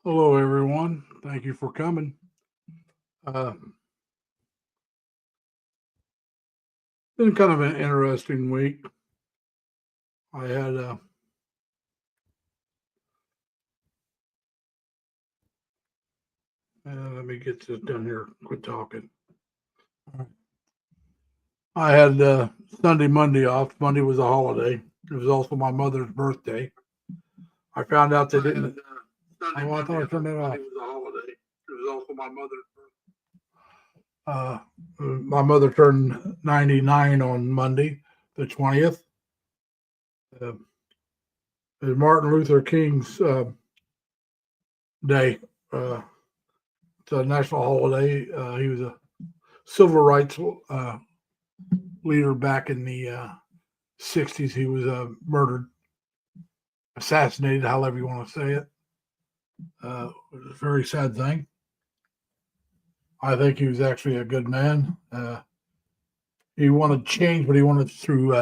Hello, everyone. Thank you for coming. Uh, Been kind of an interesting week. I had, let me get this done here. Quit talking. I had Sunday, Monday off. Monday was a holiday. It was also my mother's birthday. I found out they didn't. I thought I turned it off. It was a holiday. It was also my mother's birthday. My mother turned 99 on Monday, the 20th. Uh, it was Martin Luther King's day. It's a national holiday. He was a civil rights leader back in the 60s. He was murdered, assassinated, however you want to say it. It was a very sad thing. I think he was actually a good man. He wanted change, but he wanted it through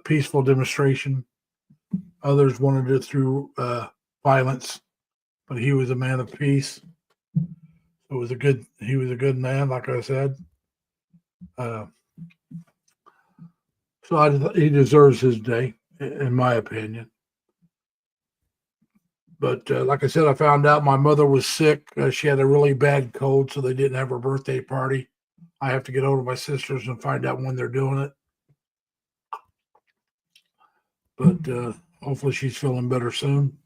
peaceful demonstration. Others wanted it through violence, but he was a man of peace. He was a good man, like I said. So he deserves his day, in my opinion. But like I said, I found out my mother was sick. She had a really bad cold, so they didn't have her birthday party. I have to get hold of my sisters and find out when they're doing it. But hopefully she's feeling better soon.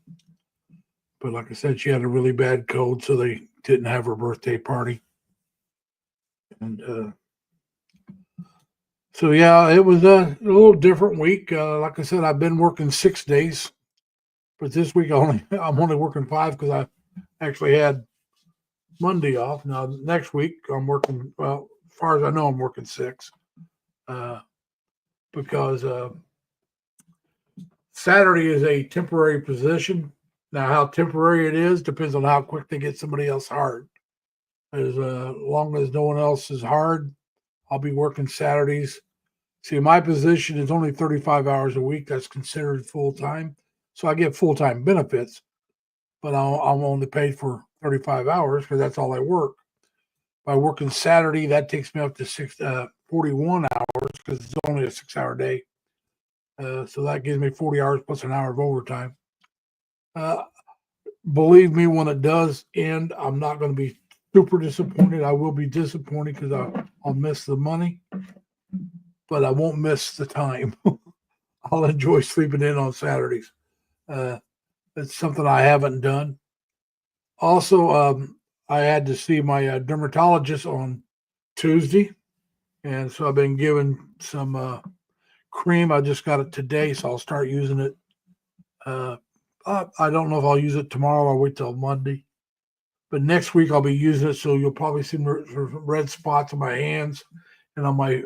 But like I said, she had a really bad cold, so they didn't have her birthday party. And so, yeah, it was a little different week. Like I said, I've been working 6 days, but this week I'm only working 5 because I actually had Monday off. Now next week I'm working. Well, as far as I know, I'm working 6 because Saturday is a temporary position. Now, how temporary it is depends on how quick they get somebody else hired. As long as no one else is hired, I'll be working Saturdays. See, my position is only 35 hours a week. That's considered full time. So I get full time benefits, but I'm only paid for 35 hours because that's all I work. By working Saturday, that takes me up to 41 hours because it's only a 6 hour day. So that gives me 40 hours plus an hour of overtime. Believe me, when it does end, I'm not going to be super disappointed. I will be disappointed because I'll miss the money, but I won't miss the time. I'll enjoy sleeping in on Saturdays. It's something I haven't done. Also, I had to see my dermatologist on Tuesday, and so I've been given some cream. I just got it today, so I'll start using it. I don't know if I'll use it tomorrow or wait till Monday. But next week I'll be using it, so you'll probably see red spots on my hands and on my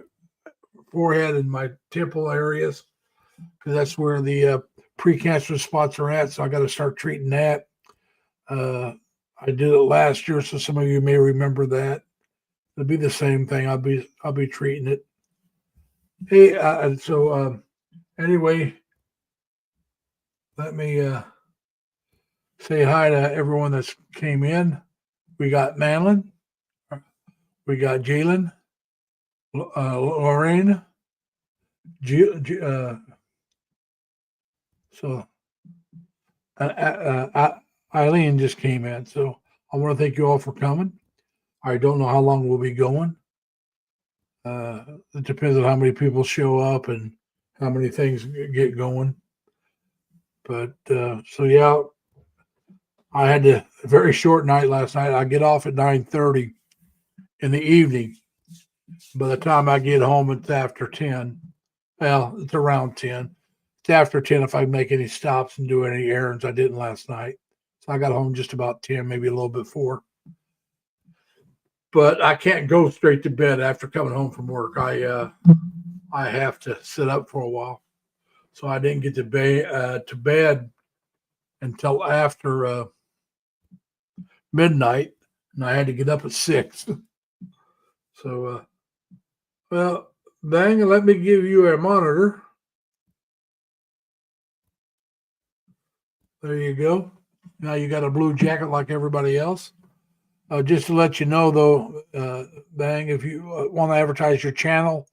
forehead and my temple areas because that's where the precancerous spots are at. So I got to start treating that. I did it last year, so some of you may remember that. It'll be the same thing. I'll be treating it. Hey, anyway, let me say hi to everyone that's came in. We got Manlin, we got Jalen, Lorraine, so Eileen just came in. So I want to thank you all for coming. I don't know how long we'll be going. It depends on how many people show up and how many things get going. But so yeah, I had a very short night last night. I get off at 9:30 in the evening. By the time I get home, it's after 10. Well, it's around 10. It's after 10 if I make any stops and do any errands I didn't last night. So I got home just about 10, maybe a little before. But I can't go straight to bed after coming home from work. I have to sit up for a while. So I didn't get to bed until after midnight, and I had to get up at 6. So, well, Bang, let me give you a monitor. There you go. Now you got a blue jacket like everybody else. Just to let you know, though, Bang, if you want to advertise your channel,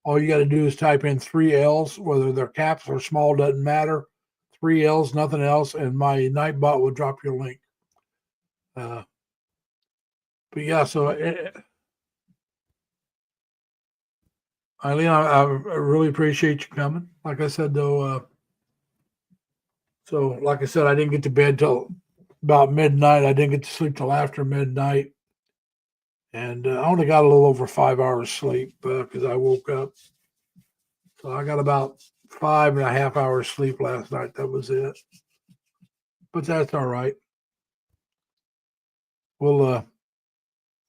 all you got to do is type in 3Ls, whether they're caps or small, doesn't matter. 3Ls, nothing else, and my Nightbot will drop your link. But yeah, so Eileen, I really appreciate you coming. Like I said, though, so like I said, I didn't get to bed till about midnight. I didn't get to sleep till after midnight. And I only got a little over 5 hours sleep because I woke up. So I got about 5.5 hours sleep last night. That was it. But that's all right. Well,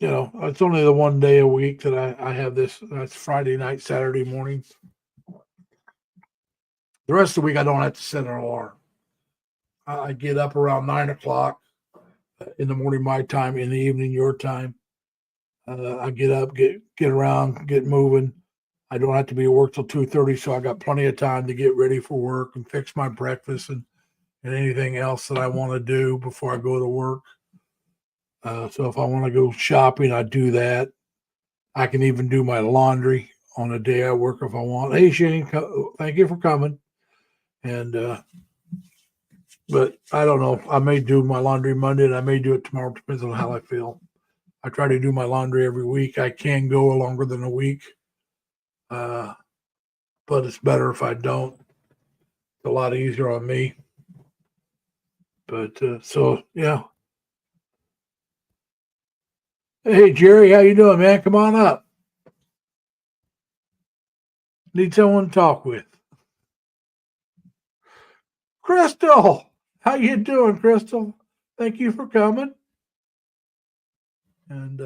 it's only the one day a week that I have this. That's Friday night, Saturday morning. The rest of the week, I don't have to set an alarm. I get up around 9 o'clock in the morning, my time, in the evening, your time. I get up, get around, get moving. I don't have to be at work till 2:30, so I got plenty of time to get ready for work and fix my breakfast and anything else that I want to do before I go to work. So if I want to go shopping, I do that. I can even do my laundry on a day I work if I want. Hey, Shane, thank you for coming. And but I don't know. I may do my laundry Monday, and I may do it tomorrow. Depends on how I feel. I try to do my laundry every week. I can go longer than a week, but it's better if I don't. It's a lot easier on me. But so yeah. Hey Jerry, how you doing, man? Come on up. Need someone to talk with. Crystal, how you doing, Crystal? Thank you for coming. And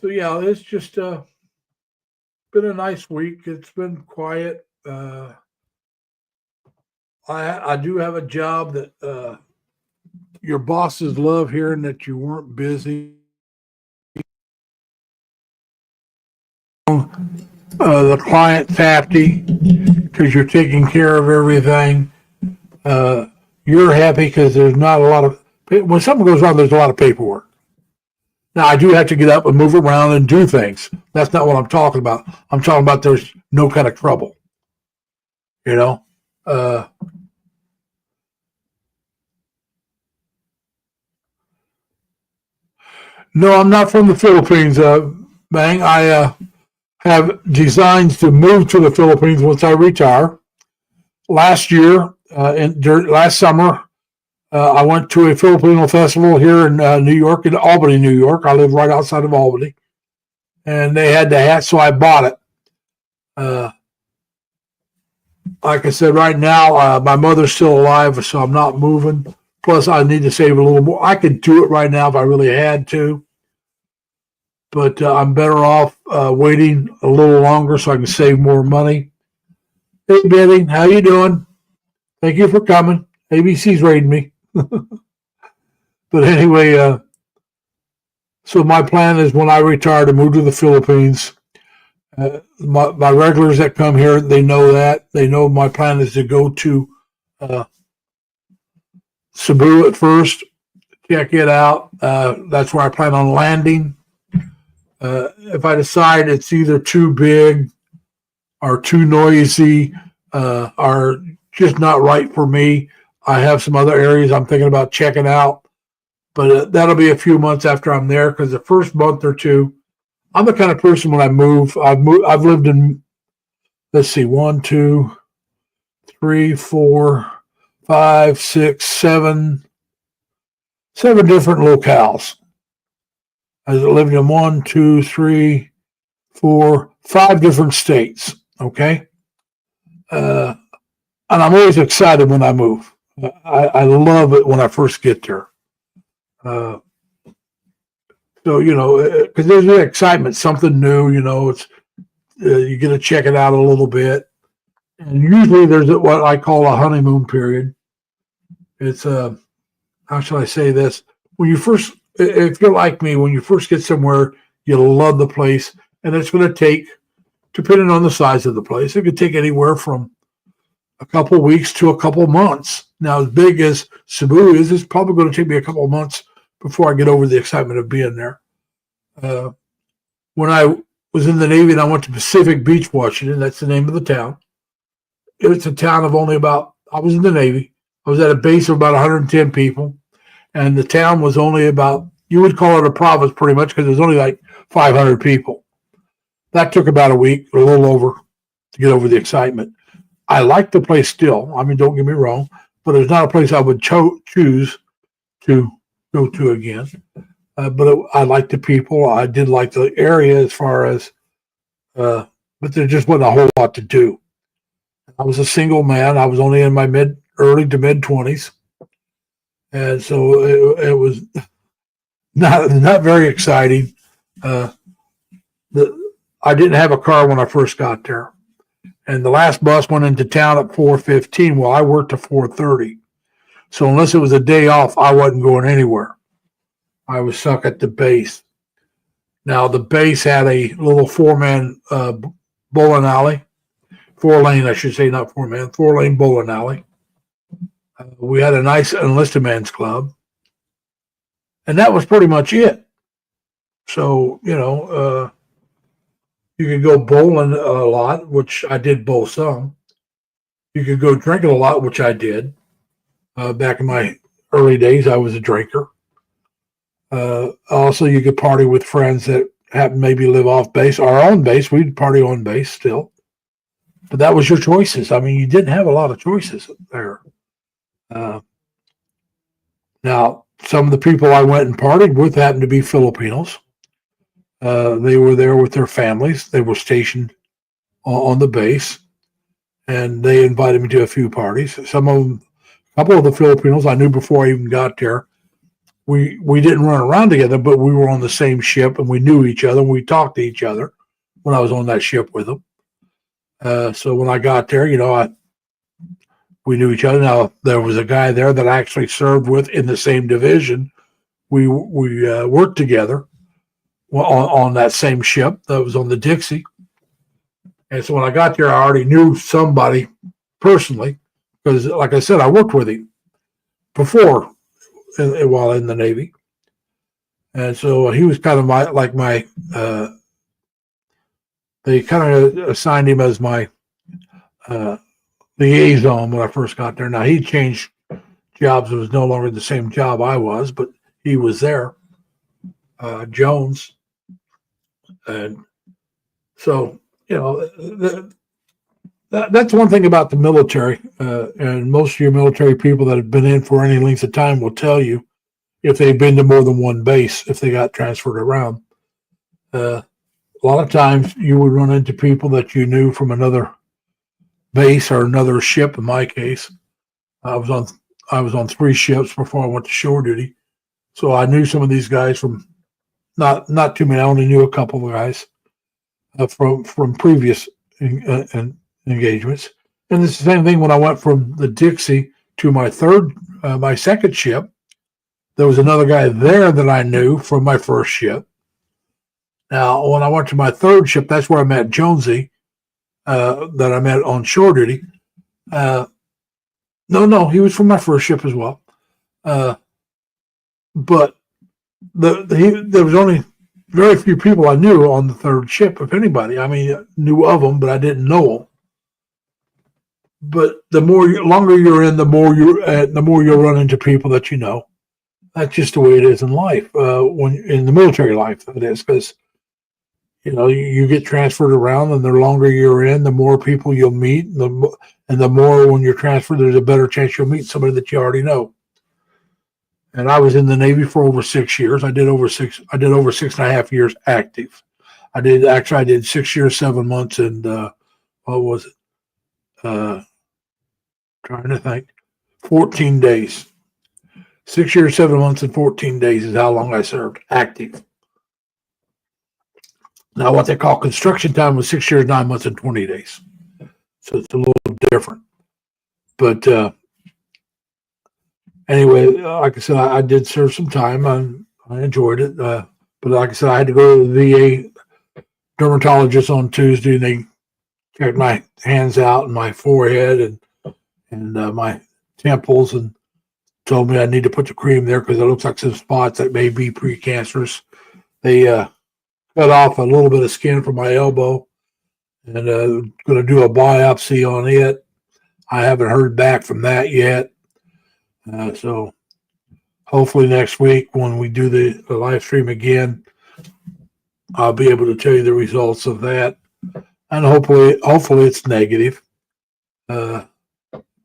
so yeah, it's just been a nice week. It's been quiet. I do have a job that your bosses love hearing that you weren't busy. The client's happy because you're taking care of everything. You're happy because there's not a lot of when something goes wrong, there's a lot of paperwork. Now I do have to get up and move around and do things. That's not what I'm talking about. I'm talking about there's no kind of trouble. No, I'm not from the Philippines, Bang. I have designs to move to the Philippines once I retire. Last year, last summer, I went to a Filipino festival here in New York, in Albany, New York. I live right outside of Albany. And they had the hat, so I bought it. Like I said, right now, my mother's still alive, so I'm not moving. Plus, I need to save a little more. I could do it right now if I really had to. But I'm better off waiting a little longer so I can save more money. Hey, Betty, how you doing? Thank you for coming. ABC's raiding me. But anyway, so my plan is when I retire to move to the Philippines. My regulars that come here, they know that. They know my plan is to go to Cebu at first, check it out. That's where I plan on landing. If I decide it's either too big or too noisy or just not right for me, I have some other areas I'm thinking about checking out. But that'll be a few months after I'm there because the first month or two, I'm the kind of person when I move, I've lived in, let's see, 1, 2, 3, 4, 5, 6, 7 different locales. I lived in 1, 2, 3, 4, 5 different states. Okay. And I'm always excited when I move. I love it when I first get there. So, because there's an excitement, something new, it's, you get to check it out a little bit. And usually there's what I call a honeymoon period. It's how shall I say this? If you're like me, when you first get somewhere, you love the place. And it's going to take, depending on the size of the place, it could take anywhere from a couple of weeks to a couple of months, Now, as big as Cebu is, it's probably going to take me a couple of months before I get over the excitement of being there. When I was in the Navy and I went to Pacific Beach, Washington, that's the name of the town. It's a town of only about, I was in the Navy. I was at a base of about 110 people. And the town was only about, you would call it a province pretty much, because there's only like 500 people. That took about a week, a little over, to get over the excitement. I like the place still. I mean, don't get me wrong, but it's not a place I would choose to go to again. I liked the people. I did like the area as far as, but there just wasn't a whole lot to do. I was a single man. I was only in my early to mid 20s. And so it was not very exciting. I didn't have a car when I first got there. And the last bus went into town at 4:15. Well, I worked at 4:30. So unless it was a day off, I wasn't going anywhere. I was stuck at the base. Now, the base had a little four-man bowling alley. 4-lane, I should say, not four-man, 4-lane bowling alley. We had a nice enlisted man's club. And that was pretty much it. So, you could go bowling a lot, which I did bowl some. You could go drinking a lot, which I did. Back in my early days, I was a drinker. Also, you could party with friends that happen maybe live off base. Our own base, we'd party on base still. But that was your choices. I mean, you didn't have a lot of choices there. Now, some of the people I went and partied with happened to be Filipinos. They were there with their families. They were stationed on the base, and they invited me to a few parties. Some of them, a couple of the Filipinos I knew before I even got there. We didn't run around together, but we were on the same ship, and we knew each other, and we talked to each other when I was on that ship with them. So when I got there, we knew each other. Now, there was a guy there that I actually served with in the same division. We worked together on that same ship that was on the Dixie. And so when I got there, I already knew somebody personally because, like I said, I worked with him before while in the Navy. And so he was kind of they kind of assigned him as my liaison when I first got there. Now, he changed jobs. It was no longer the same job I was, but he was there, Jones. And so, that's one thing about the military. And most of your military people that have been in for any length of time will tell you if they've been to more than one base, if they got transferred around. A lot of times you would run into people that you knew from another base or another ship. In my case, I was on 3 ships before I went to shore duty, so I knew some of these guys from not too many. I only knew a couple of guys from previous engagements. And it's the same thing when I went from the Dixie to my second ship. There was another guy there that I knew from my first ship. Now, when I went to my third ship, that's where I met Jonesy, that I met on shore duty. No, he was from my first ship as well. But there was only very few people I knew on the third ship, if anybody. I mean, I knew of them, but I didn't know them. But the longer you're in, the more you'll run into people that you know. That's just the way it is in life. When in the military life, that is, because you get transferred around, and the longer you're in, the more people you'll meet, and the more when you're transferred, there's a better chance you'll meet somebody that you already know. And I was in the Navy for over 6 years. I did over 6.5 years active. I did 6 years, 7 months, and what was it? Trying to think. 14 days. 6 years, 7 months, and 14 days is how long I served active. Now, what they call construction time was 6 years, 9 months, and 20 days. So it's a little different. But anyway, like I said, I did serve some time. I enjoyed it. But like I said, I had to go to the VA dermatologist on Tuesday, and they checked my hands out and my forehead and my temples and told me I need to put the cream there because it looks like some spots that may be precancerous. They cut off a little bit of skin from my elbow and going to do a biopsy on it. I haven't heard back from that yet. So hopefully next week when we do the live stream again, I'll be able to tell you the results of that. And hopefully it's negative. But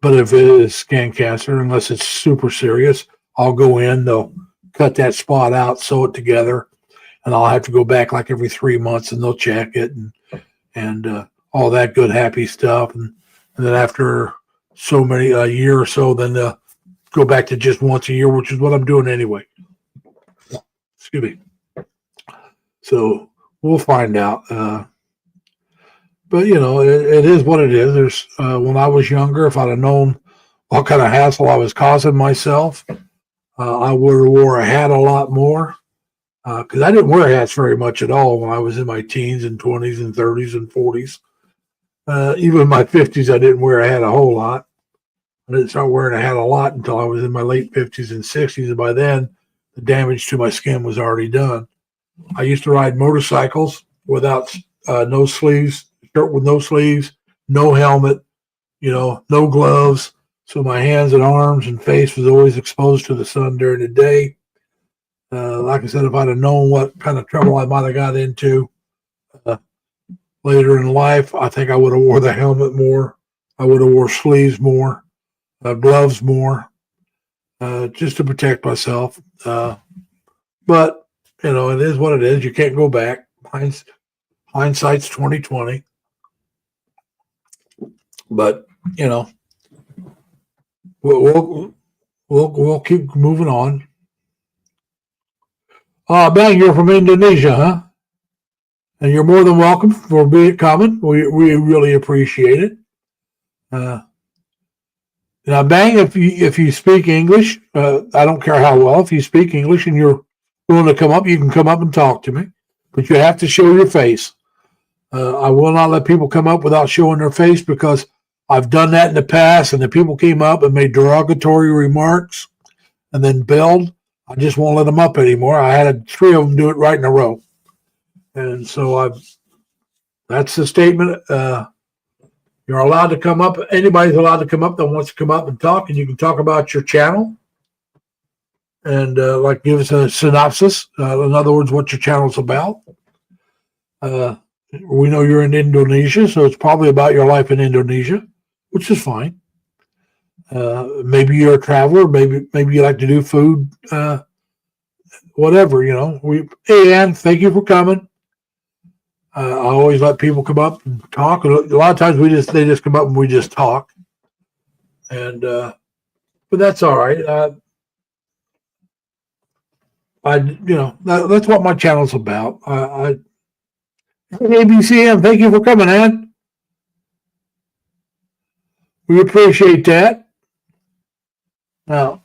if it is skin cancer, unless it's super serious, I'll go in, they'll cut that spot out, sew it together, and I'll have to go back like every 3 months and they'll check it and all that good, happy stuff. And then after so many, a year or so, then they'll go back to just once a year, which is what I'm doing anyway. Excuse me. So we'll find out. But, you know, it is what it is. There's when I was younger, if I'd have known what kind of hassle I was causing myself, I would have wore a hat a lot more. Because I didn't wear hats very much at all when I was in my teens and 20s and 30s and 40s. Even in my 50s, I didn't wear a hat a whole lot. I didn't start wearing a hat a lot until I was in my late 50s and 60s. And by then, the damage to my skin was already done. I used to ride motorcycles without no sleeves, shirt with no sleeves, no helmet, you know, no gloves. So my hands and arms and face was always exposed to the sun during the day. Like I said, if I'd have known what kind of trouble I might have got into later in life, I think I would have wore the helmet more. I would have wore sleeves more, gloves more, just to protect myself. But you know, it is what it is. You can't go back. Hindsight's 2020. But you know, we'll keep moving on. Bang, you're from Indonesia, huh? And you're more than welcome for coming. We really appreciate it. Now, Bang, if you speak English, I don't care how well. If you speak English and you're willing to come up, you can come up and talk to me. But you have to show your face. I will not let people come up without showing their face because I've done that in the past, and the people came up and made derogatory remarks and then bailed. I just won't let them up anymore. I had 3 of them do it right in a row. And so that's the statement. You're allowed to come up. Anybody's allowed to come up that wants to come up and talk, and you can talk about your channel and like give us a synopsis. In other words, what your channel's about. We know you're in Indonesia, so it's probably about your life in Indonesia, which is fine. Maybe you're a traveler. Maybe you like to do food, whatever, you know. Hey, Ann, thank you for coming. I always let people come up and talk. A lot of times they just come up and we just talk. And but that's all right. That's what my channel's about. ABCM, thank you for coming, Ann. We appreciate that. Now,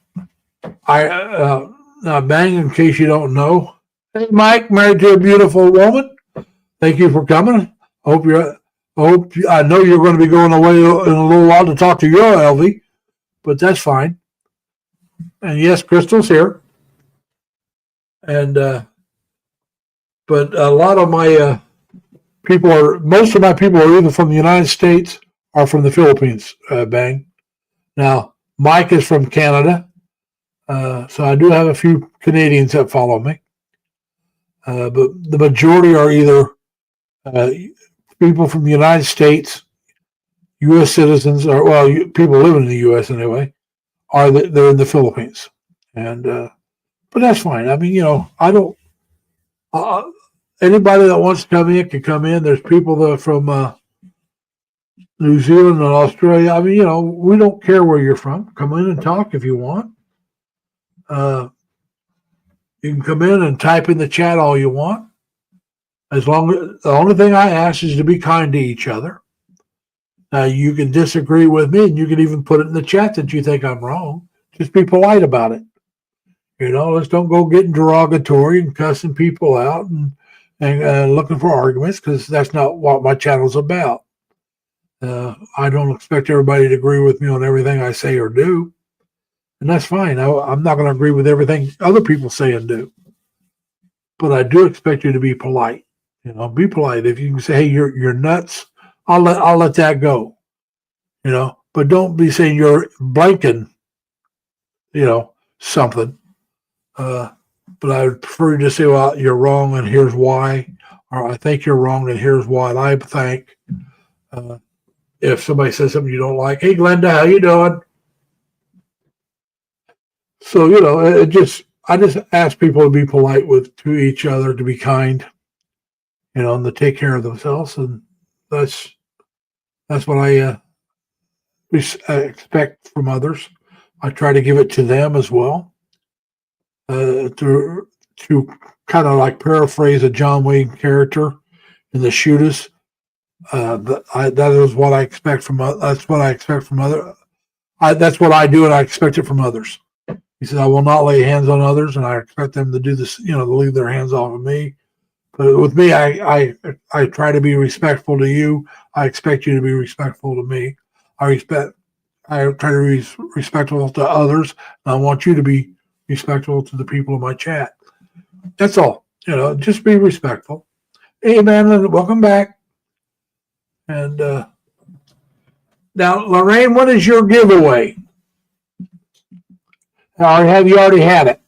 Bang, in case you don't know, hey, Mike, married to a beautiful woman. Thank you for coming. I know you're going to be going away in a little while to talk to your LV, but that's fine. And yes, Crystal's here. And but a lot of my most of my people are either from the United States or from the Philippines. Bang. Now, Mike is from Canada, so I do have a few Canadians that follow me. But the majority are either people from the United States, U.S. citizens, or people living in the U.S. anyway, they're in the Philippines, and but that's fine. I mean, you know, I don't. Anybody that wants to come in can come in. There's people that are from New Zealand and Australia. I mean, you know, we don't care where you're from. Come in and talk if you want. You can come in and type in the chat all you want. The only thing I ask is to be kind to each other. Now, you can disagree with me, and you can even put it in the chat that you think I'm wrong. Just be polite about it. You know, let's don't go getting derogatory and cussing people out and looking for arguments, because that's not what my channel's about. I don't expect everybody to agree with me on everything I say or do. and that's fine. I'm not going to agree with everything other people say and do, but I do expect you to be polite. Be polite. If you can say, "Hey, you're nuts," I'll let that go. But don't be saying you're blanking, something. But I would prefer you to say, "Well, you're wrong, and here's why," or "I think you're wrong, and here's what I think." If somebody says something you don't like, "Hey, Glenda, how you doing?" So I just ask people to be polite to each other, to be kind, and to take care of themselves, and that's what I expect from others. I try to give it to them as well. To kind of like paraphrase a John Wayne character in The Shooters, that is what I expect from. That's what I expect from other. That's what I do, and I expect it from others. He says, "I will not lay hands on others, and I expect them to do this. To leave their hands off of me." But with me, I try to be respectful to you. I expect you to be respectful to me. I try to be respectful to others, and I want you to be respectful to the people in my chat. That's all. Just be respectful. Hey, man, welcome back. And now, Lorraine, what is your giveaway? Or have you already had it?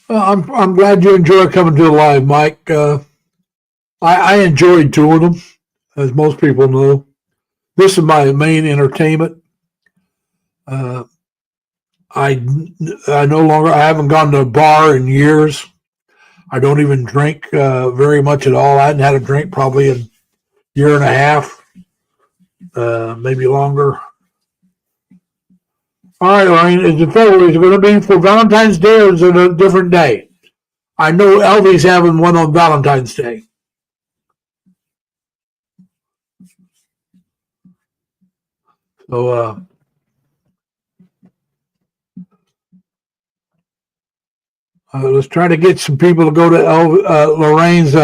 I'm glad you enjoy coming to the live, Mike. I enjoyed doing them, as most people know. This is my main entertainment. I haven't gone to a bar in years. I don't even drink very much at all. I hadn't had a drink probably in a year and a half, maybe longer. All right, Lorraine, is it going to be for Valentine's Day, or is it a different day? I know Elvie's having one on Valentine's Day. So let's try to get some people to go to Lorraine's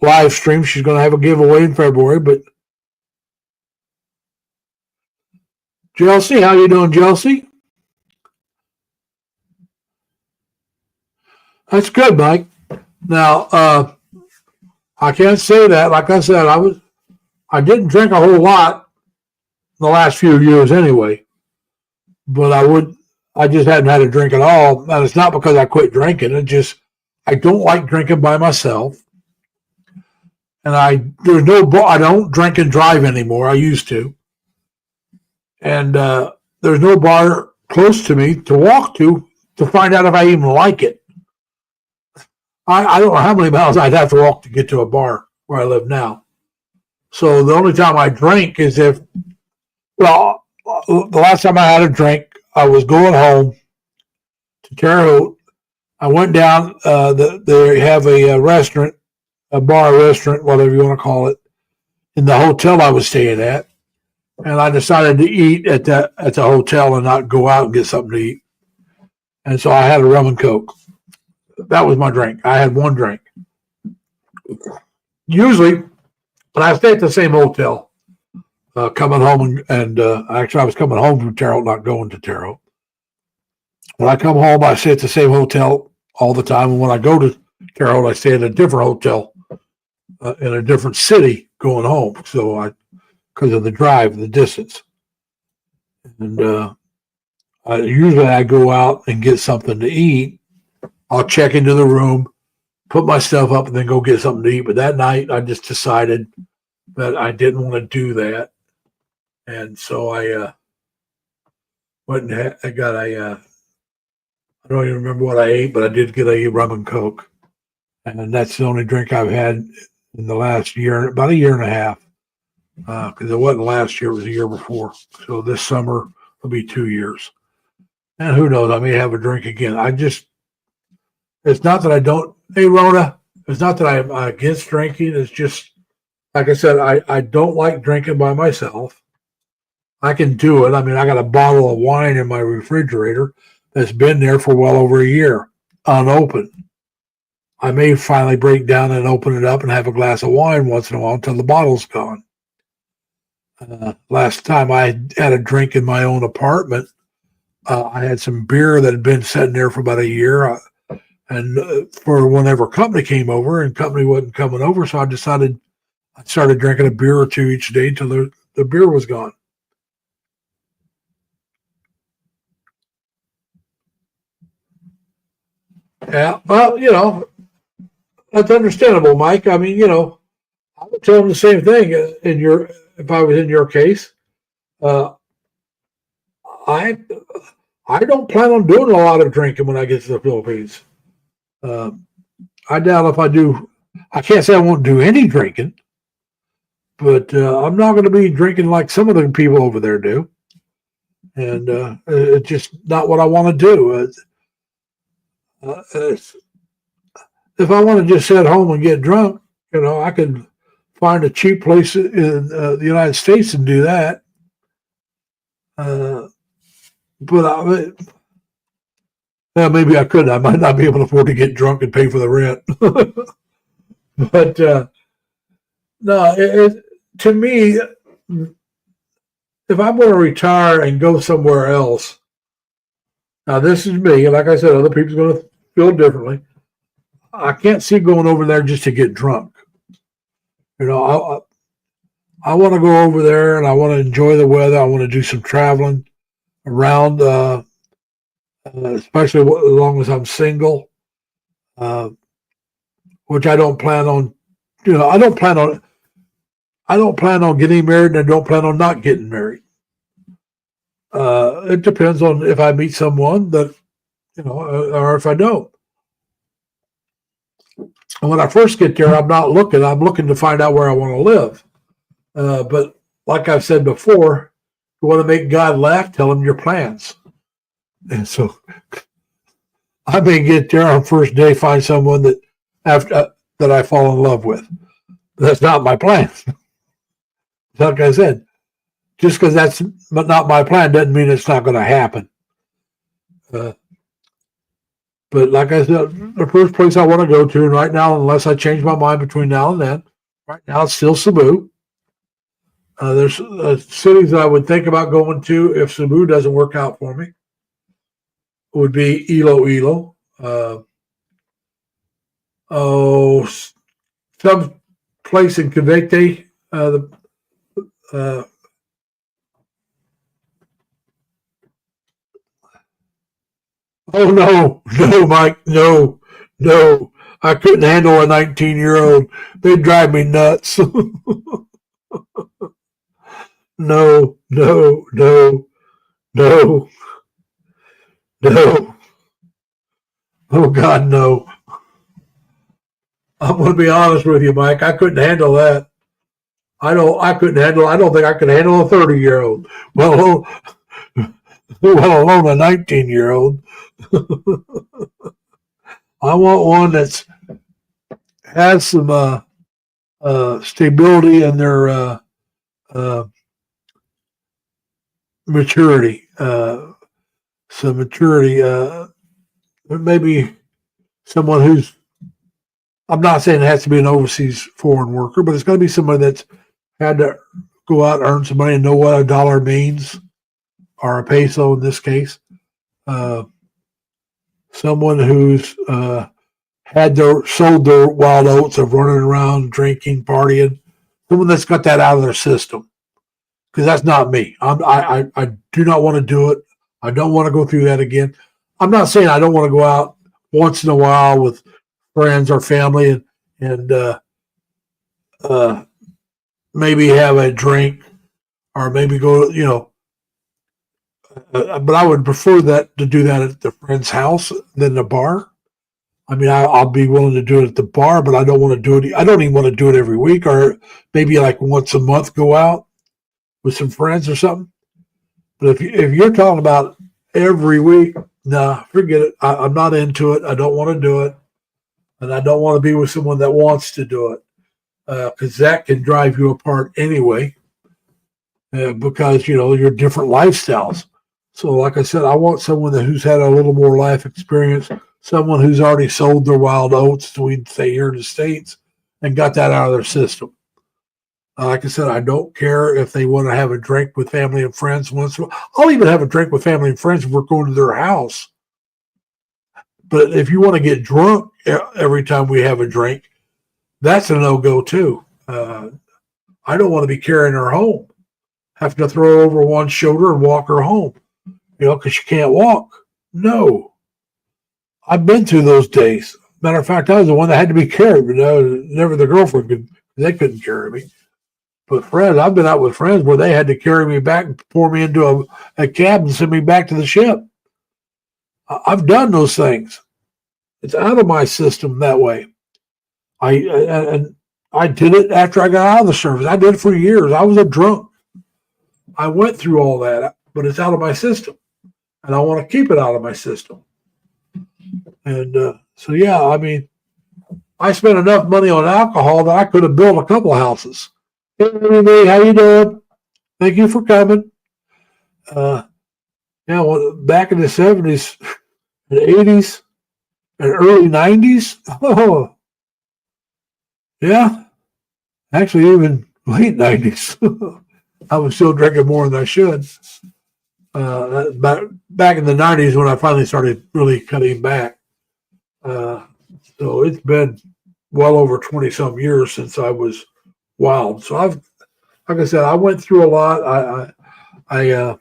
live stream. She's going to have a giveaway in February. But Chelsea, how you doing, Chelsea? That's good, Mike. Now, I can't say that. Like I said, I didn't drink a whole lot in the last few years anyway. But I just hadn't had a drink at all. And it's not because I quit drinking. I don't like drinking by myself. And I don't drink and drive anymore. I used to. And there's no bar close to me to walk to find out if I even like it. I don't know how many miles I'd have to walk to get to a bar where I live now. So the only time I drink is the last time I had a drink, I was going home to Terre Haute. I went down, they have a restaurant, a bar restaurant, whatever you want to call it, in the hotel I was staying at. And I decided to eat at the hotel and not go out and get something to eat. And so I had a rum and Coke. That was my drink. I had one drink. Usually, when I stay at the same hotel, coming home and actually I was coming home from Terre Haute, not going to Terre Haute. When I come home, I stay at the same hotel all the time. And when I go to Terre Haute, I stay at a different hotel in a different city going home. So because of the drive, the distance. And usually I go out and get something to eat. I'll check into the room, put my stuff up, and then go get something to eat. But that night, I just decided that I didn't want to do that. And so I went and I got I don't even remember what I ate, but I did get a rum and Coke. And that's the only drink I've had in the last year, about a year and a half. Because it wasn't last year, it was the year before. So this summer will be 2 years. And who knows, I may have a drink again. It's not that I don't, hey, Rhoda, it's not that I'm against drinking. It's just, like I said, I don't like drinking by myself. I can do it. I mean, I got a bottle of wine in my refrigerator that's been there for well over a year, unopened. I may finally break down and open it up and have a glass of wine once in a while until the bottle's gone. Last time I had a drink in my own apartment, I had some beer that had been sitting there for about a year. And for whenever company came over, and company wasn't coming over, so I decided I started drinking a beer or two each day until the beer was gone. Yeah, well, that's understandable, Mike. I mean, I would tell them the same thing. If I was in your case, uh, I I don't plan on doing a lot of drinking when I get to the Philippines. Uh, I doubt if I do. I can't say I won't do any drinking, but I'm not going to be drinking like some of the people over there do, and it's just not what I want to do. If I want to just sit home and get drunk, I could find a cheap place in the United States and do that. But maybe I could. I might not be able to afford to get drunk and pay for the rent. But no, to me, if I'm going to retire and go somewhere else, now this is me. Like I said, other people's going to feel differently. I can't see going over there just to get drunk. I want to go over there and I want to enjoy the weather. I want to do some traveling around, especially as long as I'm single, which I don't plan on. I don't plan on getting married, and I don't plan on not getting married. It depends on if I meet someone that, or if I don't. And when I first get there, I'm not looking. I'm looking to find out where I want to live. But like I've said before, you want to make God laugh, tell him your plans. And so I may get there on first day, find someone that I fall in love with. That's not my plan. Like I said, just because that's not my plan doesn't mean it's not going to happen. But like I said, the first place I want to go to, and right now, unless I change my mind between now and then, right now it's still Cebu. There's cities that I would think about going to if Cebu doesn't work out for me. Would be Iloilo. Some place in Cavite. Oh no, Mike, no. I couldn't handle a 19-year-old. They'd drive me nuts. No. Oh God, no. I'm going to be honest with you, Mike. I couldn't handle that. I couldn't handle. I don't think I could handle a 30-year-old. Well, let alone a 19-year-old. I want one that's has some stability in their maturity. Some maturity. Maybe someone who's. I'm not saying it has to be an overseas foreign worker, but it's going to be somebody that's had to go out and earn some money and know what a dollar means, or a peso in this case. Someone who's sold their wild oats of running around, drinking, partying. Someone that's got that out of their system, because that's not me. I do not want to do it. I don't want to go through that again. I'm not saying I don't want to go out once in a while with friends or family and maybe have a drink or maybe go, but I would prefer to do that at the friend's house than the bar. I mean, I'll be willing to do it at the bar, but I don't want to do it. I don't even want to do it every week, or maybe like once a month, go out with some friends or something. But if you're talking about every week, nah, forget it. I'm not into it. I don't want to do it. And I don't want to be with someone that wants to do it, because that can drive you apart anyway, because, you're different lifestyles. So, like I said, I want someone who's had a little more life experience, someone who's already sold their wild oats, so we'd say here in the States, and got that out of their system. Like I said, I don't care if they want to have a drink with family and friends once in a while. I'll even have a drink with family and friends if we're going to their house. But if you want to get drunk every time we have a drink, that's a no-go too. I don't want to be carrying her home, having to throw her over one shoulder and walk her home, because she can't walk. No. I've been through those days. Matter of fact, I was the one that had to be carried, but never the girlfriend they couldn't carry me. But friends, I've been out with friends where they had to carry me back and pour me into a cab and send me back to the ship. I've done those things. It's out of my system that way. I did it after I got out of the service. I did it for years. I was a drunk. I went through all that, but it's out of my system, and I want to keep it out of my system. And so, yeah, I mean, I spent enough money on alcohol that I could have built a couple of houses. Hey, everybody, how you doing? Thank you for coming. Back in the 70s and 80s and early 90s, oh, yeah, actually even late 90s, I was still drinking more than I should. Back in the 90s when I finally started really cutting back. So it's been well over 20-some years since I was wild. So like I said, I went through a lot. I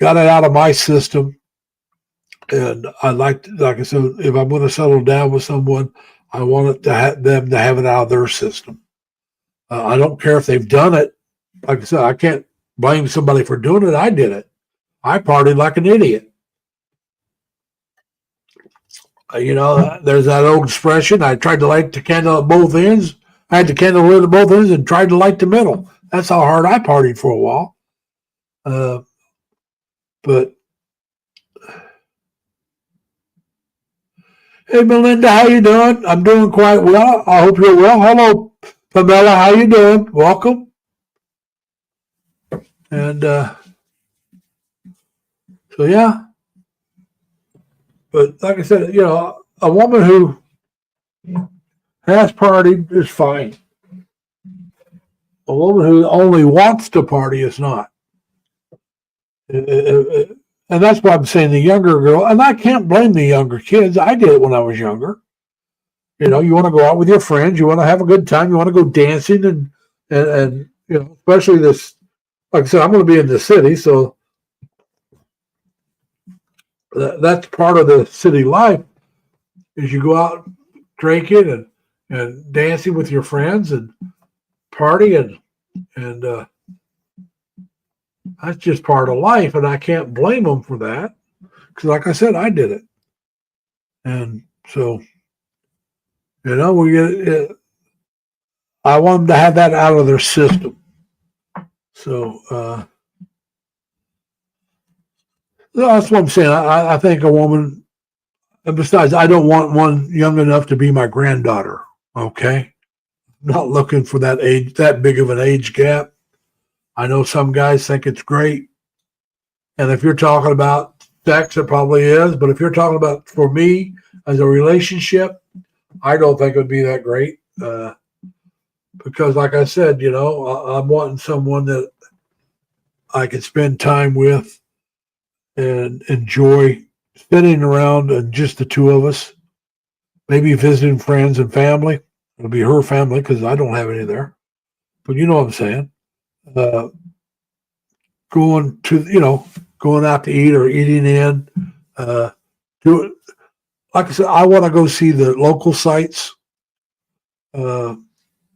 got it out of my system, and like I said, if I'm going to settle down with someone, I want them to have it out of their system. I don't care if they've done it. Like I said, I can't blame somebody for doing it. I did it. I partied like an idiot. There's that old expression, I tried to light the candle at both ends. I had the candle lit at both ends and tried to light the middle. That's how hard I partied for a while. But hey, Melinda, how you doing? I'm doing quite well. I hope you're well. Hello, Pamela, how you doing? Welcome. And so, yeah. But like I said, a woman who has partied is fine. A woman who only wants to party is not. And that's why I'm saying the younger girl, and I can't blame the younger kids. I did it when I was younger. You want to go out with your friends, you want to have a good time, you want to go dancing, and especially this, like I said, I'm going to be in the city, so that's part of the city life, is you go out drinking and dancing with your friends and partying, and that's just part of life, and I can't blame them for that, because like I said, I did it. And so, I want them to have that out of their system. So that's what I'm saying. I think a woman, and besides, I don't want one young enough to be my granddaughter. Okay, I'm not looking for that big of an age gap. I know some guys think it's great, and if you're talking about sex, it probably is. But if you're talking about, for me as a relationship, I don't think it would be that great. Because, like I said, I'm wanting someone that I can spend time with and enjoy sitting around and just the two of us, maybe visiting friends and family. It'll be her family because I don't have any there. But you know what I'm saying. Going out to eat or eating in. Like I said, I want to go see the local sites.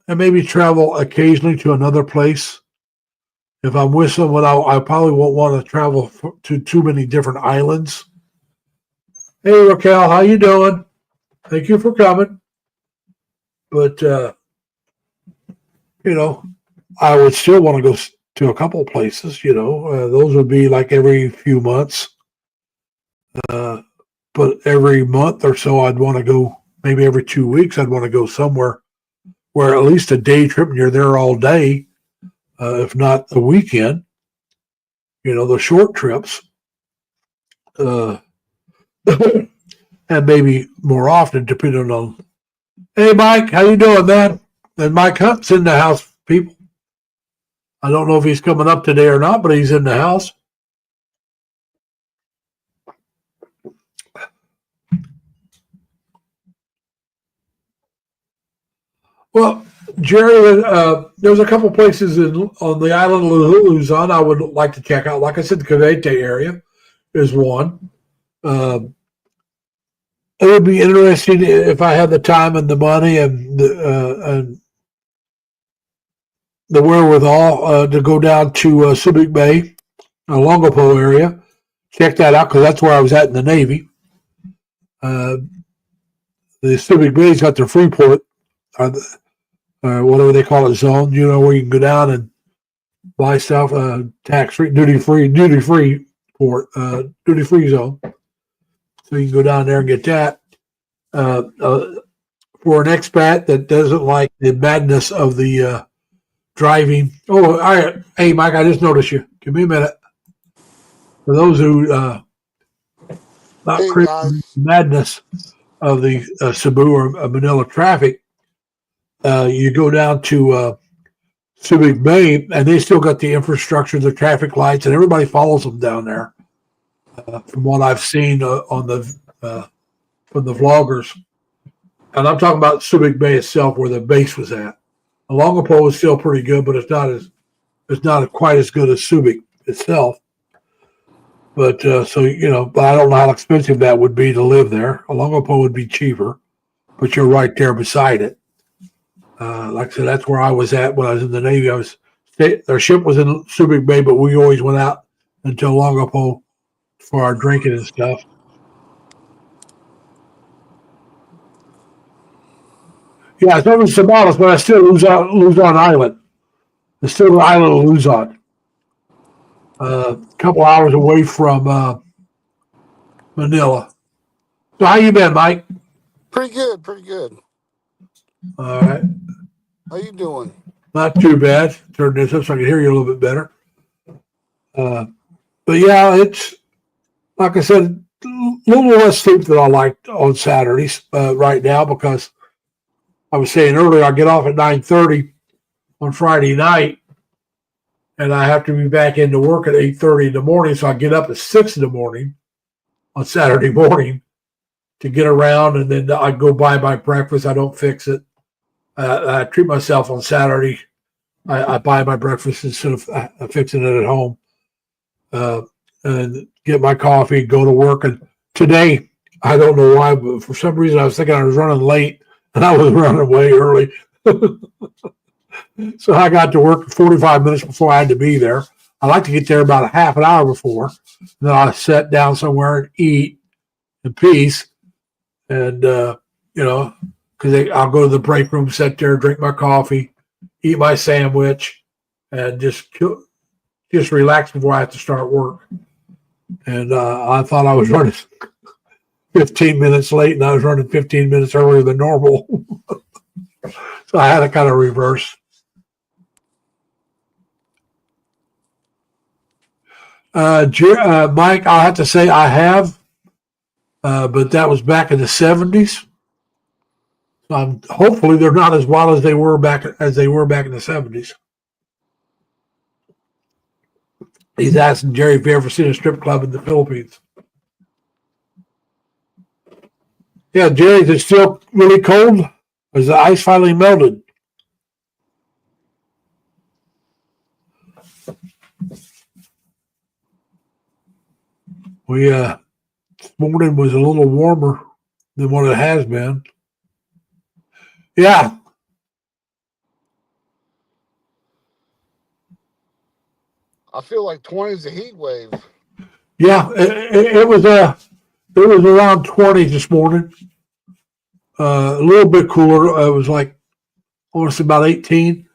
And maybe travel occasionally to another place. If I'm with someone, I probably won't want to travel to too many different islands. Hey, Raquel, how you doing? Thank you for coming. But, I would still want to go to a couple of places, those would be like every few months. But every month or so, I'd want to go, maybe every 2 weeks, I'd want to go somewhere where at least a day trip and you're there all day, if not the weekend. the short trips, and maybe more often, depending on. Hey, Mike, how you doing, man? And Mike Hunt's in the house, people. I don't know if he's coming up today or not, but he's in the house. Well, Jerry, there's a couple places on the island of Luzon I would like to check out. Like I said, the Cavite area is one. It would be interesting if I had the time and the money and the wherewithal to go down to Subic Bay, Longopo area, check that out because that's where I was at in the Navy. The Subic Bay's got their Freeport, whatever they call it, zone. Where you can go down and buy stuff, tax free, duty free port, duty free zone. So you can go down there and get that. For an expat that doesn't like the madness of the driving. Oh, all right. Hey, Mike, I just noticed you. Give me a minute. For those who not crazy madness of the Cebu or Manila traffic, you go down to Subic Bay, and they still got the infrastructure, the traffic lights, and everybody follows them down there. From what I've seen on the from the vloggers, and I'm talking about Subic Bay itself, where the base was at. Longopo is still pretty good, but it's not quite as good as Subic itself. But but I don't know how expensive that would be to live there. Longopo would be cheaper, but you're right there beside it. Like I said, that's where I was at when I was in the Navy. Our ship was in Subic Bay, but we always went out until Longopo for our drinking and stuff. Yeah, it's over in Samalas, but I still Luzon Island. It's still the island of Luzon. A couple hours away from Manila. So how you been, Mike? Pretty good. All right. How you doing? Not too bad. Turn this up so I can hear you a little bit better. But yeah, it's like I said, a little less sleep than I like on Saturdays right now because I was saying earlier I get off at 9:30 on Friday night, and I have to be back into work at 8:30 in the morning. So I get up at 6 in the morning on Saturday morning to get around, and then I go buy my breakfast. I don't fix it. I treat myself on Saturday. I buy my breakfast instead of fixing it at home, and get my coffee, go to work. And today, I don't know why, but for some reason, I was thinking I was running late, and I was running way early. So I got to work 45 minutes before I had to be there. I like to get there about a half an hour before. Then I sit down somewhere and eat in peace, and because I'll go to the break room, sit there, drink my coffee, eat my sandwich, and just relax before I have to start work. And I thought I was running 15 minutes late, and I was running 15 minutes earlier than normal. So I had to kind of reverse. Mike, I'll have to say I have, but that was back in the 70s. Hopefully they're not as wild as they were back in the 70s. He's asking Jerry if you ever seen a strip club in the Philippines. Yeah, Jerry, is it still really cold? Or is the ice finally melted? This morning was a little warmer than what it has been. Yeah. I feel like 20 is a heat wave. Yeah, it was around 20 this morning. A little bit cooler. It was like almost about 18,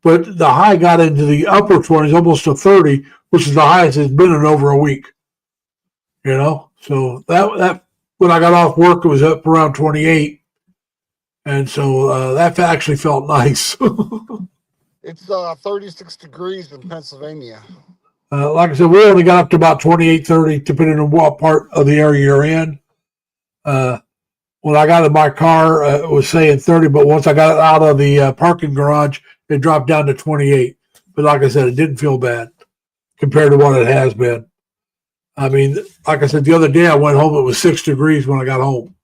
but the high got into the upper 20s, almost to 30, which is the highest it's been in over a week. So that when I got off work, it was up around 28, and so that actually felt nice. It's 36 degrees in Pennsylvania. Like I said, we only got up to about 28, 30, depending on what part of the area you're in. When I got in my car, it was saying 30, but once I got out of the parking garage, it dropped down to 28. But like I said, it didn't feel bad compared to what it has been. I mean, like I said, the other day I went home, it was 6 degrees when I got home.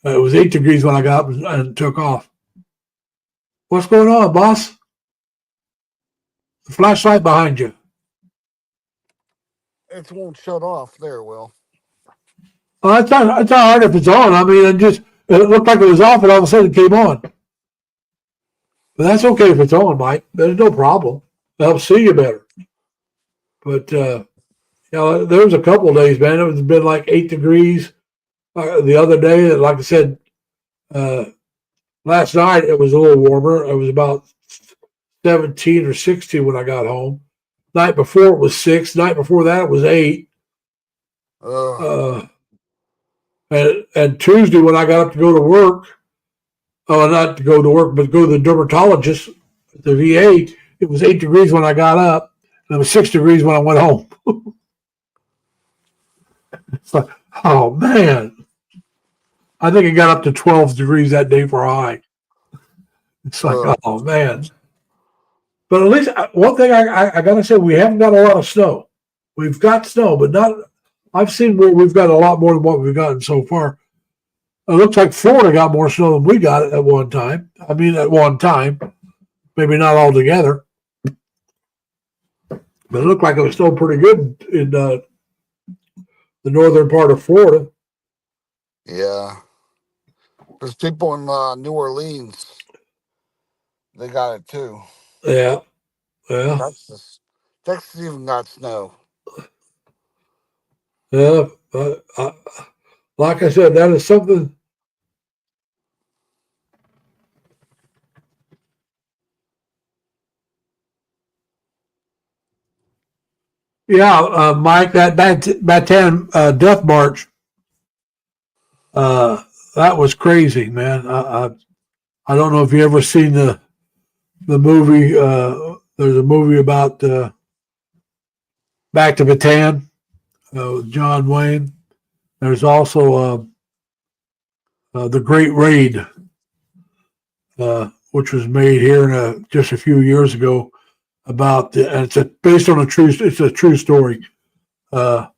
It was 8 degrees when I got up and took off. What's going on, boss? The flashlight behind you. It won't shut off. There, Will. Oh, it's not hard if it's on. I mean, it looked like it was off and all of a sudden it came on. But that's okay if it's on, Mike. There's no problem. It helps see you better. But, you know, there was a couple of days, man. It was been like 8 degrees the other day. Like I said, last night it was a little warmer. It was about 17 or 16 when I got home. Night before it was 6. Night before that it was 8. And Tuesday when I got up to go to work, not to go to work, but go to the dermatologist at the VA, it was 8 degrees when I got up, and it was 6 degrees when I went home. It's like, oh man. I think it got up to 12 degrees that day for a high. It's like, oh man. But at least one thing I got to say, we haven't got a lot of snow. We've got snow, but not. I've seen where we've got a lot more than what we've gotten so far. It looks like Florida got more snow than we got at one time. I mean, at one time, maybe not all together, but it looked like it was still pretty good in the northern part of Florida. Yeah. There's people in New Orleans. They got it too. Yeah. Texas even got snow. Yeah. Like I said, that is something. Yeah, Mike, that Bataan Death March, that was crazy, man. I don't know if you ever seen the movie. There's a movie about Back to Bataan with John Wayne. There's also the Great Raid, which was made here just a few years ago. And it's based on it's a true story. The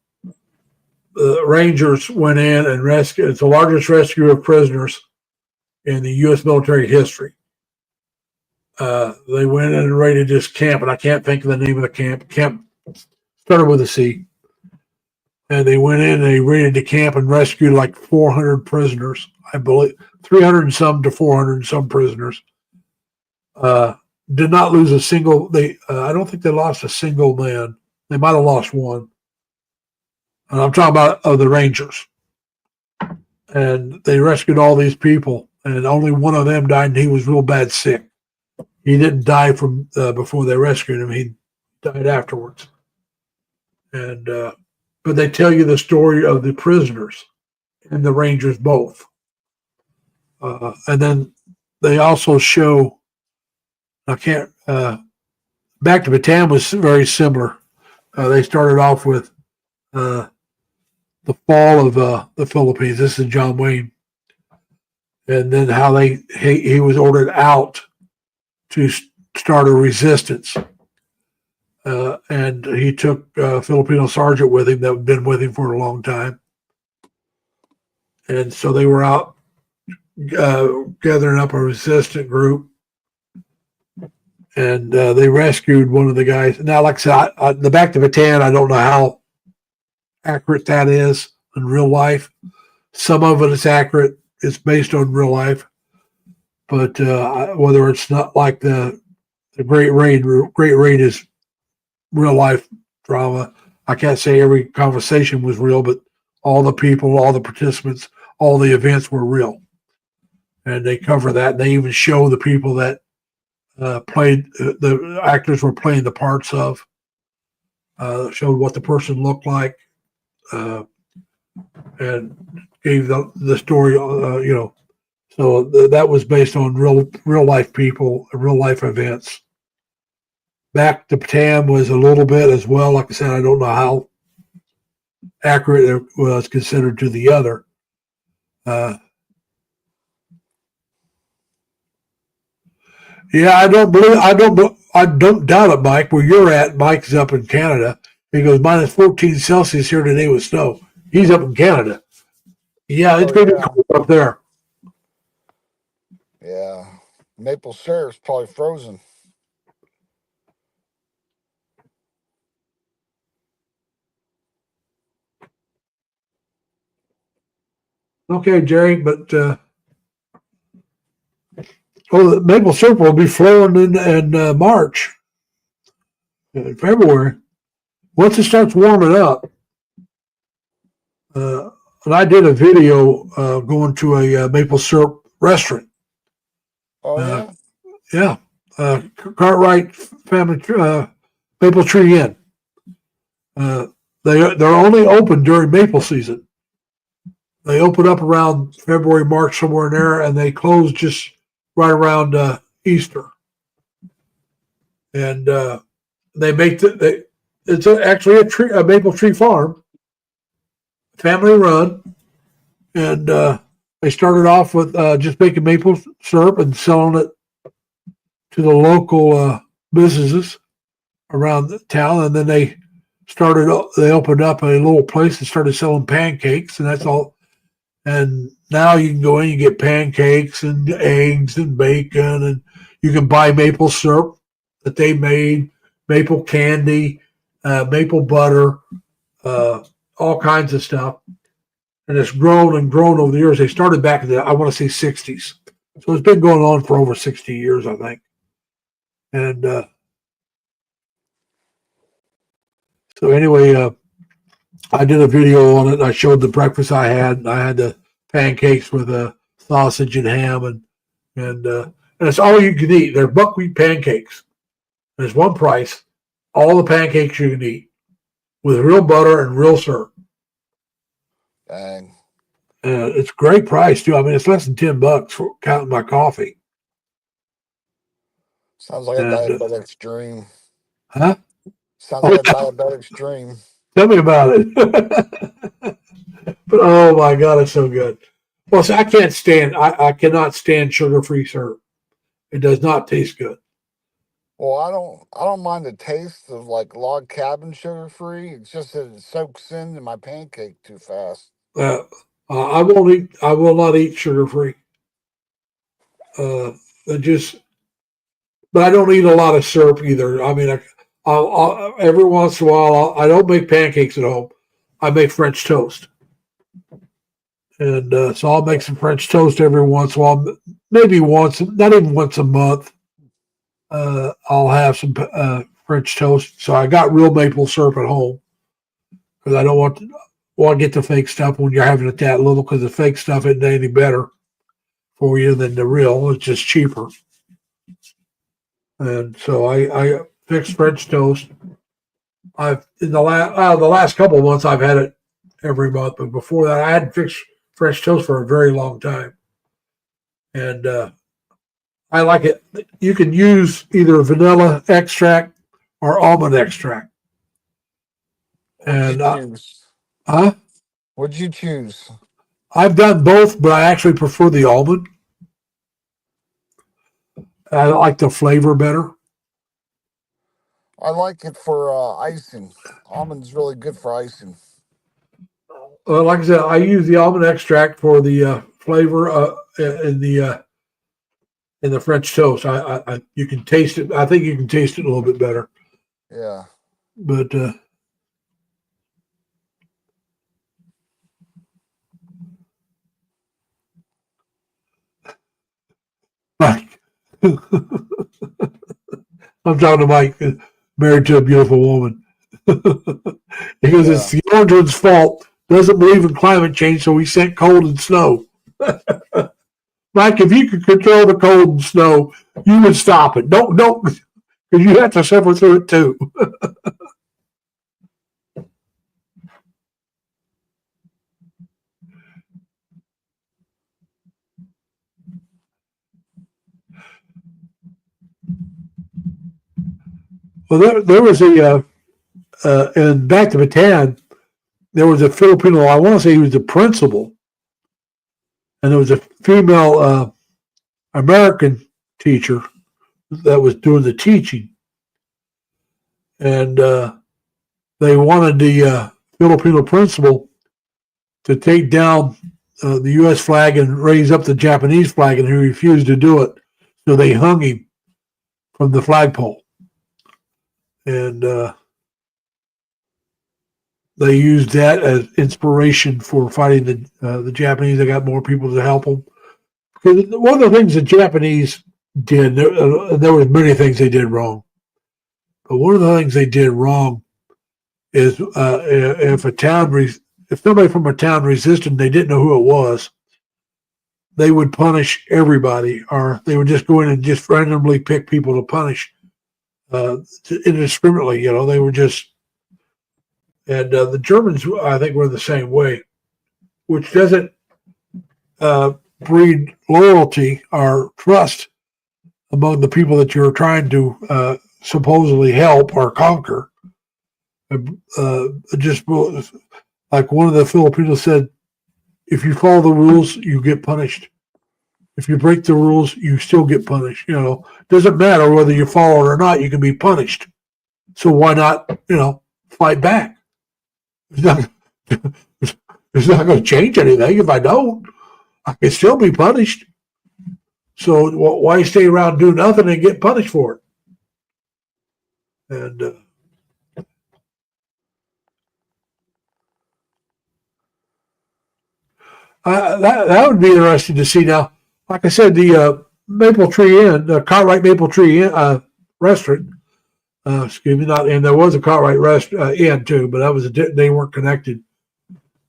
Rangers went in and rescued. It's the largest rescue of prisoners in the U.S. military history. They went in and raided this camp, and I can't think of the name of the camp. Camp started with a C. And they went in and they raided the camp and rescued like 400 prisoners. I believe 300 and some to 400 and some prisoners. Did not lose a single. I don't think they lost a single man. They might have lost one. And I'm talking about the Rangers. And they rescued all these people, and only one of them died, and he was real bad sick. He didn't die from before they rescued him. He died afterwards. And but they tell you the story of the prisoners and the Rangers both. And then they also show. Back to Bataan was very similar. They started off with the fall of the Philippines. This is John Wayne, and then how he was ordered out to start a resistance, and he took a Filipino sergeant with him that had been with him for a long time, and so they were out gathering up a resistant group. And they rescued one of the guys. Now, like I said, the Back to Bataan, I don't know how accurate that is in real life. Some of it is accurate. It's based on real life. But whether it's not like the Great Raid is real life drama. I can't say every conversation was real, but all the people, all the participants, all the events were real. And they cover that. They even show the people that played the actors were playing the parts of, showed what the person looked like, and gave the story. So that was based on real life people, real life events. back to Tam was a little bit as well. Like I said, I don't know how accurate it was considered to the other. Yeah, I don't doubt it, Mike. Where you're at, Mike's up in Canada. He goes minus 14 Celsius here today with snow. He's up in Canada. Yeah, it's Oh going to be yeah, cold up there. yeah. Maple syrup's probably frozen. Okay, Jerry, but the maple syrup will be flowing in March, in February. Once it starts warming up, uh, and I did a video going to a maple syrup restaurant. Oh Uh, yeah. yeah, Cartwright Family Maple Tree Inn. Uh, they're only open during maple season. They open up around February, March, somewhere in there, and they close just right around Easter. And they make it's actually a maple tree farm, family run, and they started off with just making maple syrup and selling it to the local businesses around the town, and then they opened up a little place and started selling pancakes, and that's all. And now you can go in, you get pancakes and eggs and bacon, and you can buy maple syrup that they made, maple candy, maple butter, all kinds of stuff. And it's grown and grown over the years. They started back in the, I want to say, 60s. So it's been going on for over 60 years, I think. And so anyway, I did a video on it. I showed the breakfast I had. I had the pancakes with sausage and ham, and it's all you can eat. They're buckwheat pancakes. There's one price, all the pancakes you can eat with real butter and real syrup. Dang. It's a great price too. I mean, it's less than $10 for counting my coffee. Sounds like a And diabetic's dream. huh? Sounds Oh, like a diabetic's dream. tell me about it. But oh my god, it's so good. Well, see, I cannot stand sugar-free syrup. It does not taste good. Well, I don't mind the taste of like log cabin sugar free. It's just that it soaks into my pancake too fast. Uh, I will not eat sugar-free. It just, but I don't eat a lot of syrup either. I mean, every once in a while, I don't make pancakes at home. I make French toast. And so I'll make some French toast every once in a while, maybe once, not even once a month. I'll have some French toast. So I got real maple syrup at home because I don't want to get the fake stuff when you're having it that little because the fake stuff isn't any better for you than the real. It's just cheaper. And so I fix French toast. I've in the last couple of months I've had it every month, but before that I hadn't fixed French toast for a very long time. And I like it. You can use either vanilla extract or almond extract. What'd you And choose? huh? What'd you choose? I've done both, but I actually prefer the almond. I like the flavor better. I like it for icing. Almond's really good for icing. Like I said, I use the almond extract for the flavor in the French toast. You can taste it. I think you can taste it a little bit better. Yeah. But Mike, I'm talking to Mike, married to a beautiful woman. Because it's Yeah. the orangeman's fault. Doesn't believe in climate change, so we sent cold and snow. Mike, if you could control the cold and snow, you would stop it. Don't, because you have to suffer through it too. Well, there was and back to Bataan, there was a Filipino, I want to say he was the principal, and there was a female American teacher that was doing the teaching. And they wanted the Filipino principal to take down the U.S. flag and raise up the Japanese flag, and he refused to do it. So they hung him from the flagpole. And they used that as inspiration for fighting the Japanese. They got more people to help them. Because one of the things the Japanese did, there were many things they did wrong. But one of the things they did wrong is if somebody from a town resisted and they didn't know who it was, they would punish everybody, or they would just go in and just randomly pick people to punish indiscriminately. They were just, and the Germans, I think, were the same way, which doesn't breed loyalty or trust among the people that you're trying to supposedly help or conquer. Just like one of the Filipinos said, if you follow the rules, you get punished. If you break the rules, you still get punished. Doesn't matter whether you follow it or not, you can be punished. So why not, fight back? It's not going to change anything if I don't. I can still be punished. So why stay around do nothing and get punished for it? And that would be interesting to see. Now, like I said, the Maple Tree Inn, the Cartwright Maple Tree Inn, restaurant. Excuse me, not, and there was a Cartwright Inn too, but that was they weren't connected.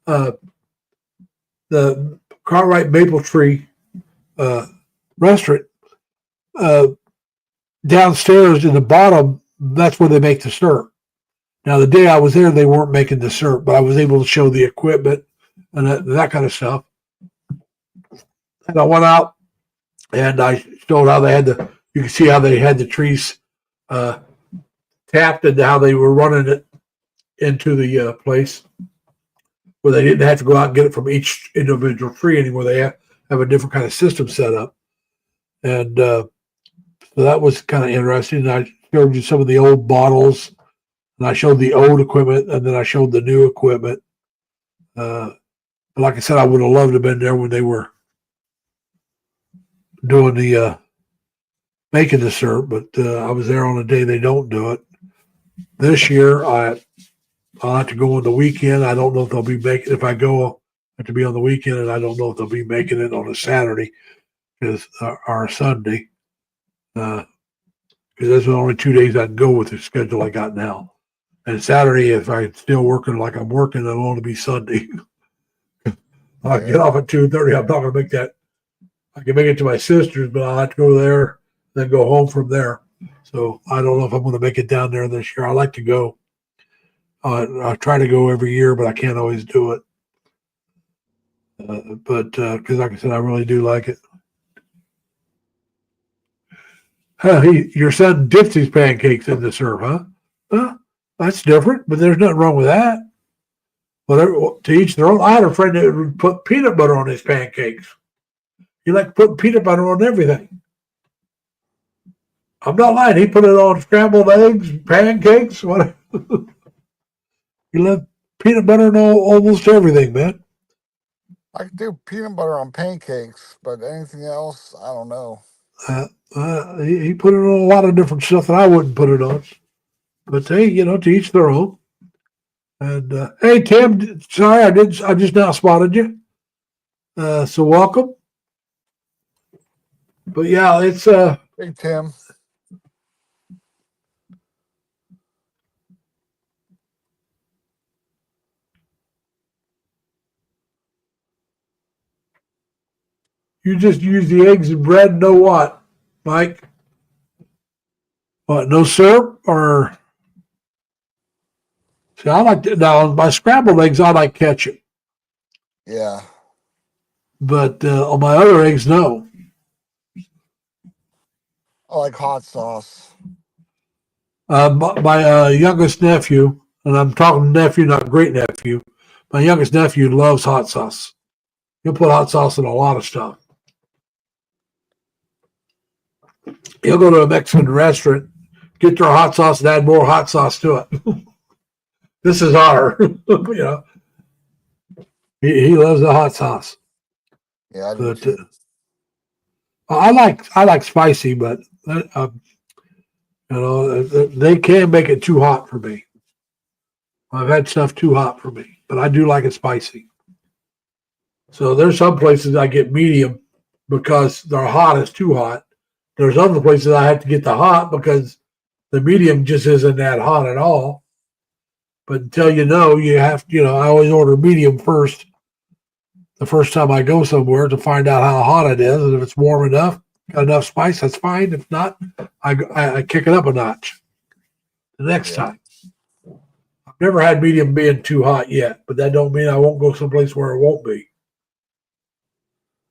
The Cartwright Maple Tree restaurant, downstairs in the bottom, that's where they make the syrup. Now, the day I was there, they weren't making the syrup, but I was able to show the equipment and that kind of stuff. And I went out and I showed how they had you can see how they had the trees tapped and how they were running it into the place where they didn't have to go out and get it from each individual tree anymore. They have a different kind of system set up. And so that was kind of interesting. And I showed you some of the old bottles, and I showed the old equipment, and then I showed the new equipment. But like I said, I would have loved to have been there when they were doing the making the syrup, but I was there on the day they don't do it. This year, I'll have to go on the weekend. I don't know if they'll be making. If I go, I have to be on the weekend, and I don't know if they'll be making it on a Saturday or Sunday. Because those are the only 2 days I can go with the schedule I got now. And Saturday, if I'm still working like I'm working, it'll only be Sunday. I get off at 2:30. I'm not going to make that. I can make it to my sister's, but I'll have to go there, then go home from there. So I don't know if I'm going to make it down there this year. I like to go. I try to go every year, but I can't always do it. But because, like I said, I really do like it. Your son dips his pancakes in the syrup, huh? Huh? That's different, but there's nothing wrong with that. Whatever, to each their own. I had a friend that would put peanut butter on his pancakes. He liked putting peanut butter on everything. I'm not lying. He put it on scrambled eggs, pancakes, whatever. He loved peanut butter on almost everything, man. I could do peanut butter on pancakes, but anything else, I don't know. He put it on a lot of different stuff that I wouldn't put it on. But hey, to each their own. And hey, Tim, sorry, I just now spotted you. So welcome. But yeah, it's Hey, Tim. you just use the eggs and bread. No what, Mike? What? No syrup or? See, I like now my scrambled eggs. I like ketchup, Yeah. but on my other eggs, no. I like hot sauce. My youngest nephew, and I'm talking nephew, not great nephew. My youngest nephew loves hot sauce. He'll put hot sauce in a lot of stuff. He'll go to a Mexican restaurant, get their hot sauce, and add more hot sauce to it. This is hotter. He loves the hot sauce. Yeah, I do too. I like spicy, but they can make it too hot for me. I've had stuff too hot for me, but I do like it spicy. So there's some places I get medium because their hot is too hot. There's other places I have to get the hot because the medium just isn't that hot at all. But until you have to, I always order medium first the first time I go somewhere to find out how hot it is. And if it's warm enough, got enough spice, that's fine. If not, I kick it up a notch the next time. I've never had medium being too hot yet, but that don't mean I won't go someplace where it won't be.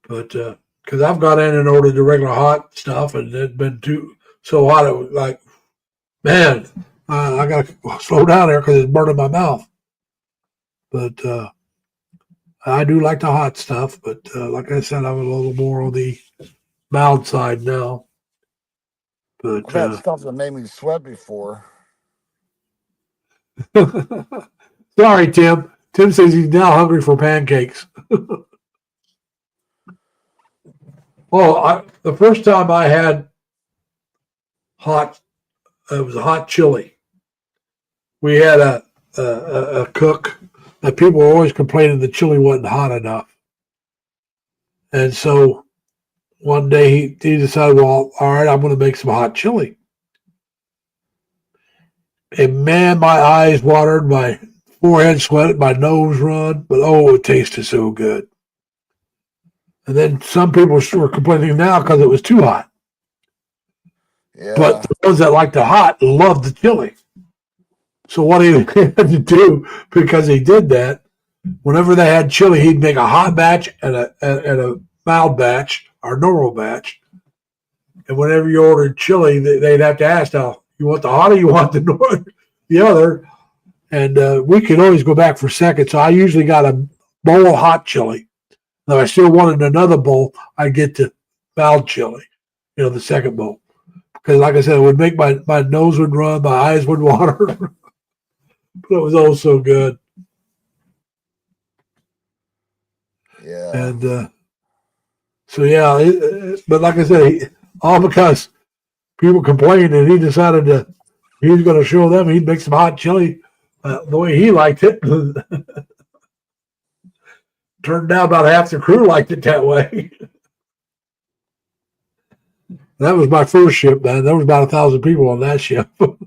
But because I've got in and ordered the regular hot stuff, and it's been so hot, it was like, man, I got to slow down there because it's burning my mouth. But I do like the hot stuff, but like I said, I'm a little more on the mild side now. But I've had stuff that made me sweat before. Sorry, Tim. Tim says he's now hungry for pancakes. The first time I had it was a hot chili. We had a cook that people were always complaining the chili wasn't hot enough. And so one day he decided, well, all right, I'm going to make some hot chili. And man, my eyes watered, my forehead sweated, my nose run, but it tasted so good. And then some people were complaining now because it was too hot. Yeah. But the ones that like the hot loved the chili. So what he had to do, because he did that, whenever they had chili, he'd make a hot batch and a mild batch, or normal batch. And whenever you ordered chili, they'd have to ask, now, you want the hot or you want the other? And we could always go back for seconds. So I usually got a bowl of hot chili. If I still wanted another bowl, I'd get the mild chili, the second bowl. Because like I said, it would make my nose would run, my eyes would water. But it was all so good. Yeah. And but like I said, all because people complained, and he decided he was going to show them he'd make some hot chili the way he liked it. Turned out about half the crew liked it that way. That was my first ship, man. There was about 1,000 people on that ship. But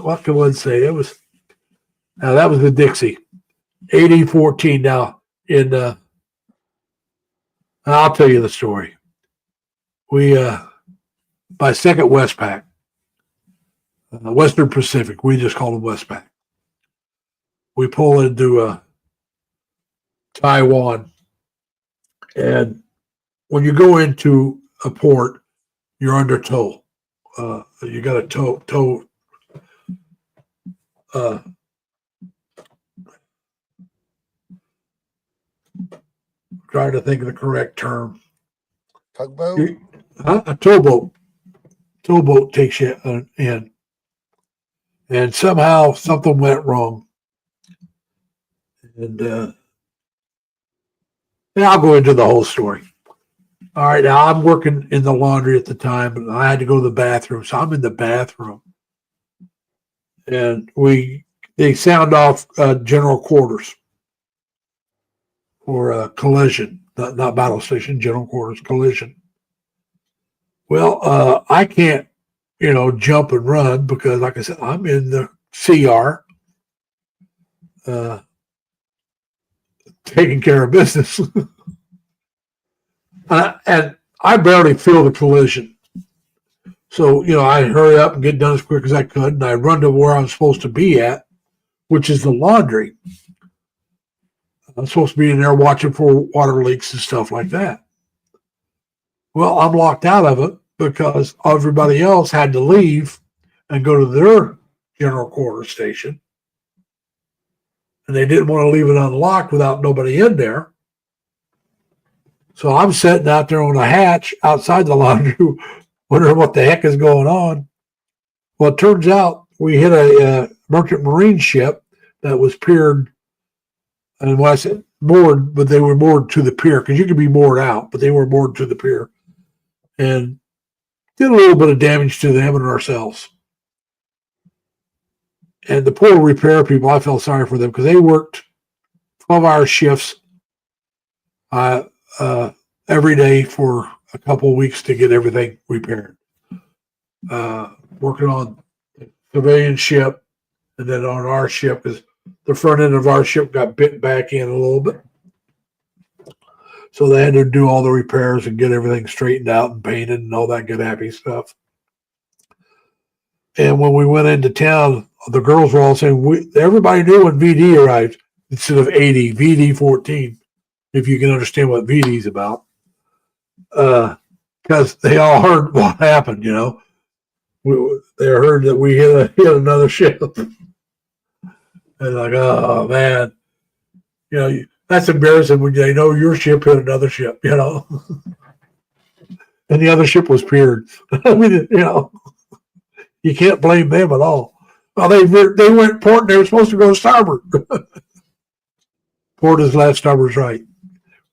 what can one say? That was the Dixie, 8014. Now I'll tell you the story. We by second Westpac, Western Pacific. We just call them Westpac. We pull into Taiwan, and when you go into a port, you're under tow. You got a tow. Trying to think of the correct term. Tugboat? A towboat. Towboat takes you in. And somehow something went wrong. And I'll go into the whole story. All right, now I'm working in the laundry at the time, and I had to go to the bathroom. So I'm in the bathroom. And they sound off general quarters for a collision, not battle station, general quarters collision. Well, I can't, jump and run because, like I said, I'm in the CR, taking care of business. And I barely feel the collision. So, I hurry up and get done as quick as I could, and I run to where I'm supposed to be at, which is the laundry. I'm supposed to be in there watching for water leaks and stuff like that. Well, I'm locked out of it because everybody else had to leave and go to their general quarters station. And they didn't want to leave it unlocked without nobody in there. So I'm sitting out there on a hatch outside the laundry, wondering what the heck is going on. Well, it turns out we hit a merchant marine ship that was piered, and when I said moored, but they were moored to the pier, because you could be moored out, but they were moored to the pier, and did a little bit of damage to them and ourselves. And the poor repair people, I felt sorry for them because they worked 12-hour shifts every day for a couple of weeks to get everything repaired. Working on the civilian ship and then on our ship, because the front end of our ship got bit back in a little bit. So they had to do all the repairs and get everything straightened out and painted and all that good happy stuff. And when we went into town, the girls were all saying, everybody knew when VD arrived instead of 80, VD 14, if you can understand what VD is about. Because they all heard what happened, you know. They heard that we hit another ship. And like, oh, man. You know, that's embarrassing when they know your ship hit another ship, you know. And the other ship was piered. I mean, you know. You can't blame them at all. Well, they went port and they were supposed to go starboard. Port is left, starboard's right.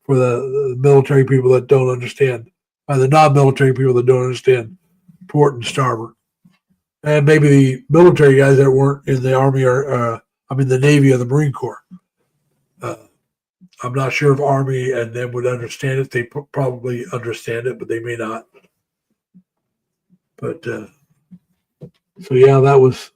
For the military people that don't understand, or the non-military people that don't understand port and starboard. And maybe the military guys that weren't in the Army or, the Navy or the Marine Corps. I'm not sure if Army and them would understand it. They probably understand it, but they may not. But, so yeah, that was.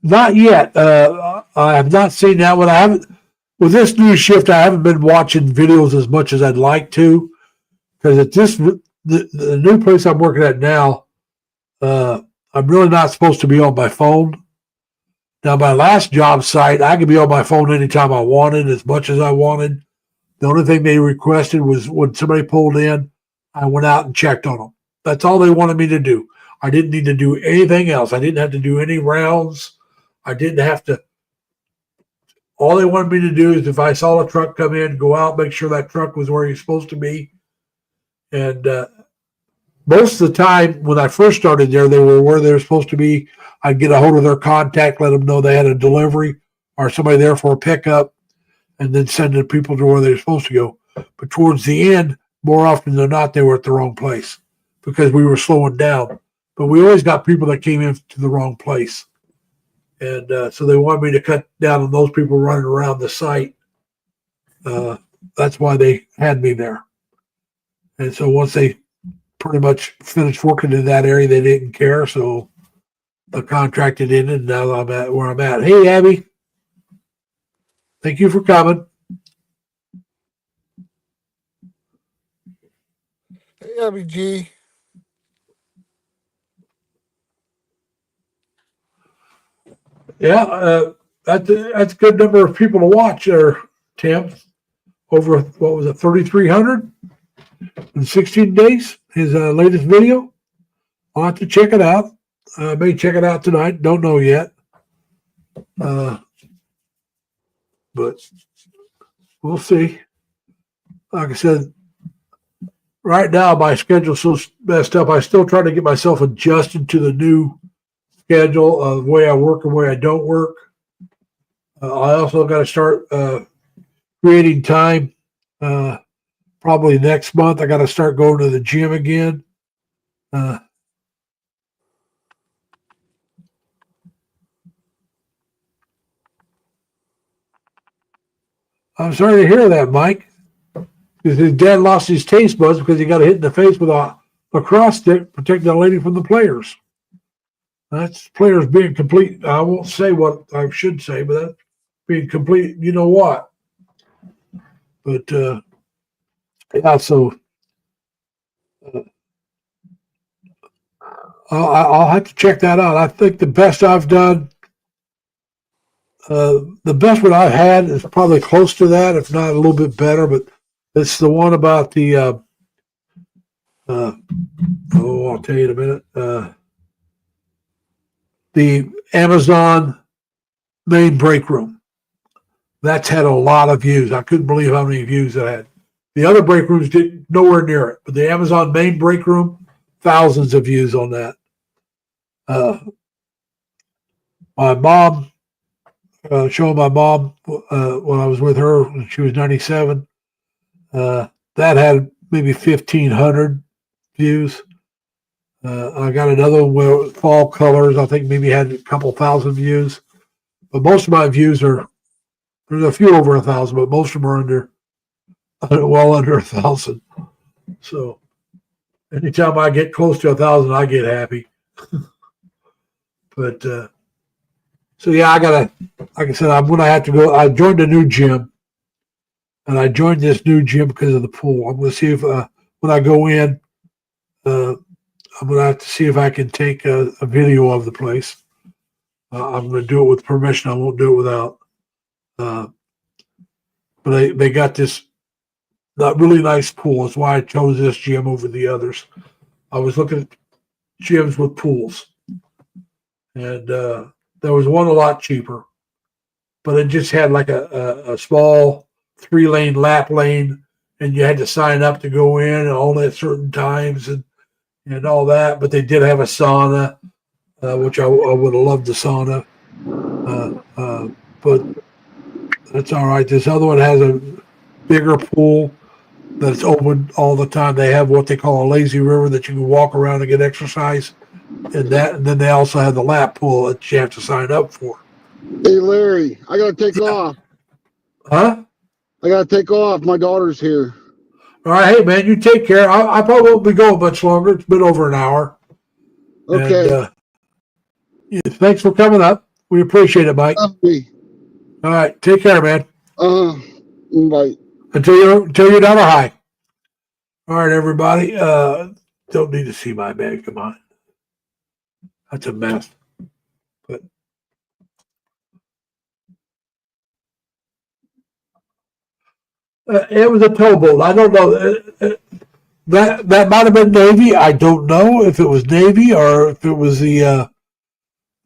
Not yet. I have not seen that one. I haven't. With this new shift, I haven't been watching videos as much as I'd like to, because at the new place I'm working at now, I'm really not supposed to be on my phone. Now, my last job site, I could be on my phone anytime I wanted, as much as I wanted. The only thing they requested was when somebody pulled in, I went out and checked on them. That's all they wanted me to do. I didn't need to do anything else. I didn't have to do any rounds. I didn't have to. All they wanted me to do is if I saw a truck come in, go out, make sure that truck was where he's supposed to be. And most of the time when I first started there, they were where they were supposed to be. I'd get a hold of their contact, let them know they had a delivery or somebody there for a pickup, and then send the people to where they were supposed to go. But towards the end, more often than not, they were at the wrong place because we were slowing down. But we always got people that came in to the wrong place. And so they wanted me to cut down on those people running around the site. That's why they had me there. And so once they pretty much finished working in that area, they didn't care. So the contract ended, and now I'm at where I'm at. Hey, Abby. Thank you for coming. Hey, Abby G. Yeah, that's a good number of people to watch there, Tim. Over, what was it, 3,300 in 16 days? His latest video. I'll have to check it out. I may check it out tonight. Don't know yet. But we'll see. Like I said, right now my schedule's so messed up. I still try to get myself adjusted to the new schedule of the way I work and the way I don't work. I also got to start creating time. Probably next month, I got to start going to the gym again. I'm sorry to hear that, Mike. Because his dad lost his taste buds because he got hit in the face with a lacrosse stick, protecting the lady from the players. That's players being complete. I won't say what I should say, but that's being complete. You know what? But yeah, so I'll have to check that out. I think the best I've done The best one I've had is probably close to that, if not a little bit better. But it's the one about the. I'll tell you in a minute. The Amazon main break room. That's had a lot of views. I couldn't believe how many views it had. The other break rooms did nowhere near it, but the Amazon main break room, thousands of views on that. My mom, showing my mom when I was with her when she was 97, that had maybe 1,500 views. I got another one where fall colors. I think maybe had a couple thousand views, but most of my views are, there's a few over 1,000, but most of them are well under 1,000. So anytime I get close to 1,000, I get happy. But so yeah, like I said, I'm gonna have to go. I joined a new gym, and I joined this new gym because of the pool. I'm gonna see if when I go in, I'm gonna have to see if I can take a video of the place. I'm gonna do it with permission. I won't do it without. But they got this not really nice pool. That's why I chose this gym over the others. I was looking at gyms with pools, and there was one a lot cheaper, but it just had like a small 3-lane lap lane, and you had to sign up to go in and only at certain times and all that. But they did have a sauna, which I would have loved the sauna, but that's all right. This other one has a bigger pool that's open all the time. They have what they call a lazy river that you can walk around and get exercise, and then they also have the lap pool that you have to sign up for. Hey, Larry, I got to take off. Huh? I got to take off. My daughter's here. All right, hey man, you take care. I probably won't be going much longer. It's been over an hour. Okay. And, yeah, thanks for coming up. We appreciate it, Mike. Lovely. All right, take care, man. Bye. Until you're down a high. All right, everybody. Don't need to see my bag. Come on, that's a mess. But it was a towboat. I don't know. That might have been Navy. I don't know if it was Navy or if it was the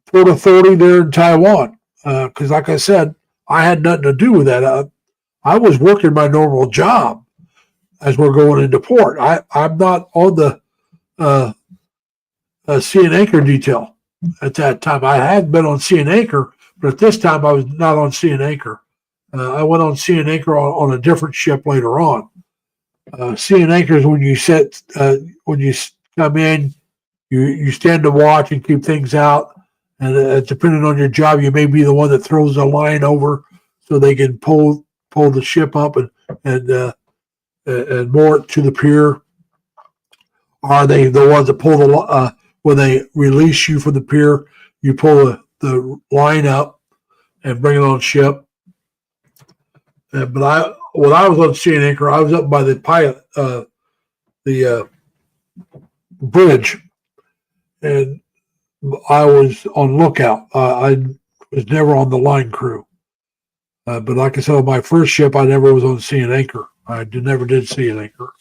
Port Authority there in Taiwan. Because, like I said, I had nothing to do with that. I was working my normal job as we're going into port. I'm not on the sea and anchor detail at that time. I had been on sea and anchor, but at this time I was not on sea and anchor. I went on sea and anchor on a different ship later on. Sea and anchor is when you when you come in, you stand to watch and keep things out. And depending on your job, you may be the one that throws the line over so they can pull the ship up and moor it to the pier. Are they the ones that pull the when they release you from the pier? You pull the line up and bring it on ship. But when I was on sea and anchor, I was up by the pilot, the bridge, and I was on lookout. I was never on the line crew. But like I said, on my first ship, I never was on sea and anchor. I never did sea and anchor.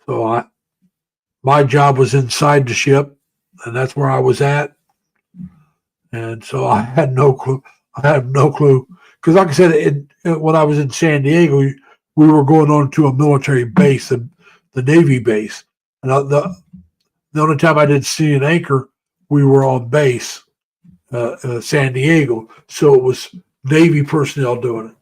So my job was inside the ship, and that's where I was at. And so I had no clue. I have no clue. Because like I said, when I was in San Diego, we were going on to a military base, the Navy base. And the only time I did sea and anchor, we were on base, San Diego. So it was Navy personnel doing it.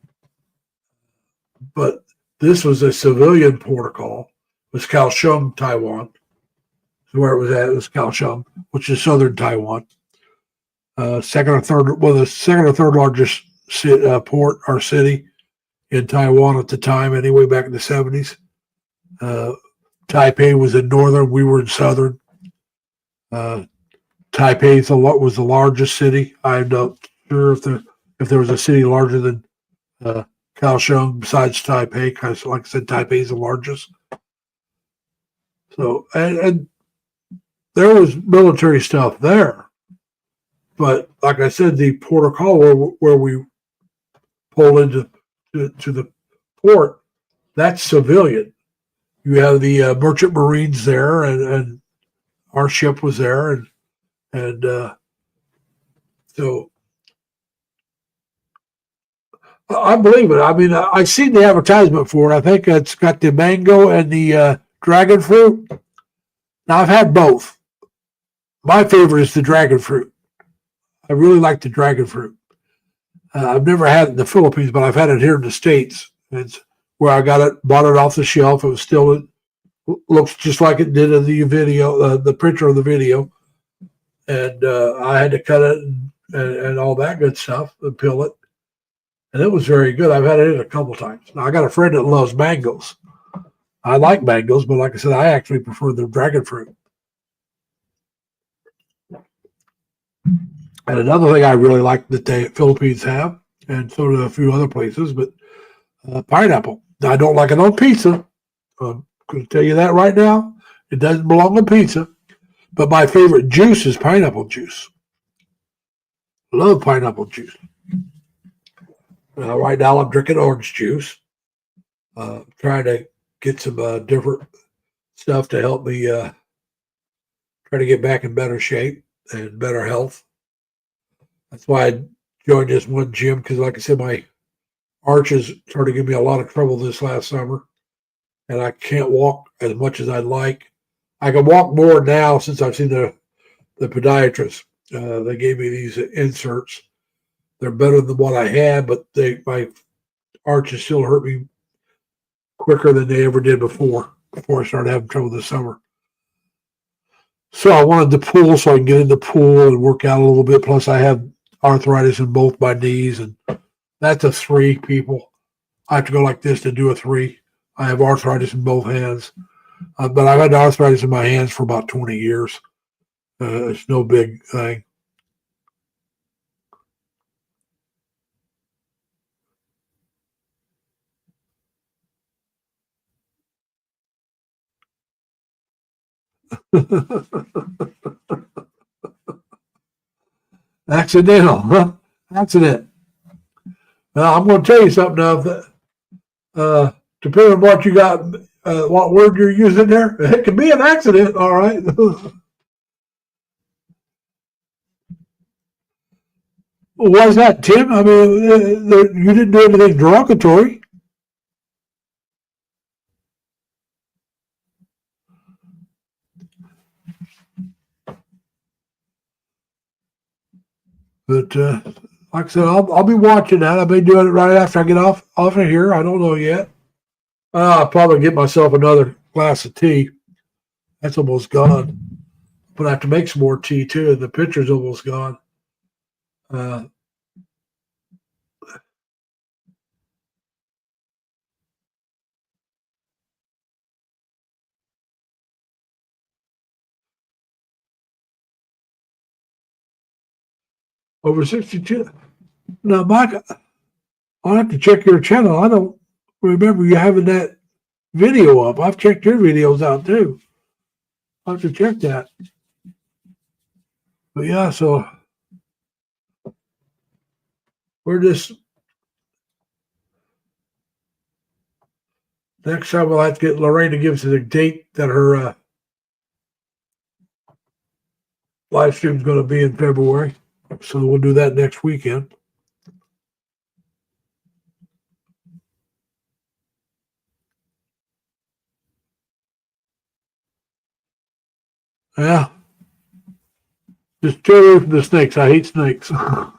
But this was a civilian protocol. It was Kaohsiung, Taiwan. Where it was at. It was Kaohsiung, which is southern Taiwan. The second or third largest port or city in Taiwan at the time, anyway, back in the 70s. Taipei was in northern, we were in southern. Taipei was the largest city. I'm not sure if there was a city larger than Kaohsiung besides Taipei, because like I said, Taipei is the largest. So, and there was military stuff there. But like I said, the Port of Colorado where we pulled into to the port, that's civilian. You have the merchant marines there, and our ship was there, and so I believe it. I mean, I seen the advertisement for it. I think it's got the mango and the dragon fruit. Now I've had both. My favorite is the dragon fruit. I really like the dragon fruit. I've never had it in the Philippines, but I've had it here in the States. It's where I got it, bought it off the shelf. It was still, it looks just like it did in the video, the picture of the video. And I had to cut it and all that good stuff and peel it. And it was very good. I've had it a couple times. Now I got a friend that loves mangoes. I like mangoes, but like I said, I actually prefer the dragon fruit. And another thing I really like that the Philippines have, and so do a few other places, but pineapple. Now, I don't like it on pizza. I'm going to tell you that right now. It doesn't belong on pizza. But my favorite juice is pineapple juice. Love pineapple juice. Right now I'm drinking orange juice. Trying to get some different stuff to help me try to get back in better shape and better health. That's why I joined this one gym because, like I said, my arches started giving me a lot of trouble this last summer, and I can't walk as much as I'd like. I can walk more now since I've seen the podiatrist. They gave me these inserts. They're better than what I had, but my arches still hurt me quicker than they ever did before I started having trouble this summer. So I wanted the pool so I can get in the pool and work out a little bit. Plus I have arthritis in both my knees, and that's a 3, people. I have to go like this to do a 3. I have arthritis in both hands. But I've had arthritis in my hands for about 20 years. It's no big thing. Accidental, huh? Accident. Now, I'm going to tell you something now. Depending on what you got, what word you're using there, it can be an accident, all right. Why is that, Tim? I mean, you didn't do anything derogatory. But like I said, I'll be watching that. I may do it right after I get off of here. I don't know yet. I'll probably get myself another glass of tea. That's almost gone. But I have to make some more tea too. The pitcher's almost gone. Over 62. Now, Mike, I'll have to check your channel. I don't remember you having that video up. I've checked your videos out too. I'll have to check that. But yeah, so we're just next time we'll have to get Lorraine to give us a date that her live stream is going to be in February. So we'll do that next weekend. Yeah. Just stay away from the snakes. I hate snakes. Yeah,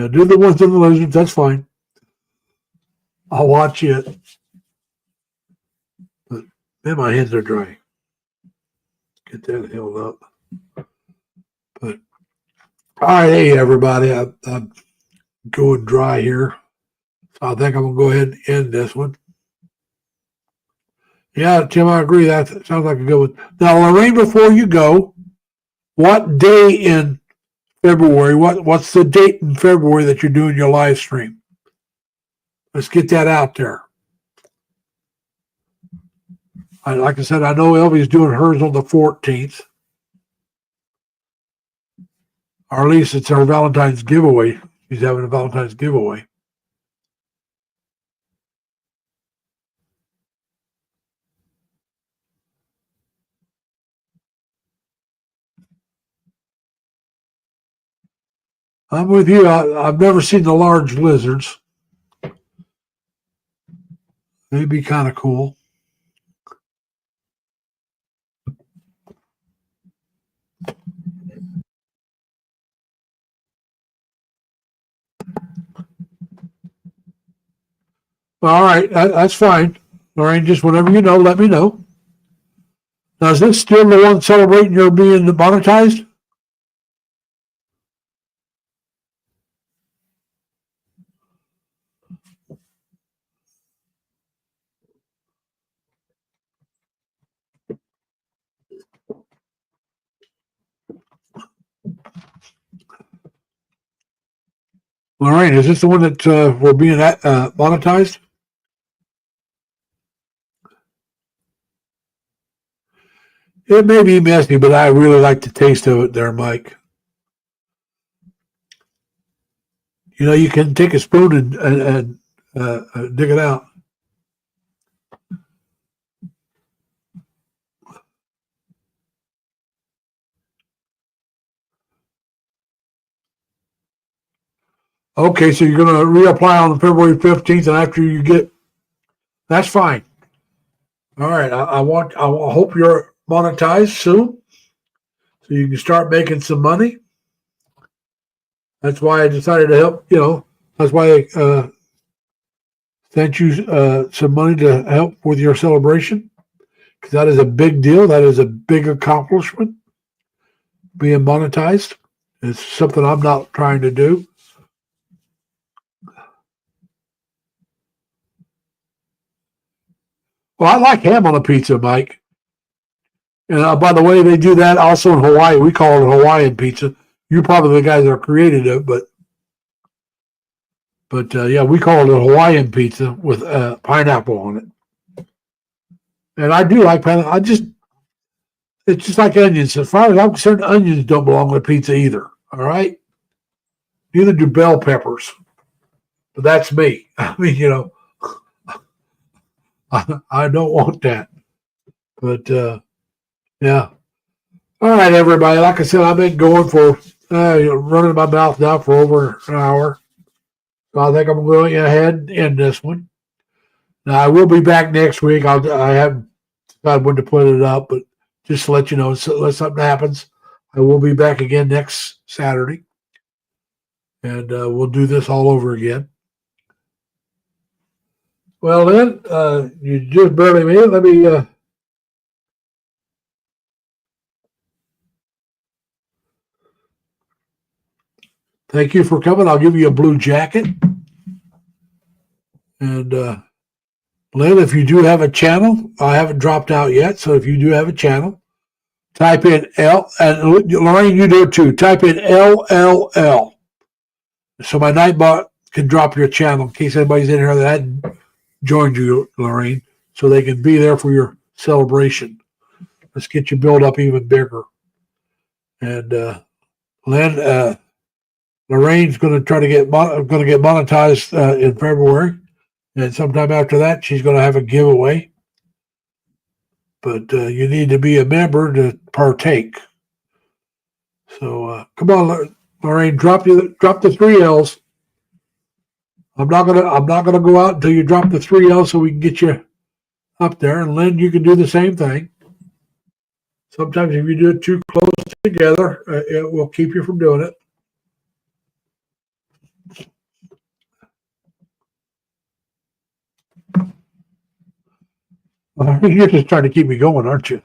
do the ones in the lizards. That's fine. I'll watch it. But man, my hands are dry. Get that held up. But all right, hey everybody, I'm going dry here. So I think I'm gonna go ahead and end this one. Yeah, Tim, I agree. That sounds like a good one. Now, Lorraine, before you go, what day in February? What's the date in February that you're doing your live stream? Let's get that out there. Like I said, I know Elvie's doing hers on the 14th. Or at least it's our Valentine's giveaway. He's having a Valentine's giveaway. I'm with you. I've never seen the large lizards. They'd be kind of cool. All right, that's fine. Lorraine, just whenever you know, let me know. Now, is this still the one celebrating your being monetized? Lorraine, is this the one that we're being monetized? It may be messy, but I really like the taste of it there, Mike. You know, you can take a spoon and dig it out. Okay, so you're going to reapply on February 15th, and after you get, that's fine. All right, I hope you're monetized soon, so you can start making some money. That's why I decided to help. You know, that's why I sent you some money to help with your celebration, because that is a big deal. That is a big accomplishment. Being monetized, it's something I'm not trying to do. Well, I like ham on a pizza, Mike. And by the way, they do that also in Hawaii. We call it Hawaiian pizza. You're probably the guys that created it, but yeah, we call it a Hawaiian pizza with pineapple on it. And I do like pineapple. It's just like onions. As far as I'm concerned, onions don't belong with pizza either. All right, neither do bell peppers. But that's me. I mean, you know, I don't want that. But yeah. All right, everybody. Like I said, I've been going for running my mouth now for over an hour. So I think I'm going ahead and end this one. Now I will be back next week. I haven't decided when to put it up, but just to let you know, unless something happens, I will be back again next Saturday, and we'll do this all over again. Well, then, you just barely made it. Let me. Thank you for coming. I'll give you a blue jacket. And Lynn, if you do have a channel, I haven't dropped out yet. So if you do have a channel, type in L, and Lorraine, you do it too. Type in LLL. So my Nightbot can drop your channel in case anybody's in here that hadn't joined you, Lorraine, so they can be there for your celebration. Let's get you built up even bigger. And Lynn, Lorraine's going to try to get monetized in February, and sometime after that, she's going to have a giveaway. But you need to be a member to partake. So come on, Lorraine, drop the 3 L's. I'm not gonna go out until you drop the 3 L's so we can get you up there. And Lynn, you can do the same thing. Sometimes if you do it too close together, it will keep you from doing it. You're just trying to keep me going, aren't you?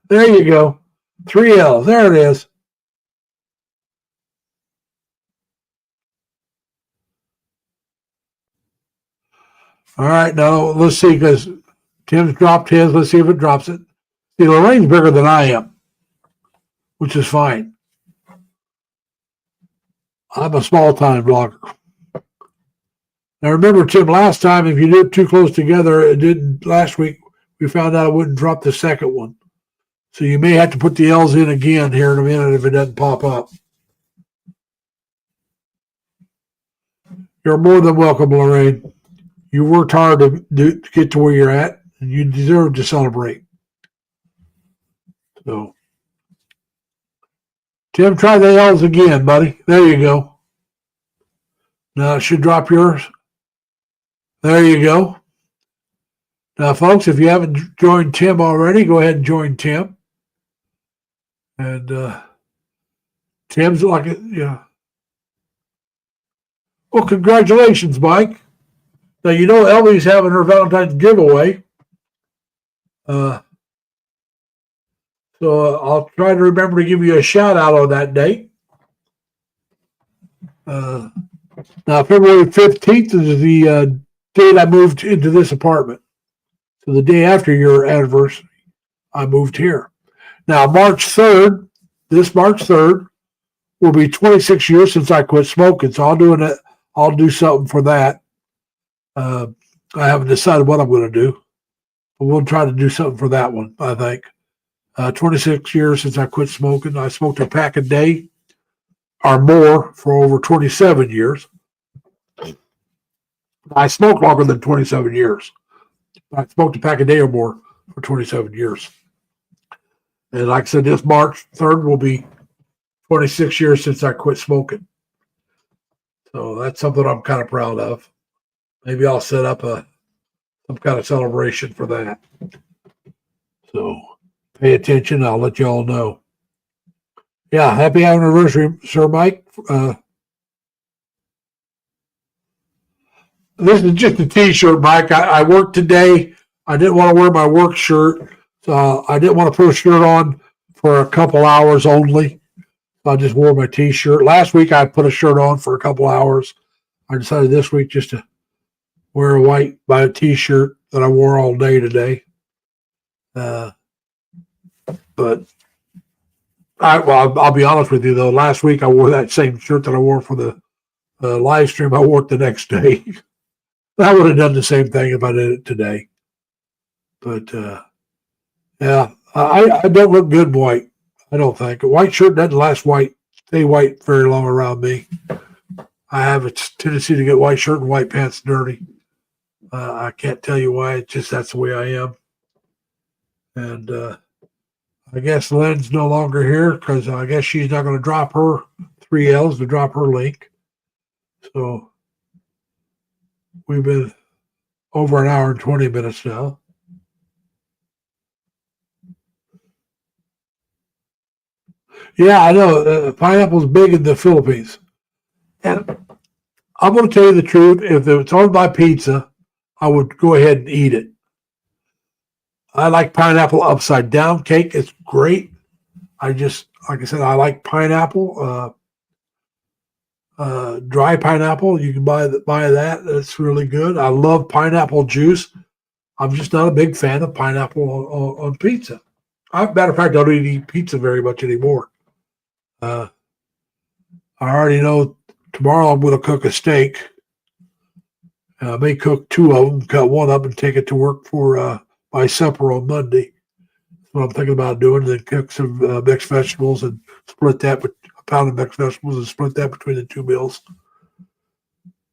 There you go. 3 L's. There it is. All right, now let's see, because Tim's dropped his. Let's see if it drops it. See, Lorraine's bigger than I am, which is fine. I'm a small-time blogger. Now remember, Tim, last time, if you did it too close together, it didn't. Last week, we found out it wouldn't drop the second one. So you may have to put the L's in again here in a minute if it doesn't pop up. You're more than welcome, Lorraine. You worked hard to get to where you're at, and you deserve to celebrate. So, Tim, try the L's again, buddy. There you go. Now it should drop yours. There you go. Now, folks, if you haven't joined Tim already, go ahead and join Tim. And Tim's like, Well, congratulations, Mike. Now, you know Elvie's having her Valentine's giveaway. So I'll try to remember to give you a shout out on that date. Now, February 15th is the date I moved into this apartment. So the day after your anniversary, I moved here. Now, March 3rd, this March 3rd, will be 26 years since I quit smoking. So I'll do something for that. I haven't decided what I'm going to do, but we'll try to do something for that one, I think. 26 years since I quit smoking. I smoked a pack a day or more for over 27 years. I smoked longer than 27 years. I smoked a pack a day or more for 27 years. And like I said, this March 3rd will be 26 years since I quit smoking. So that's something I'm kind of proud of. Maybe I'll set up some kind of celebration for that. So pay attention. I'll let you all know. Yeah, happy anniversary, Sir Mike. This is just a T-shirt, Mike. I worked today. I didn't want to wear my work shirt, so I didn't want to put a shirt on for a couple hours only. So I just wore my T-shirt. Last week I put a shirt on for a couple hours. I decided this week just to wear my T-shirt that I wore all day today. But I'll be honest with you though. Last week I wore that same shirt that I wore for the live stream. I wore it the next day. I would have done the same thing if I did it today. But yeah, I don't look good in white. I don't think a white shirt doesn't stay white very long around me. I have a tendency to get white shirt and white pants dirty. I can't tell you why. It's just that's the way I am. And I guess Lynn's no longer here because I guess she's not going to drop her 3 L's to drop her link. So we've been over an hour and 20 minutes now. Yeah, I know. Pineapple's big in the Philippines. And I'm going to tell you the truth. If it's on my pizza, I would go ahead and eat it. I like pineapple upside down cake. It's great. Like I said, I like pineapple. Dry pineapple. You can buy that. It's really good. I love pineapple juice. I'm just not a big fan of pineapple on pizza. Matter of fact, I don't eat pizza very much anymore. I already know tomorrow I'm going to cook a steak. I may cook 2 of them, cut one up, and take it to work for my supper on Monday. That's what I'm thinking about doing. Then cook some mixed vegetables and split that with a pound of mixed vegetables and split that between the 2 meals.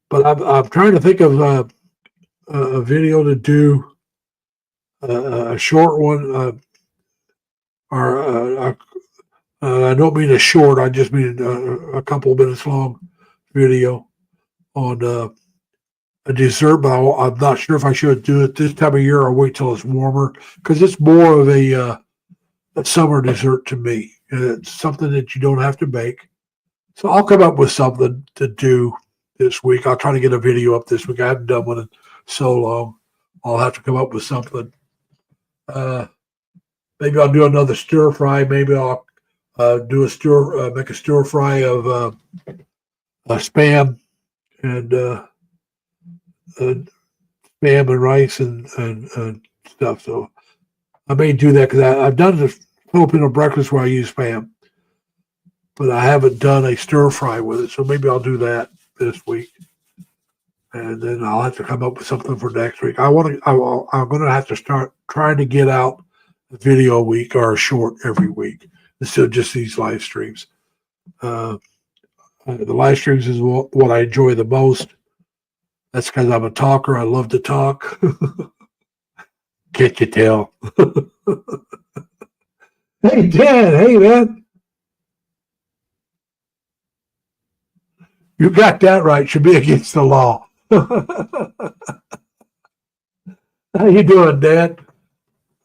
But I'm trying to think of a video to do a short one, I don't mean a short. I just mean a couple of minutes long video on a dessert. But I'm not sure if I should do it this time of year or wait till it's warmer because it's more of a summer dessert to me. It's something that you don't have to bake. So I'll come up with something to do this week. I'll try to get a video up this week. I haven't done one in so long. I'll have to come up with something. Maybe I'll do another stir fry. Maybe I'll make a stir fry of spam and spam and rice and stuff. So I may do that because I've done the Filipino breakfast where I use spam, but I haven't done a stir fry with it. So maybe I'll do that this week, and then I'll have to come up with something for next week. I'm going to have to start trying to get out a video a week or a short every week instead of just these live streams. The live streams is what I enjoy the most. That's because I'm a talker. I love to talk. Can't you tell? Hey, Dan. Hey, man. You got that right. Should be against the law. How you doing, Dan?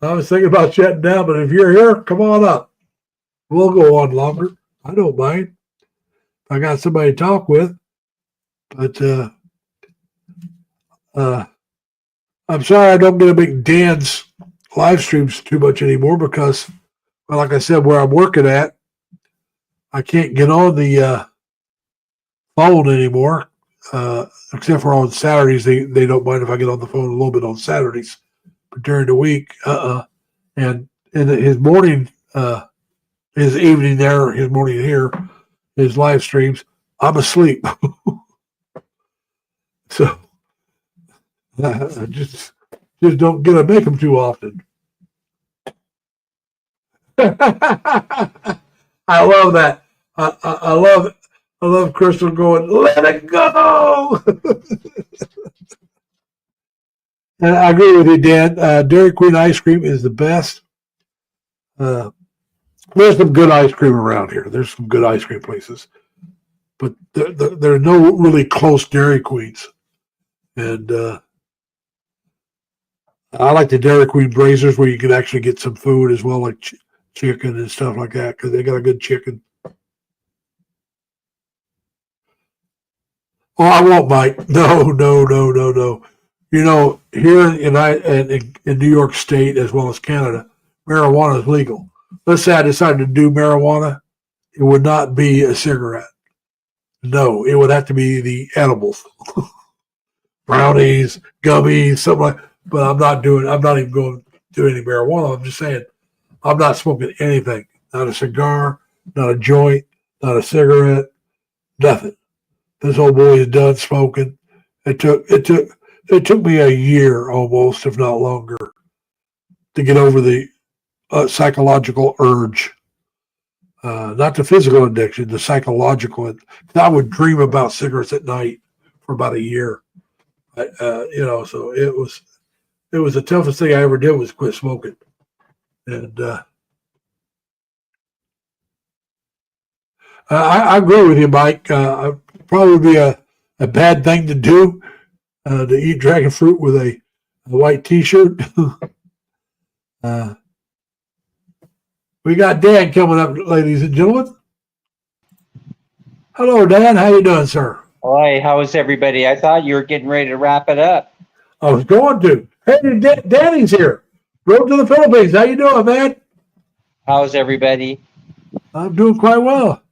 I was thinking about shutting down, but if you're here, come on up. We'll go on longer. I don't mind. I got somebody to talk with. But I'm sorry I don't get to make Dan's live streams too much anymore because, well, like I said, where I'm working at, I can't get on the phone anymore. Except for on Saturdays, they don't mind if I get on the phone a little bit on Saturdays. But during the week, and in his morning, his evening there, his morning here, his live streams, I'm asleep. So I just don't get to make them too often. I love that. I love it. I love Crystal going, let it go. And I agree with you, Dan. Dairy Queen ice cream is the best. There's some good ice cream around here. There's some good ice cream places. But there are no really close Dairy Queens. And I like the Dairy Queen Brazers where you can actually get some food as well, like chicken and stuff like that, because they got a good chicken. Oh, I won't, Mike. No. You know, here in New York State as well as Canada, marijuana is legal. Let's say I decided to do marijuana, it would not be a cigarette. No, it would have to be the edibles, brownies, gummies, something like. But I'm not even going to do any marijuana. I'm just saying, I'm not smoking anything. Not a cigar, not a joint, not a cigarette, nothing. This old boy is done smoking. It took me a year almost, if not longer, to get over the psychological urge. Not the physical addiction, the psychological. I would dream about cigarettes at night for about a year. So it was the toughest thing I ever did was quit smoking. And I agree with you, Mike. Probably be a bad thing to do to eat dragon fruit with a white T-shirt. We got Dan coming up, ladies and gentlemen. Hello, Dan. How you doing, sir? Hi, how is everybody? I thought you were getting ready to wrap it up. I was going to. Hey, Danny's here. Road to the Philippines. How you doing, man? How's everybody? I'm doing quite well.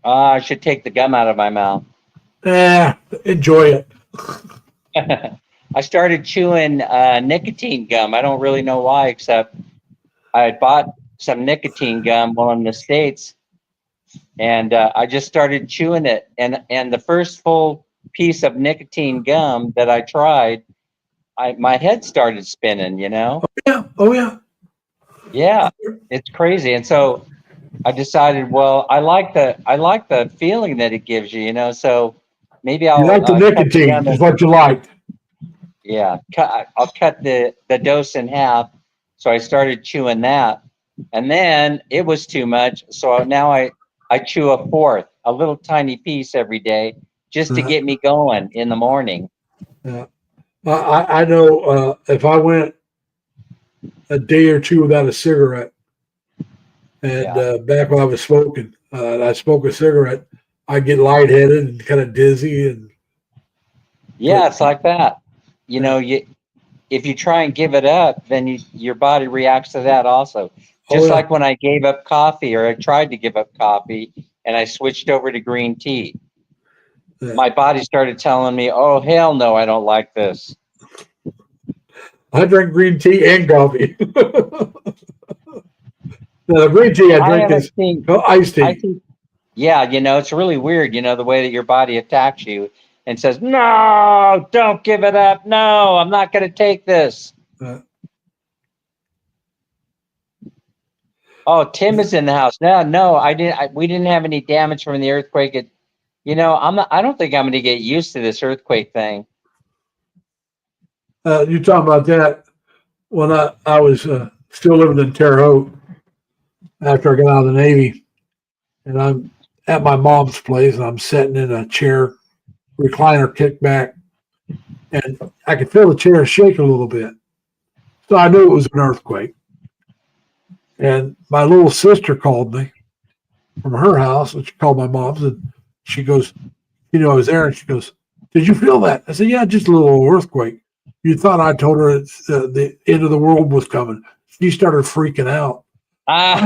I should take the gum out of my mouth. Enjoy it. I started chewing nicotine gum. I don't really know why, except I had bought some nicotine gum while in the States, and I just started chewing it. And the first full piece of nicotine gum that I tried, my head started spinning, you know? Oh, yeah. Yeah, it's crazy. And so I decided, well, I like the feeling that it gives you, you know. So maybe I'll You like the nicotine, is what you like. Yeah, I'll cut the dose in half. So I started chewing that, and then it was too much. So now I chew a fourth, a little tiny piece every day, just to get me going in the morning. Yeah. I know if I went a day or two without a cigarette, and back when I was smoking, I smoke a cigarette, I get lightheaded and kind of dizzy, and yeah, it's like that. You know, if you try and give it up, then your body reacts to that also. Just like when I gave up coffee, or I tried to give up coffee, and I switched over to green tea. Yeah. My body started telling me, "Oh hell no, I don't like this." I drink green tea and coffee. The green tea I drink is iced tea. Yeah, you know, it's really weird, you know, the way that your body attacks you and says, "No, don't give it up. No, I'm not going to take this." Oh, Tim is in the house. No, I didn't. We didn't have any damage from the earthquake. You know, I don't think I'm going to get used to this earthquake thing. You talking about that when I was still living in Terre Haute after I got out of the Navy, and I'm at my mom's place and I'm sitting in a chair, recliner kicked back, and I could feel the chair shake a little bit. So I knew it was an earthquake. And my little sister called me from her house, and she called my mom's, and she goes, I was there, and she goes, "Did you feel that?" I said, "Yeah, just a little earthquake." You thought I told her the end of the world was coming. She started freaking out. I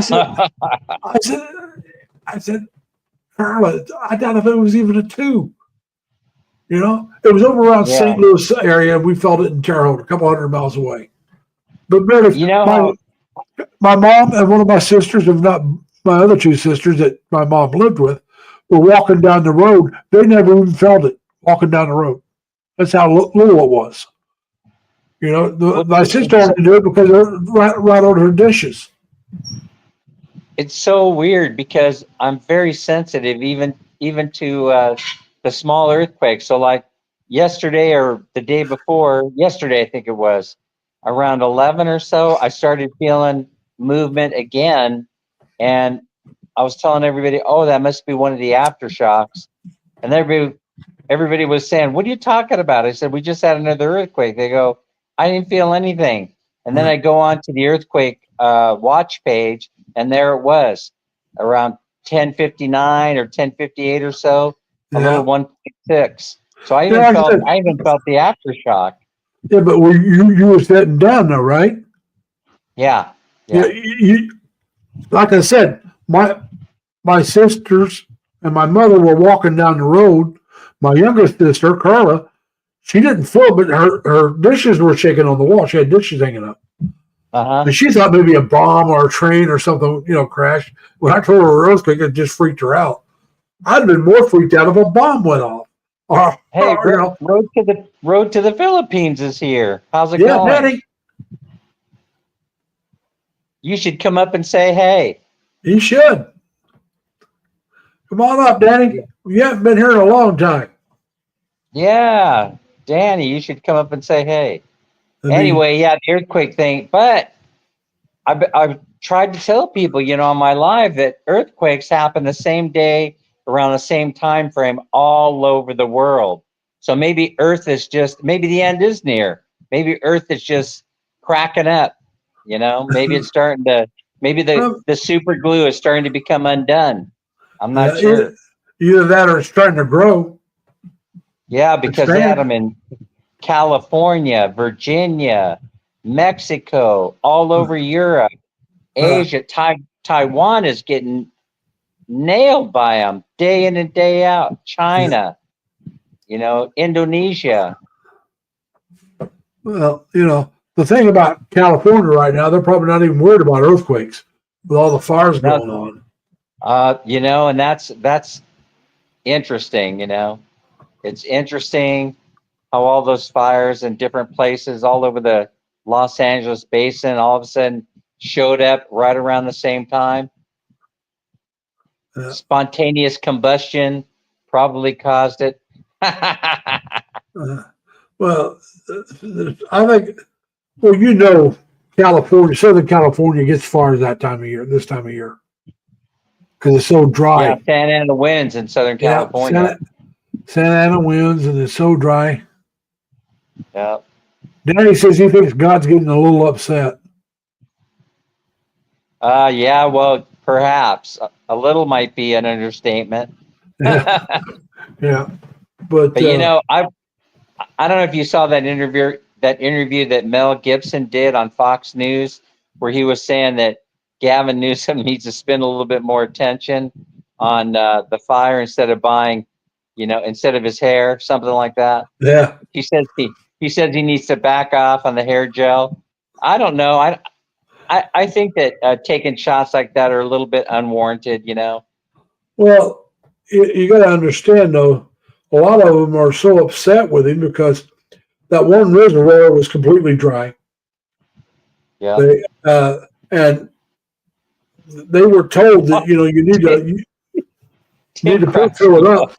said, "Carla, I doubt if it was even a 2. It was over around Yeah. St. Louis area. We felt it in Terre Haute, a couple 100 miles away. But Meredith, my mom and one of my sisters, if not my other 2 sisters that my mom lived with, were walking down the road. They never even felt it walking down the road. That's how little it was. My sister only knew it because they're right on her dishes. It's so weird because I'm very sensitive, even to the small earthquakes. So, like yesterday or the day before, yesterday I think it was around 11 or so, I started feeling movement again, and I was telling everybody, "Oh, that must be one of the aftershocks," and everybody was saying, "What are you talking about?" I said, "We just had another earthquake." They go, "I didn't feel anything," and then I go on to the earthquake watch page, and there it was, around 10:59 or 10:58 or so, a little 1.6. So I even felt the aftershock. Yeah, but you were sitting down though, right? Yeah. You, like I said, my sisters and my mother were walking down the road. My youngest sister, Carla, she didn't feel, but her dishes were shaking on the wall. She had dishes hanging up. And she thought maybe a bomb or a train or something, crashed. When I told her earthquake, it just freaked her out. I'd have been more freaked out if a bomb went off. Hey, road to the Philippines is here. How's it yeah, going? Daddy. You should come up and say hey. You should. Come on up, Danny. You haven't been here in a long time. Yeah, Danny, you should come up and say hey. Anyway, yeah, the earthquake thing. But I've tried to tell people, on my live that earthquakes happen the same day around the same time frame all over the world. So maybe maybe the end is near. Maybe Earth is just cracking up. Maybe it's starting to. Maybe the super glue is starting to become undone. I'm not sure. Either that or it's starting to grow. Yeah, because they had them in California, Virginia, Mexico, all over Europe, Asia. Taiwan is getting nailed by them day in and day out. China, Indonesia. Well, the thing about California right now, they're probably not even worried about earthquakes with all the fires going on. And that's interesting. It's interesting how all those fires in different places all over the Los Angeles basin all of a sudden showed up right around the same time. Spontaneous combustion probably caused it. Well, I think, California, Southern California gets fires this time of year, because it's so dry. Yeah, Santa Ana winds in Southern California. Santa Ana winds, and it's so dry. Yeah. Danny says he thinks God's getting a little upset. Yeah, well, perhaps a little might be an understatement. Yeah, yeah. But I don't know if you saw that interview that Mel Gibson did on Fox News, where he was saying that Gavin Newsom needs to spend a little bit more attention on the fire instead of his hair, something like that. Yeah. He says he needs to back off on the hair gel. I don't know. I think that taking shots like that are a little bit unwarranted. Well, you got to understand though, a lot of them are so upset with him because that one reservoir was completely dry. Yeah. And they were told that you need to fill it up.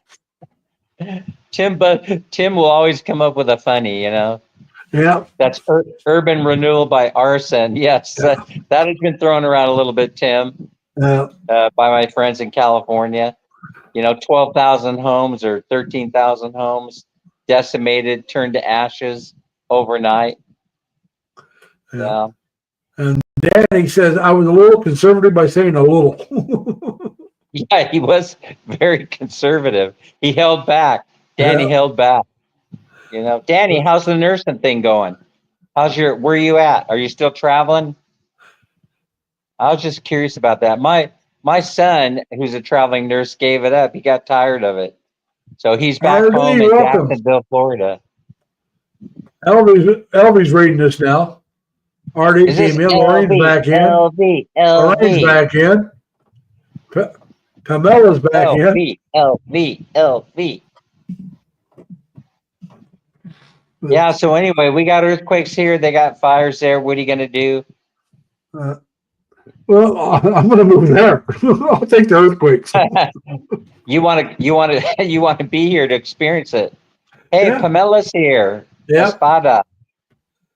Tim will always come up with a funny. Yeah. That's urban renewal by arson. Yes, Yeah. that has been thrown around a little bit, Tim, Uh, by my friends in California. 12,000 homes or 13,000 homes decimated, turned to ashes overnight. yeah. Yeah. Danny says I was a little conservative by saying a little. Yeah, he was very conservative. He held back. Danny Yeah. held back. Danny, how's the nursing thing going? Where are you at? Are you still traveling? I was just curious about that. My son, who's a traveling nurse, gave it up. He got tired of it. So he's back RD, home in welcome. Jacksonville, Florida. Elvy's reading this now. RD Is this came in. Lorraine's back in. LV, Lorraine's back in. Pamela's back in. LV. Yeah, so anyway, we got earthquakes here. They got fires there. What are you going to do? Well, I'm going to move there. I'll take the earthquakes. You want to be here to experience it. Hey, Yeah. Pamela's here. Yeah. Espada.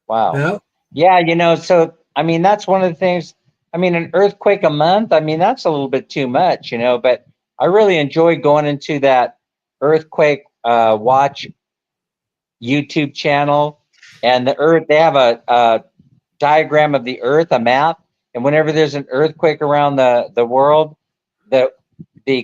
Wow. Yeah, so that's one of the things. An earthquake a month, that's a little bit too much, but I really enjoy going into that earthquake watch YouTube channel, and they have a diagram of the earth, a map, and whenever there's an earthquake around the world, the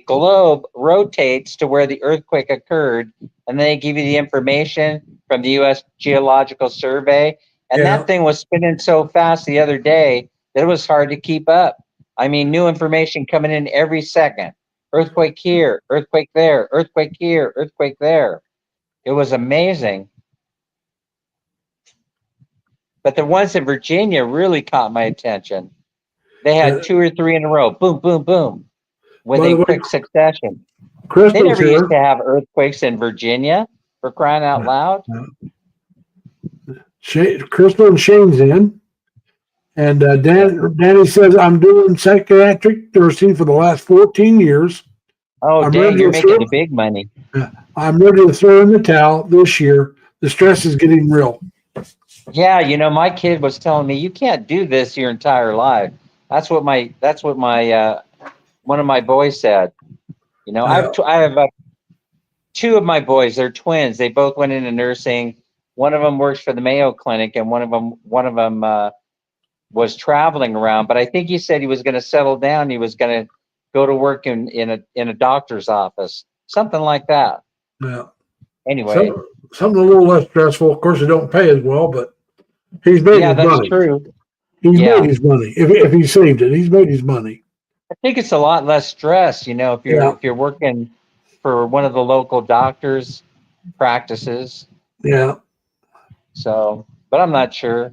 globe rotates to where the earthquake occurred, and they give you the information from the U.S. Geological Survey. And that thing was spinning so fast the other day that it was hard to keep up. New information coming in every second. Earthquake here, earthquake there, earthquake here, earthquake there. It was amazing. But the ones in Virginia really caught my attention. They had 2 or 3 in a row. Boom, boom, boom. Within quick succession. They never used to have earthquakes in Virginia, for crying out loud. Crystal and Shane's in. And Danny says, I'm doing psychiatric nursing for the last 14 years. Oh, dang, you're making the big money. I'm ready to throw in the towel this year. The stress is getting real. Yeah, my kid was telling me, you can't do this your entire life. That's what one of my boys said. I have 2 of my boys. They're twins. They both went into nursing. One of them works for the Mayo Clinic, and one of them was traveling around. But I think he said he was going to settle down. He was going to go to work in a doctor's office, something like that. Yeah. Anyway, something a little less stressful. Of course, it don't pay as well, but he's made his money. Yeah, that's true. He's made his money. If he saved it, he's made his money. I think it's a lot less stress, if you're working for one of the local doctors' practices. Yeah. So, but I'm not sure.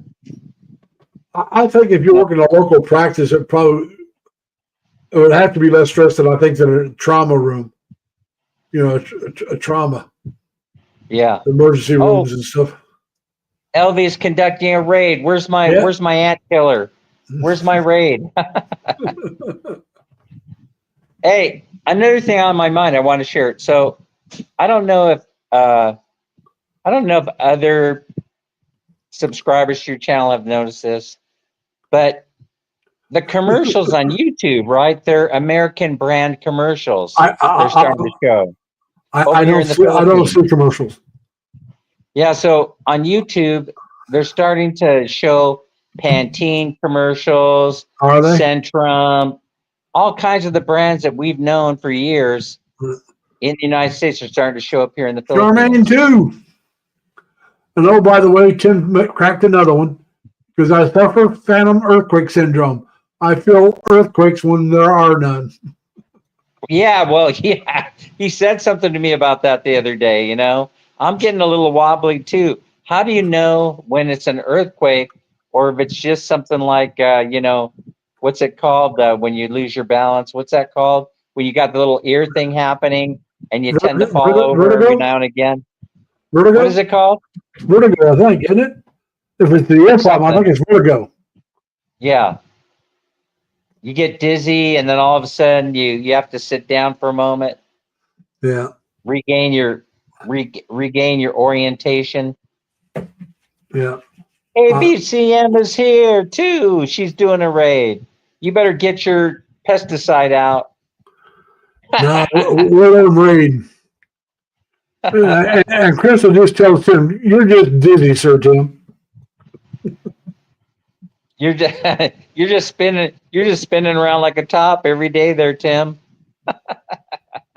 I think if you're working a local practice, it would have to be less stress than I think than a trauma room. A trauma. Yeah. Emergency rooms and stuff. Elvy's conducting a raid. Where's my ant killer? Where's my raid? Hey, another thing on my mind I want to share. So I don't know if other subscribers to your channel have noticed this, but the commercials on YouTube, right? They're American brand commercials. They're starting to show. I don't see commercials. Yeah, so on YouTube, they're starting to show Pantene commercials, Are they? Centrum, all kinds of the brands that we've known for years in the United States are starting to show up here in the Philippines. Charmaine too. And oh, by the way, Tim cracked another one because I suffer phantom earthquake syndrome. I feel earthquakes when there are none. Yeah, well, yeah, he said something to me about that the other day. I'm getting a little wobbly too. How do you know when it's an earthquake or if it's just something like, what's it called when you lose your balance? What's that called? When you got the little ear thing happening and you tend to fall over every now and again. Vertigo? What is it called? Vertigo, I think, isn't it? If it's the ear problem, I think it's vertigo. Yeah. You get dizzy and then all of a sudden you have to sit down for a moment. Yeah. Regain your orientation. Yeah. Hey, BCM is here too. She's doing a raid. You better get your pesticide out. No, we'll let him read. And Crystal just tells Tim, "You're just dizzy, Sir Tim." You're just spinning around like a top every day there, Tim.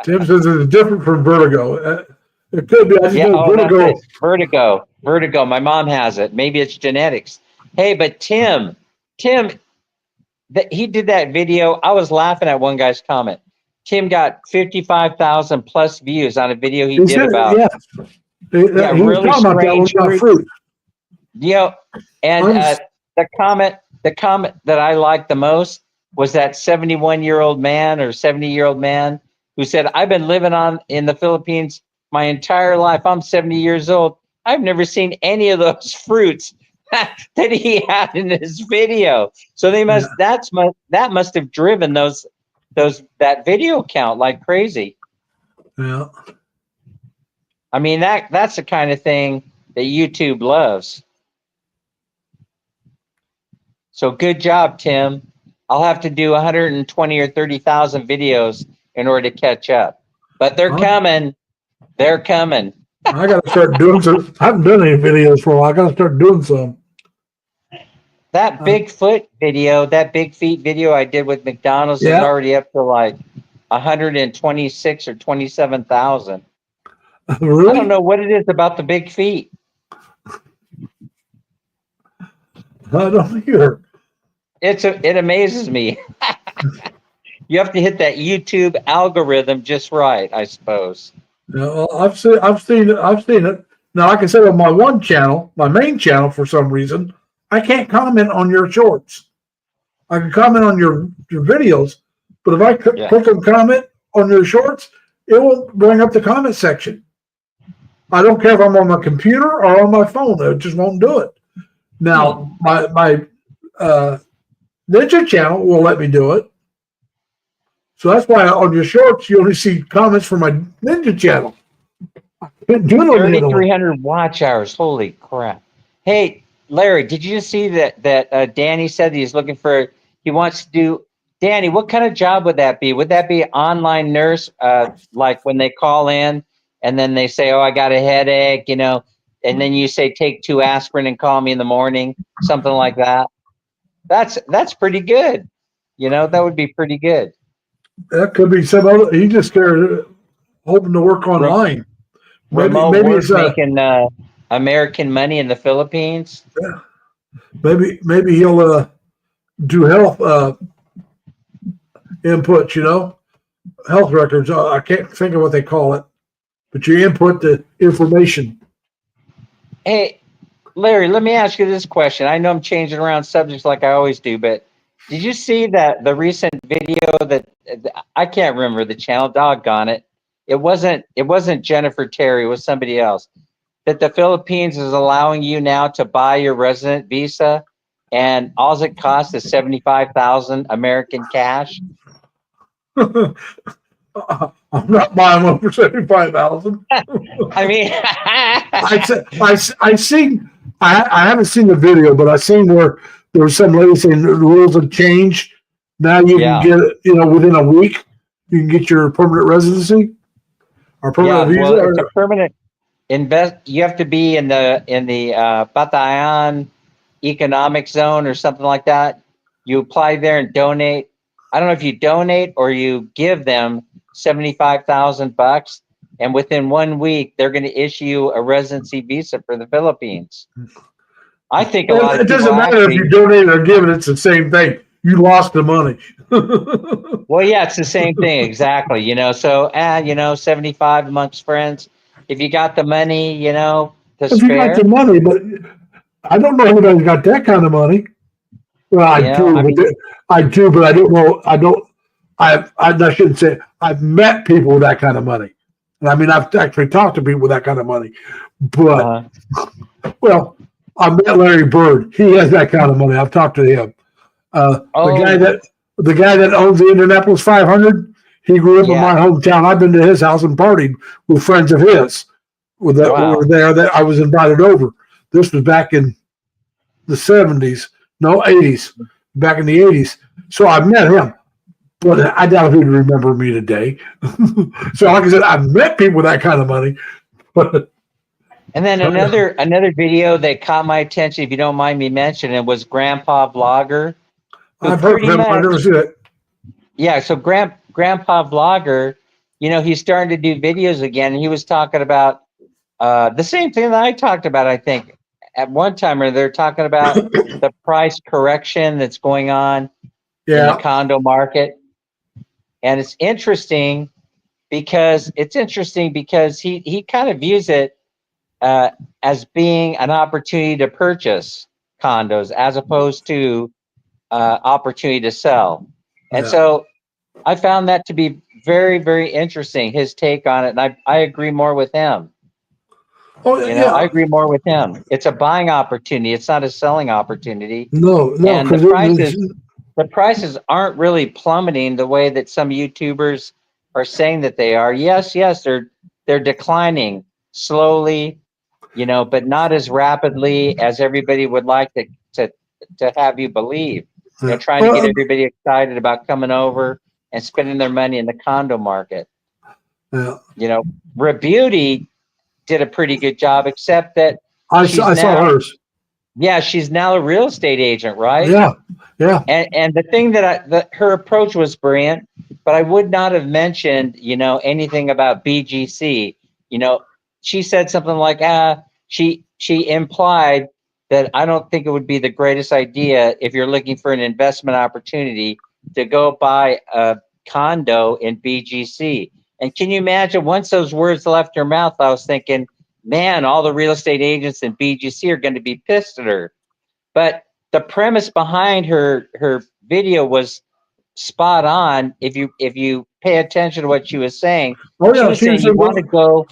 Tim says it's different from vertigo. It could be. I just know that's vertigo. it. Vertigo. My mom has it. Maybe it's genetics. Hey, but Tim, he did that video. I was laughing at one guy's comment. Tim got 55,000 plus views on a video he did said, about. Yeah. He was really talking about that one strange about fruit. And the comment that I liked the most was that 71-year-old man or 70-year-old man who said, "I've been living in the Philippines my entire life. I'm 70 years old. I've never seen any of those fruits that he had in his video." So that must have driven that video count like crazy. Yeah. I mean, that's the kind of thing that YouTube loves. So good job, Tim. I'll have to do 120 or 30,000 videos in order to catch up. But they're coming. They're coming. I got to start doing some. I haven't done any videos for a while. I got to start doing some. That Bigfoot video, that Big Feet video I did with McDonald's is already up to like 126 or 27,000. Really? I don't know what it is about the big feet. I don't either. It amazes me. You have to hit that YouTube algorithm just right, I suppose. Yeah, well, I've seen it. Now I can say on my one channel, my main channel, for some reason, I can't comment on your shorts. I can comment on your videos, but if I click on comment on your shorts, it will bring up the comment section. I don't care if I'm on my computer or on my phone; it just won't do it. Now my Ninja channel will let me do it. So that's why on your shorts, you only see comments from my Ninja channel. 3,300 watch hours. Holy crap. Hey, Larry, did you see that Danny said he's looking for, he wants to do, Danny, what kind of job would that be? Would that be online nurse, like when they call in and then they say, "Oh, I got a headache," and then you say, "Take 2 aspirin and call me in the morning," something like that? That's pretty good. That would be pretty good. That could be some other. He just started hoping to work online. Remote work, making American money in the Philippines. Yeah. Maybe he'll do health input. Health records. I can't think of what they call it, but you input the information. Hey, Larry, let me ask you this question. I know I'm changing around subjects like I always do, but did you see that the recent video that I can't remember the channel, doggone it. It wasn't Jennifer Terry, it was somebody else. That the Philippines is allowing you now to buy your resident visa and all it costs is 75,000 American cash. I'm not buying one for 75,000. I mean, I haven't seen the video, but I've seen where there was some lady saying the rules have changed. Now you can get it, within a week, you can get your permanent residency or permanent visa. Well, it's a permanent you have to be in the Batayan economic zone or something like that. You apply there and donate. I don't know if you donate or you give them $75,000, and within 1 week they're going to issue you a residency visa for the Philippines. I think it doesn't matter if you donate or give it; it's the same thing. You lost the money. Well, yeah, it's the same thing exactly. So 75 amongst friends. If you got the money, to if spare. you got the money, but I don't know anybody's got that kind of money. Well, I do, but I don't know. I shouldn't say. I've met people with that kind of money. I mean, I've actually talked to people with that kind of money. But well, I met Larry Bird. He has that kind of money. I've talked to him. The guy that owns the Indianapolis 500. He grew up in my hometown. I've been to his house and partied with friends of his. Who were there that I was invited over. This was back in the 70s, no, 80s, back in the 80s. So I met him, but I doubt he'd remember me today. So like I said, I've met people with that kind of money, but And then another video that caught my attention, if you don't mind me mentioning, was Grandpa Vlogger. who I've heard of pretty him. I've much- never seen it. Yeah, so Grandpa Vlogger, he's starting to do videos again, and he was talking about the same thing that I talked about, I think, at one time, or they're talking about the price correction that's going on in the Yeah, condo market. And it's interesting because he kind of views it as being an opportunity to purchase condos as opposed to opportunity to sell. And Yeah. so I found that to be very, very interesting, his take on it. And I agree more with him. oh I yeah. agree more with him. It's a buying opportunity. It's not a selling opportunity. No, And because the prices aren't really plummeting the way that some YouTubers are saying that they are. Yes, they're declining slowly, but not as rapidly as everybody would like to have you believe. Trying to get everybody excited about coming over and spending their money in the condo market. Yeah, Rebeauty did a pretty good job, except that I she's saw now- hers. yeah, she's now a real estate agent, right? Yeah. And the thing that her approach was brilliant, but I would not have mentioned, anything about BGC. She said something like, she implied that I don't think it would be the greatest idea if you're looking for an investment opportunity to go buy a condo in BGC. And can you imagine, once those words left her mouth, I was thinking, man, all the real estate agents in BGC are going to be pissed at her. But the premise behind her video was spot on. If you pay attention to what she was saying, Oh she yeah. was saying you want to go,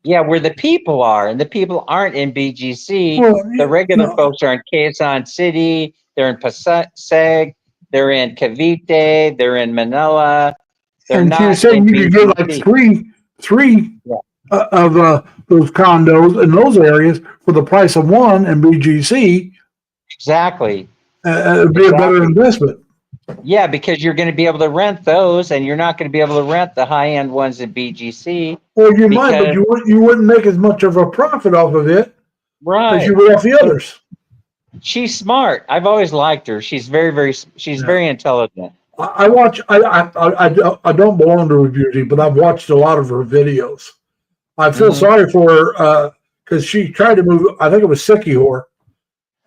where the people are, and the people aren't in BGC. The regular folks are in Quezon City, they're in Pasig, they're in Cavite, they're in Manila. They're And she not was saying in you could get like BGC. three of those condos in those areas for the price of one in BGC. Exactly. It'd be a better investment. Yeah, because you're going to be able to rent those, and you're not going to be able to rent the high-end ones in BGC. Well, you might, but because- you wouldn't make as much of a profit off of it as Right. you would off the others. She's smart. I've always liked her. She's very, very. She's very intelligent. I watch. I don't belong to Rebeauty, but I've watched a lot of her videos. I feel sorry for her because she tried to move. I think it was Sycamore,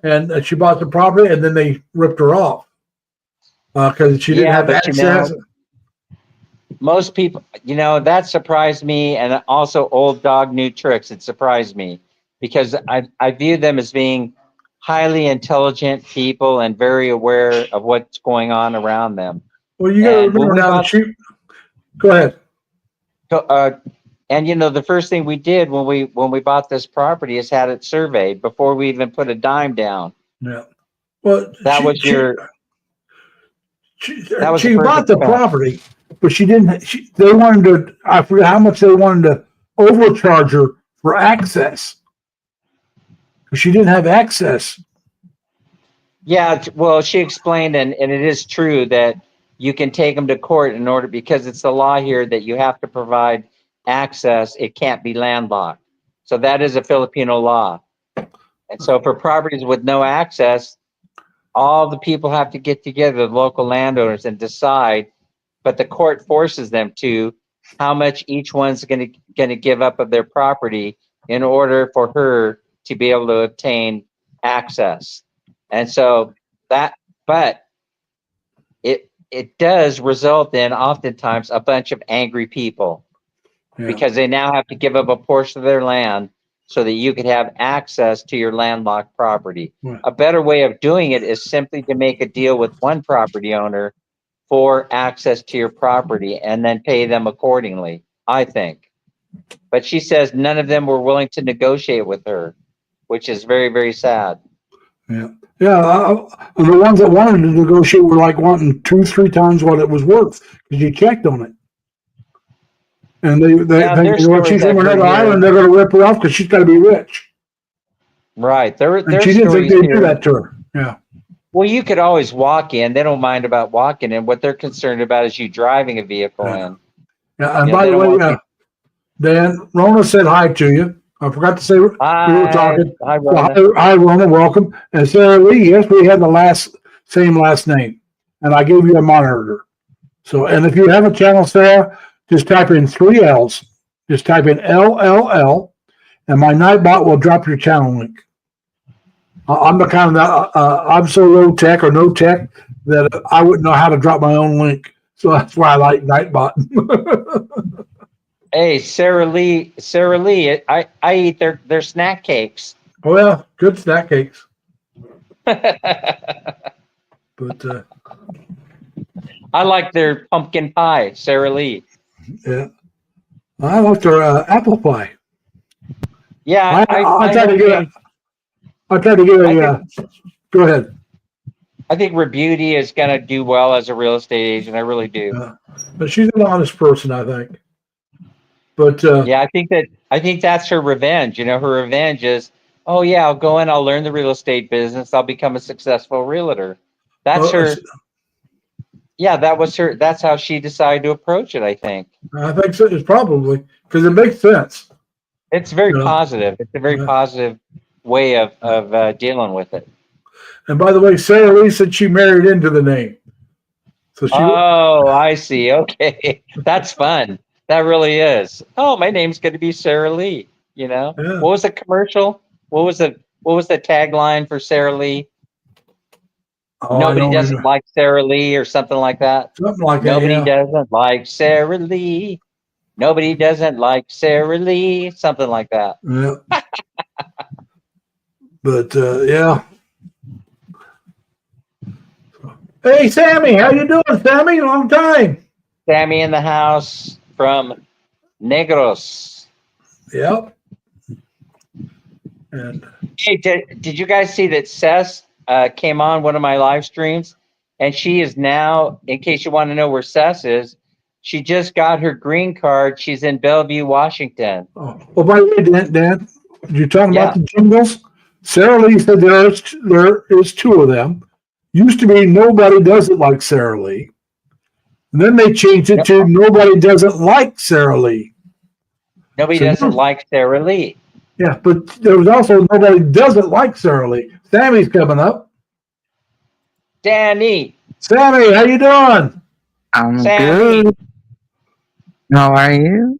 and she bought the property, and then they ripped her off because she didn't have but access. Most people, that surprised me, and also old dog, new tricks. It surprised me because I view them as being highly intelligent people and very aware of what's going on around them. Well, you got to remember now that she. Go ahead. And the first thing we did when we bought this property is had it surveyed before we even put a dime down. Yeah. Well, she bought the property, but she didn't. They wanted to. I forget how much they wanted to overcharge her for access. She didn't have access. Yeah, well, she explained, and it is true that you can take them to court in order, because it's the law here that you have to provide access. It can't be landlocked. So that is a Filipino law. And so for properties with no access, all the people have to get together, the local landowners, and decide, but the court forces them to, how much each one's going to give up of their property in order for her to be able to obtain access. And so but it does result in oftentimes a bunch of angry people because they now have to give up a portion of their land so that you could have access to your landlocked property. Right. A better way of doing it is simply to make a deal with one property owner for access to your property and then pay them accordingly, I think. But she says none of them were willing to negotiate with her, which is very, very sad. Yeah. Yeah. The ones that wanted to negotiate were like wanting 2-3 times what it was worth because you checked on it. And they think, she's from another island, they're going to rip her off because she's got to be rich. Right. And Their she didn't think stories they'd do here. that to her. Yeah. Well, you could always walk in. They don't mind about walking in. What they're concerned about is you driving a vehicle Yeah. in. Yeah. And Yeah, by they the don't way, want you. Dan, Rona said hi to you. I forgot to say we were Hi, talking. hi, So Rhonda. hi, Rona, welcome. And Sarah Lee, yes, we had the same last name. And I gave you a monitor. So, and if you have a channel, Sarah, just type in 3 L's. Just type in LLL, and my Nightbot will drop your channel link. I'm the kind of I'm so low tech or no tech that I wouldn't know how to drop my own link. So that's why I like Nightbot. Hey, Sarah Lee. I eat their snack cakes. Oh yeah, good snack cakes. I But like their pumpkin pie, Sarah Lee. yeah, I like their apple pie. Yeah, I tried to get think, I tried to get a. Go ahead. I think Rebuti is going to do well as a real estate agent. I really do. But she's an honest person, I think. But Yeah, I think that's her revenge. You know, her revenge is, oh yeah, I'll go in, I'll learn the real estate business, I'll become a successful realtor. That's her. Yeah, that was her. That's how she decided to approach it. I think. I think so. It's probably because it makes sense. It's very Yeah. positive. It's a very Yeah. positive way of dealing with it. And by the way, Sarah Lee said she married into the name. So she. Oh, I see. Okay, that's fun. That really is. Oh, my name's going to be Sarah Lee. You know, Yeah. what was the commercial? What was the tagline for Sarah Lee? Oh, Nobody doesn't like Sarah Lee or something like that. something like Nobody that. Yeah. doesn't like Sarah Lee. Nobody doesn't like Sarah Lee. Something like that. Yeah. But yeah. Hey, Sammy, how you doing, Sammy? Long time. Sammy in the house from Negros. Yep. And Hey, did you guys see that Cess came on one of my live streams? And she is now, in case you want to know where Cess is, she just got her green card. She's in Bellevue, Washington. oh, by the way, Dan, you talking Yeah. about the jingles? Sarah Lee said there is 2 of them. Used to be nobody does it like Sarah Lee. And then they changed it to nobody doesn't like Sarah Lee. Nobody So doesn't like Sarah Lee. Yeah, but there was also nobody doesn't like Sarah Lee. Sammy's coming up. Danny, Sammy, how you doing? I'm Sammy. good. How are you?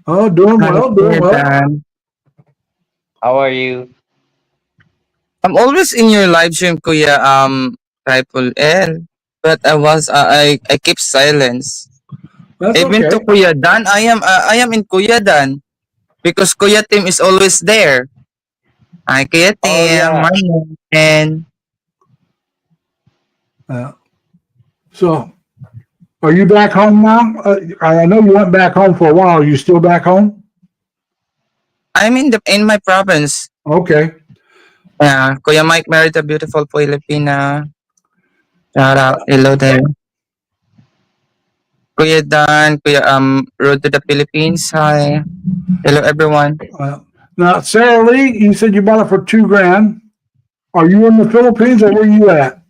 Oh, doing Hi, well, doing well. Dan. how are you? I'm always in your live stream, Kuya. Triple L. But I keep silence. That's Even okay. to Kuya Dan, I am in Kuya Dan because Kuya Tim is always there. Hi, Kuya Tim. Oh, yeah. And So, are you back home now? I know you went back home for a while. Are you still back home? I'm in my province. Okay. Kuya Mike married a beautiful Filipina. Shout out, hello there. Kuya Dan, Kuya Road to the Philippines. Hi, hello everyone. Now, Sarah Lee, you said you bought it for $2,000. Are you in the Philippines or where you at?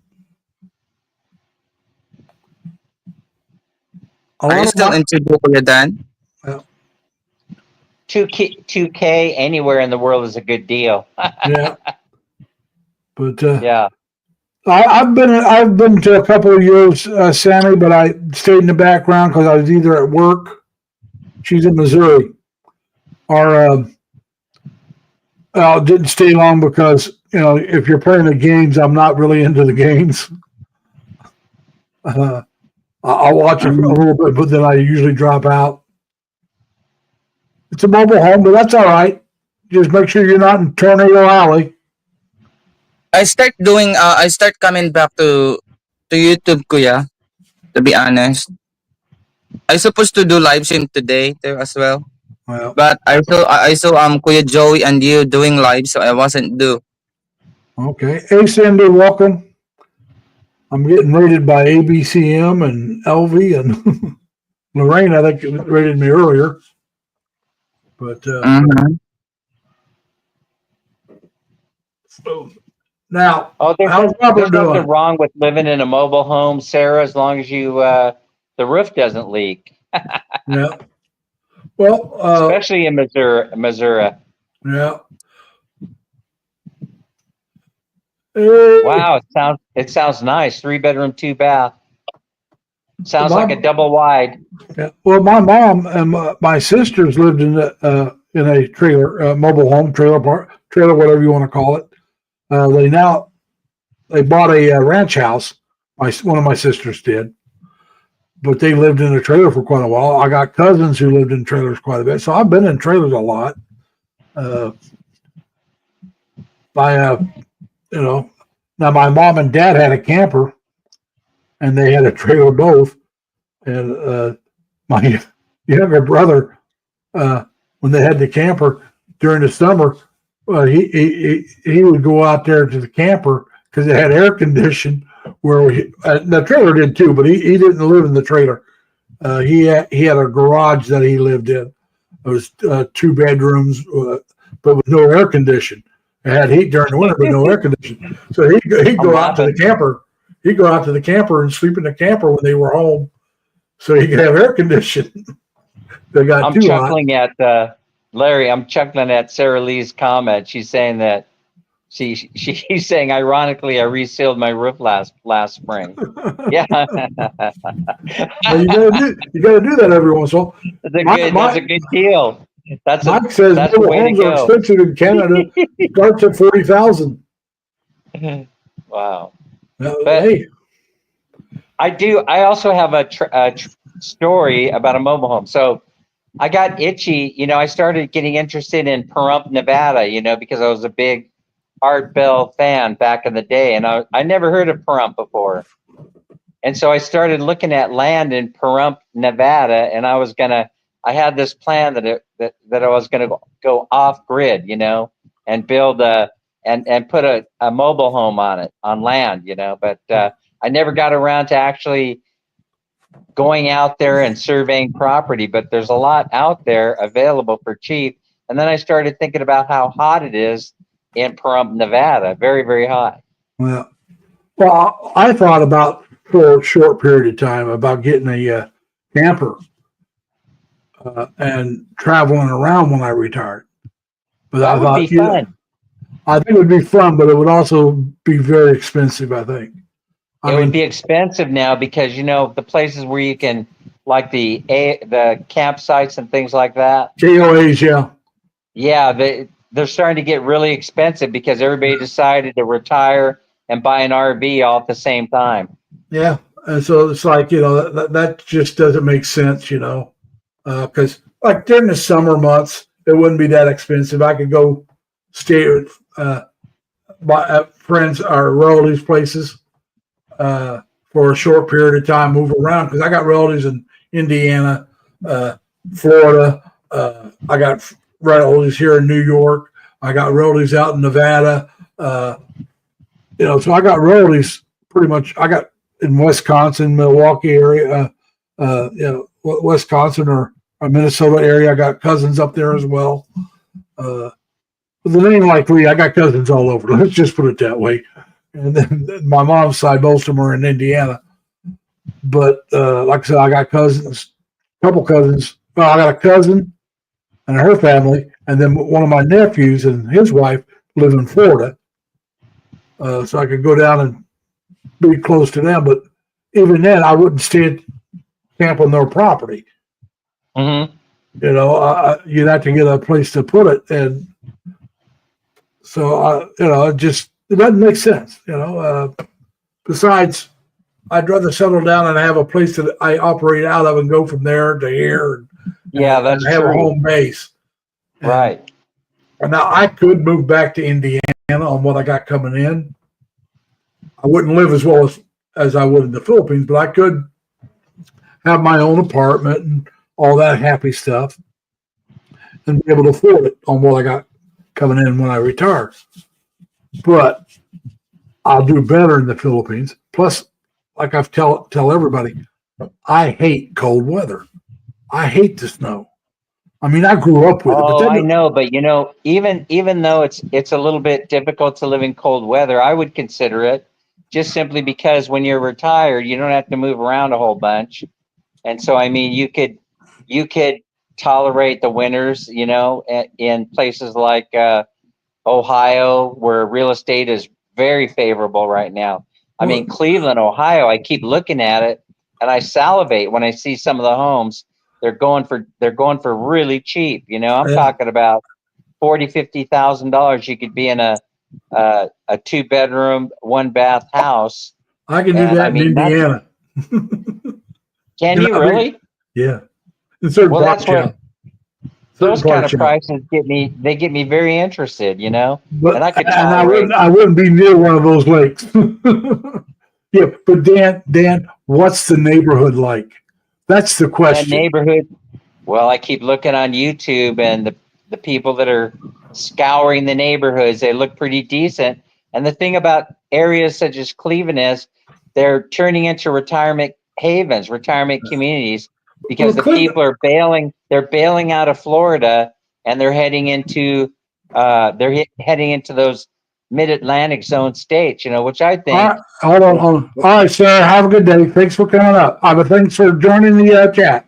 A Are lot you of still my- in Cebu, Kuya Dan? 2K anywhere in the world is a good deal. Yeah. But Yeah. I've been to a couple of yours, Sammy, but I stayed in the background because I was either at work. She's in Missouri, or didn't stay long because if you're playing the games, I'm not really into the games. I'll watch it for a little bit, but then I usually drop out. It's a mobile home, but that's all right. Just make sure you're not in Tornado Alley. I start coming back to YouTube, Kuya. To be honest, I supposed to do live stream today too as well, Well, but I saw Kuya Joey and you doing live, so I wasn't do. okay. Hey, Cindy, welcome. I'm getting rated by ABCM and LV and Lorraine. I think rated me earlier, but Mhm. Now, Oh, how's Robert there's nothing doing? wrong with living in a mobile home, Sarah, as long as you the roof doesn't leak, Yeah. Well, especially in Missouri. yeah. Hey, Wow, it sounds nice. 3 bedroom, 2 bath. Sounds like a double wide. yeah. Well, my mom and my sisters lived in a trailer, mobile home, trailer, whatever you want to call it. They bought a ranch house. One of my sisters did, but they lived in a trailer for quite a while. I got cousins who lived in trailers quite a bit, so I've been in trailers a lot. You know, now my mom and dad had a camper, and they had a trailer both. And my younger brother, when they had the camper during the summer, he would go out there to the camper because it had air conditioning. Where the trailer did too, but he didn't live in the trailer. He had a garage that he lived in. It was 2 bedrooms, but with no air conditioning. It had heat during the winter, but no air conditioning. So he'd go out to the camper. He'd go out to the camper and sleep in the camper when they were home, so he could have air conditioning. They got I'm too hot. chuckling at Larry. I'm chuckling at Sarah Lee's comment. She's saying that she's saying ironically, I resealed my roof last spring. Yeah, Well, you gotta do that every once in a while. that's a good deal. Mike says that's the mobile way to homes are go. expensive in Canada. Starts at 40,000. Wow. But- Hey, I also have a story about a mobile home. So I got itchy. I started getting interested in Pahrump, Nevada. Because I was a big Art Bell fan back in the day, and I never heard of Pahrump before. And so I started looking at land in Pahrump, Nevada, and I had this plan that I was gonna go off grid, and build and put a mobile home on land, but I never got around to actually going out there and surveying property, but there's a lot out there available for cheap. And then I started thinking about how hot it is in Pahrump, Nevada. Very, very hot. well, I thought about for a short period of time about getting a camper and traveling around when I retired. But That I would thought, be fun. I think it would be fun, but it would also be very expensive, I think. It would be expensive now because the places where you can, like the campsites and things like that. KOAs, yeah. Yeah, they're starting to get really expensive because everybody decided to retire and buy an RV all at the same time. Yeah. And so it's like, that just doesn't make sense, because like during the summer months, it wouldn't be that expensive. I could go stay at friends or relatives' places for a short period of time, move around because I got relatives in Indiana, Florida. I got relatives here in New York. I got relatives out in Nevada. So I got relatives pretty much. I got in Wisconsin, Milwaukee area, Wisconsin or Minnesota area. I got cousins up there as well. With the name like Lee, I got cousins all over. Let's just put it that way. And then my mom's side, most of them are in Indiana. But like I said, I got cousins, a couple cousins. Well, I got a cousin and her family, and then one of my nephews and his wife live in Florida. So I could go down and be close to them. But even then, I wouldn't stay at camp on their property. Mm-hmm. You'd have to get a place to put it. And so, it doesn't make sense, Besides, I'd rather settle down and have a place that I operate out of and go from there to here. Yeah, that's and have true. a home base. Right. And now I could move back to Indiana on what I got coming in. I wouldn't live as well as I would in the Philippines, but I could have my own apartment and all that happy stuff and be able to afford it on what I got coming in when I retire. But I'll do better in the Philippines. Plus, like I've tell everybody, I hate cold weather. I hate the snow. I mean, I grew up with it, but Oh, I then know, but even though it's a little bit difficult to live in cold weather, I would consider it just simply because when you're retired, you don't have to move around a whole bunch. And so, I mean, you could tolerate the winters, in places like Ohio, where real estate is very favorable right now. I mean, Cleveland, Ohio, I keep looking at it and I salivate when I see some of the homes. They're going for really cheap. I'm yeah, talking about $40,000, $50,000. You could be in a 2 bedroom, 1 bath house. I can do And I that in mean, that's, Indiana. can You you know, I mean, really? yeah, in certain Well, parts, that's yeah, what certain those kind parts, of yeah. prices get me very interested, But and I could and tolerate. I wouldn't be near one of those lakes. Yeah, but Dan, what's the neighborhood like? That's the And question. neighborhood. Well, I keep looking on YouTube, and the people that are scouring the neighborhoods, they look pretty decent. And the thing about areas such as Cleveland is they're turning into retirement havens, retirement communities, Well, because the Cleveland, people are bailing. They're bailing out of Florida, and they're heading into heading into those mid-Atlantic zone states. Which I all think. right, hold on, hold on. All right, Sarah, have a good day. Thanks for coming up. But thanks for joining the chat.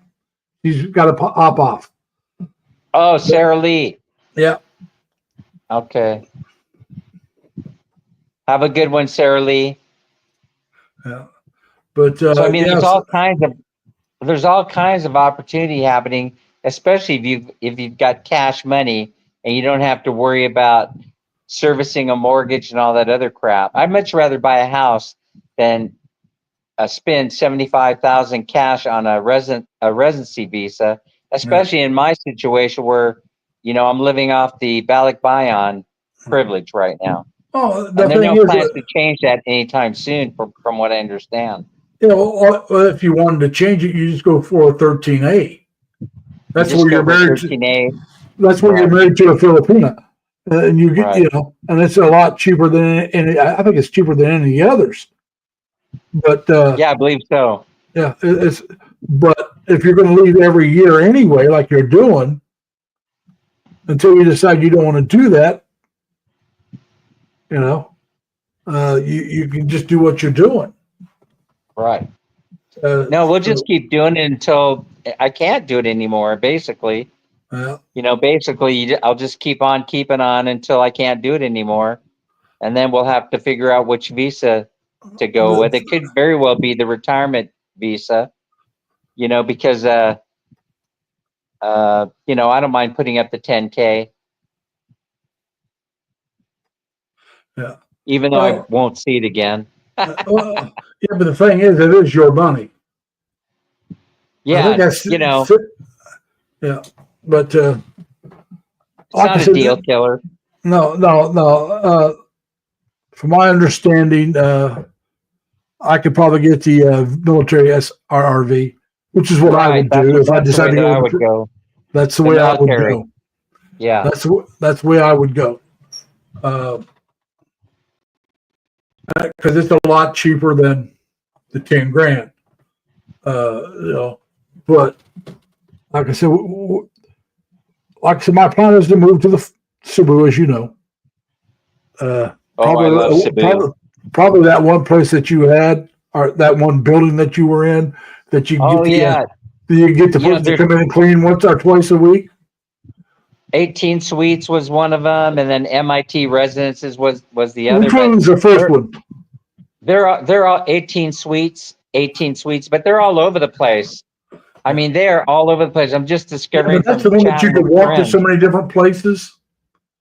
He's got to hop off. Oh, Sarah Lee. Yeah. Okay. Have a good one, Sarah Lee. Yeah. But So I mean, yes, there's all kinds of opportunity happening, especially if you've got cash money and you don't have to worry about servicing a mortgage and all that other crap. I'd much rather buy a house than spend 75,000 cash on a residency visa, especially in my situation where I'm living off the Balik Bayan privilege right now, oh, and the there are thing no is, plans to change that anytime soon, from what I understand. if you wanted to change it, you just go for a 13A. You That's just where go you're for married to. 13A, That's where you're right? married to a Filipina, and you get, Right. and it's a lot cheaper than any. I think it's cheaper than any others. But Yeah, I believe so. yeah, it's. But if you're going to leave every year anyway, like you're doing, until you decide you don't want to do that, you can just do what you're doing. Right. No, we'll just keep doing it until I can't do it anymore. Basically, I'll just keep on keeping on until I can't do it anymore, and then we'll have to figure out which visa to go with. It could very well be the retirement visa, because I don't mind putting up the 10K, Yeah. even though I won't see it again. Yeah, but the thing is, it is your money. I think Yeah, that's yeah, but it's like I not a said, deal killer. no. From my understanding, I could probably get the military SRRV, which is what I would do if I That's the way decided to that I go. would go. That's the The way I would military. go. Yeah. That's the way I would go. Because it's a lot cheaper than the 10 grand. But like I said, my plan is to move to the Cebu, as you know. I love Cebu. Probably that one place that you had, or that one building that you were in, that you Oh, yeah. You get the person to come in and clean once or twice a week. 18 Suites was one of them, and then MIT Residences was the other. Which one was the first one? They're all 18 suites, but they're all over the place. I mean, they're all over the place. I'm just discovering. That's the one that you could walk to so many different places.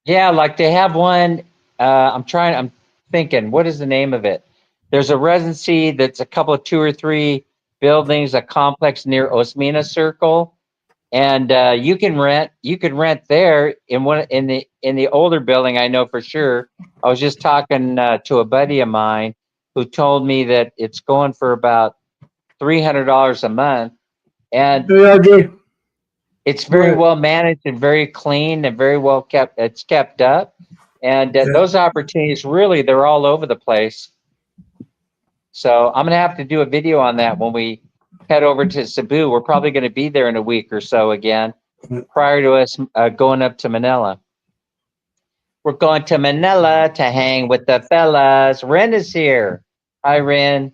Yeah, like they have one. I'm thinking, what is the name of it? There's a residency that's a couple of 2 or 3 buildings, a complex near Osmina Circle, and you can rent there in the older building. I know for sure. I was just talking to a buddy of mine who told me that it's going for about $300 a month, and it's very well managed and very clean and very well kept. It's kept up, and those opportunities they're all over the place. So I'm gonna have to do a video on that when we head over to Cebu. We're probably going to be there in a week or so again. prior to us going up to Manila. We're going to Manila to hang with the fellas. Ren is here. Hi, Ren.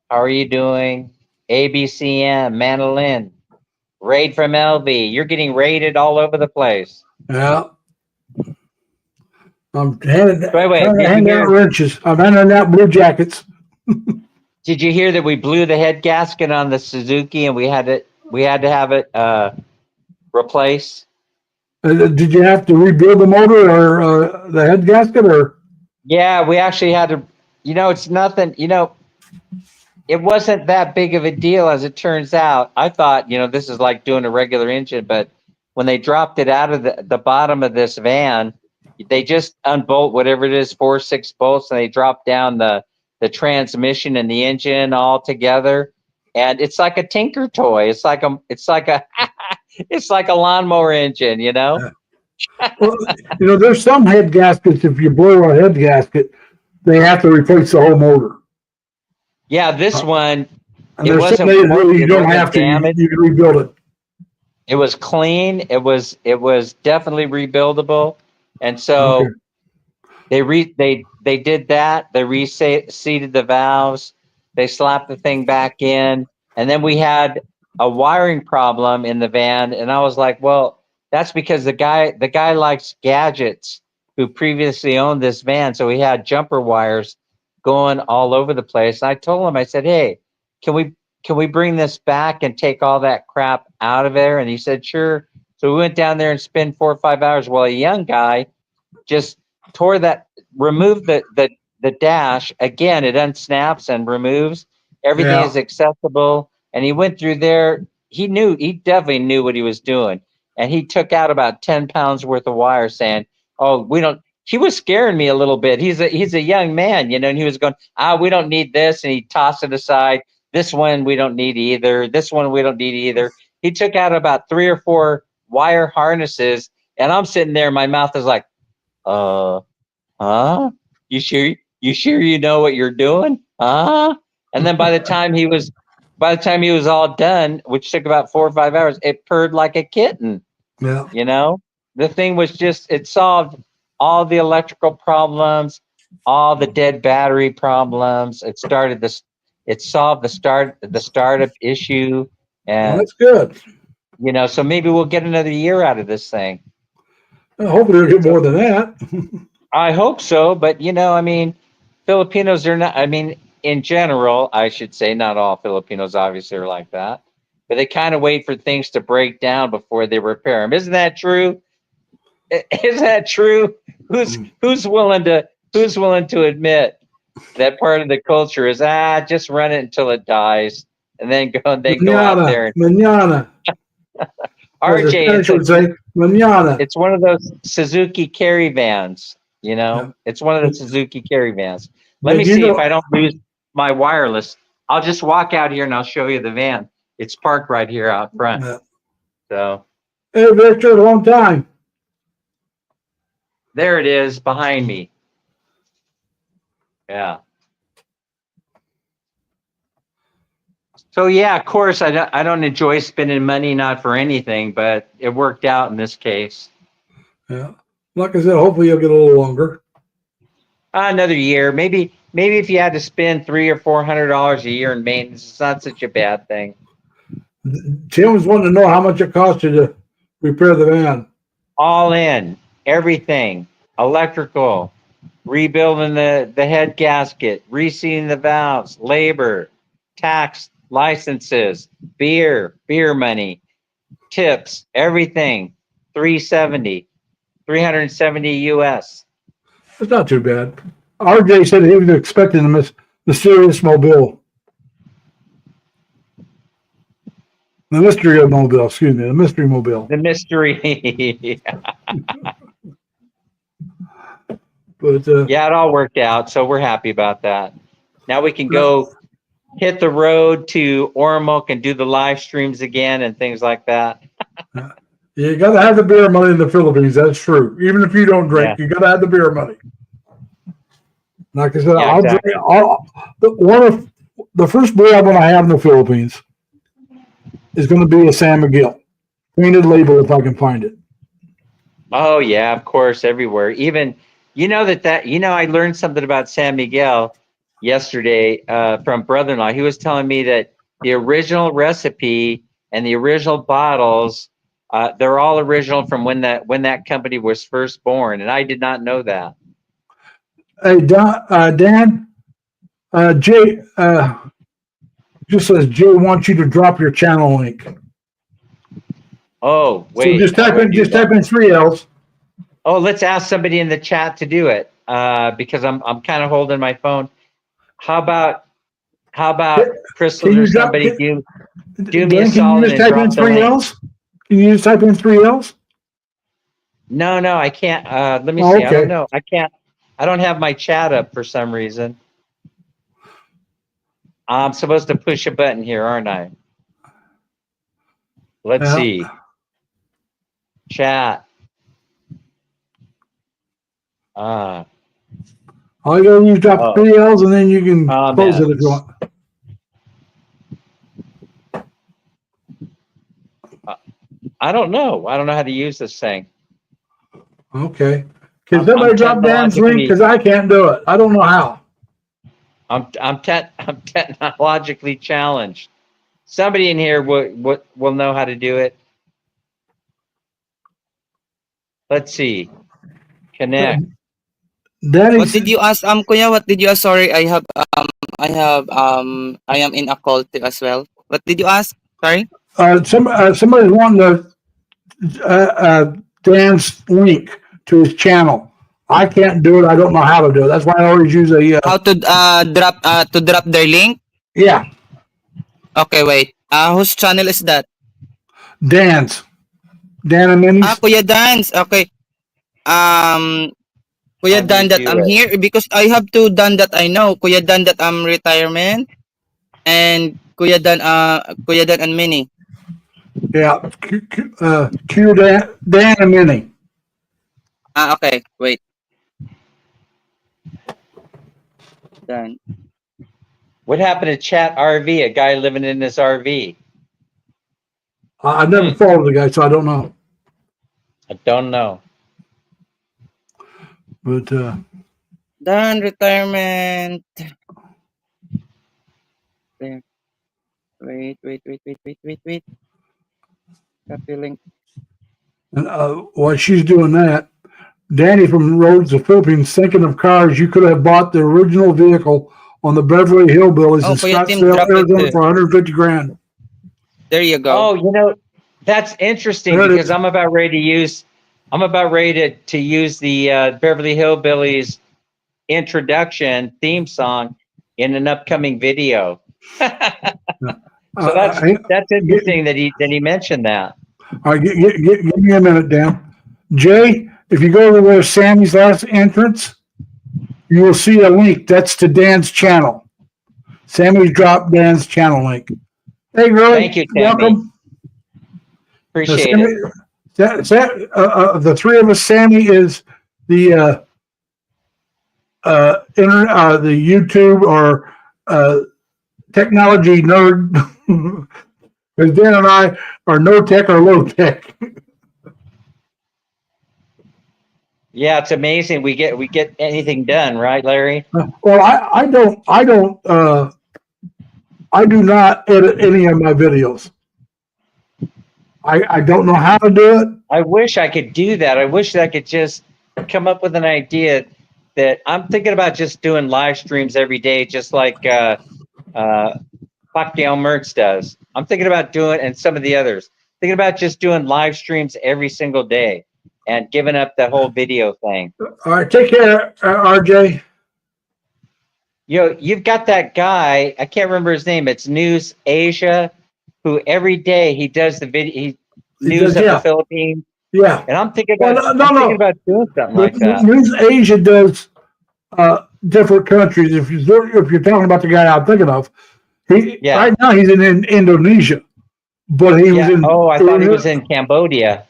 How are you doing? ABCM, Mandolin. Raid from LV. You're getting raided all over the place. Yeah. I'm handing, Wait, trying to did hand you out hear- wrenches. I'm handing out blue jackets. Did you hear that we blew the head gasket on the Suzuki and we had to have it replaced? Did you have to rebuild the motor or the head gasket or? Yeah, we actually had to. It's nothing. It wasn't that big of a deal as it turns out. I thought, this is like doing a regular engine, but when they dropped it out of the bottom of this van, they just unbolt whatever it is, 4 or 6 bolts, and they drop down the transmission and the engine all together. And it's like a tinker toy. It's like a it's like a lawnmower engine, Well, there's some head gaskets. If you blow a head gasket, they have to replace the whole motor. Yeah, this one, And It there's wasn't some days broken, where you it don't wasn't have to. damaged. You can rebuild it. it was clean. It was definitely rebuildable. And so Okay. they did that. They reseated the valves. They slapped the thing back in. And then we had a wiring problem in the van. And I was like, well, that's because the guy likes gadgets who previously owned this van. So he had jumper wires going all over the place. And I told him, I said, hey, can we bring this back and take all that crap out of there? And he said, sure. So we went down there and spent 4 or 5 hours while a young guy just removed the dash. Again, it unsnaps and removes. Everything Yeah. is accessible. And he went through there. He definitely knew what he was doing. And he took out about 10 pounds worth of wire saying, oh, he was scaring me a little bit. He's a young man, and he was going, we don't need this. And he tossed it aside. This one we don't need either. This one we don't need either. He took out about 3 or 4 wire harnesses. And I'm sitting there, my mouth is like, huh? You sure you know what you're doing? And then by the time he was all done, which took about 4 or 5 hours, it purred like a kitten. Yeah. The thing was it solved all the electrical problems, all the dead battery problems. It solved the startup issue. Well, And that's good. so maybe we'll get another year out of this thing. Hopefully we'll get more than that. I hope so, but Filipinos are not, in general, I should say, not all Filipinos obviously are like that, but they kind of wait for things to break down before they repair them. Isn't that true? Is that true? Who's willing to admit that part of the culture is just run it until it dies and then go out there. Mañana. RJ, would say mañana. it's one of those Suzuki carry vans, Yeah. It's one of the Suzuki carry vans. Let But me you see know- if I don't lose my wireless. I'll just walk out here and I'll show you the van. It's parked right here out front. Yeah. So Hey, Victor, a long time. there it is behind me. Yeah. So yeah, of course, I don't enjoy spending money not for anything, but it worked out in this case. Yeah. Like I said, hopefully you'll get a little longer. Another year, maybe if you had to spend $300 or $400 a year in maintenance, it's not such a bad thing. Tim was wanting to know how much it cost you to repair the van. All in, everything, electrical, rebuilding the head gasket, reseating the valves, labor, tax, licenses, beer money, tips, everything, $370 US. It's not too bad. RJ said he was expecting the mysterious mobile. The mystery mobile, excuse me, the mystery mobile. The mystery. But Yeah, it all worked out, so we're happy about that. Now we can go hit the road to Ormoc and do the live streams again and things like that. you got to have the beer money in the Philippines. That's true. Even if you don't drink, you got to have the beer money. Like I said, Yeah, I'll exactly. drink. The first beer I'm going to have in the Philippines is going to be a San Miguel. painted label if I can find it. Oh yeah, of course, everywhere. Even I learned something about San Miguel yesterday from brother-in-law. He was telling me that the original recipe and the original bottles, they're all original from when that company was first born, and I did not know that. Hey, Dan, Jay, just says Jay wants you to drop your channel link. Oh wait, So just how do I do that? type in 3 L's. Oh, let's ask somebody in the chat to do it because I'm kind of holding my phone. How about Crystal Can or you drop- somebody can- do me a Dan, can solid you just and type drop in the 3 link? L's? Can you just type in 3 L's? No, I can't. Let me Oh, see. I don't okay. know. I can't. I don't have my chat up for some reason. I'm supposed to push a button here, aren't I? Let's Yeah. see. Chat. All you gotta do is drop Oh. 3 L's and then you can close it if Comments. you want. I don't know. I don't know how to use this thing. Okay. Can I'm somebody drop Dan's link? technologically- Because I can't do it. I don't know how. I'm technologically challenged. Somebody in here will know how to do it. Let's see. Connect. Danny, What did you ask, Kuya? What did you ask? Sorry, I am in a call too as well. What did you ask? Sorry. somebody's wanting Dan's link to his channel. I can't do it. I don't know how to do it. That's why I always use a How to drop their link? yeah, Okay, wait. Whose channel is that? Dan's. Dan and Minnie's. Kuya Dan's. Okay. Kuya How do Dan you that do I'm it? here because I have two Dan that I know. Kuya Dan that I'm retirement and Kuya Dan and Minnie. Yeah. Q Dan and Minnie. Okay. Wait. Dan. What happened to Chat RV? A guy living in this RV. I've never followed the guy, so I don't know. I don't know. But Dan retirement. There. Wait. Copy link. and, while she's doing that, Danny from Roads of Philippines, thinking of cars, you could have bought the original vehicle on the Beverly Hillbillies Oh, in Kuya Tim, Scottsdale, drop it Arizona too. for 150 grand. There you go. Oh, that's interesting There it because is. I'm about ready to use the Beverly Hillbillies introduction theme song in an upcoming video. So that's interesting that he mentioned that. All right, give me a minute, Dan. Jay, if you go to where Sammy's last entrance, you will see a link. That's to Dan's channel. Sammy's dropped Dan's channel link. Hey, Roy. Thank you, Tammy. Welcome. Appreciate Sammy, it. the three of us, Sammy is the the YouTube or technology nerd. Because Dan and I are no tech or low tech. Yeah, it's amazing we get anything done, right, Larry? Well, I do not edit any of my videos. I don't know how to do it. I wish I could do that. I wish I could just come up with an idea that I'm thinking about just doing live streams every day, just like Pacquiao Mertz does. I'm thinking about doing, and some of the others, thinking about just doing live streams every single day and giving up the whole video thing. All right, take care, RJ. You've got that guy, I can't remember his name, it's News Asia, who every day he does the video, news of the Philippines. Yeah. And I'm thinking about, Well, thinking about doing something like that. News Asia does different countries. If you're talking about the guy I'm thinking of, right now he's in Indonesia, but he was in. Oh, I thought he was in Cambodia.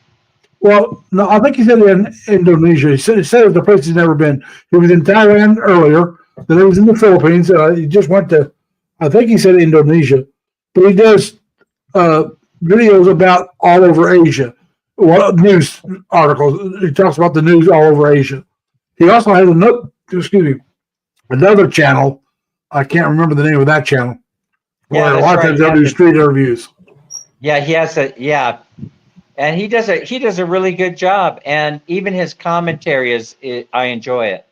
Well, no, I think he said in Indonesia. He said it was the place he's never been. He was in Thailand earlier. Then he was in the Philippines. He just went to, I think he said Indonesia, but he does videos about all over Asia. Well, news articles. He talks about the news all over Asia. He also has another channel. I can't remember the name of that channel. Yeah, Where a that's lot of right. times they'll do street interviews. Yeah, he has and he does a really good job, and even his commentary I enjoy it.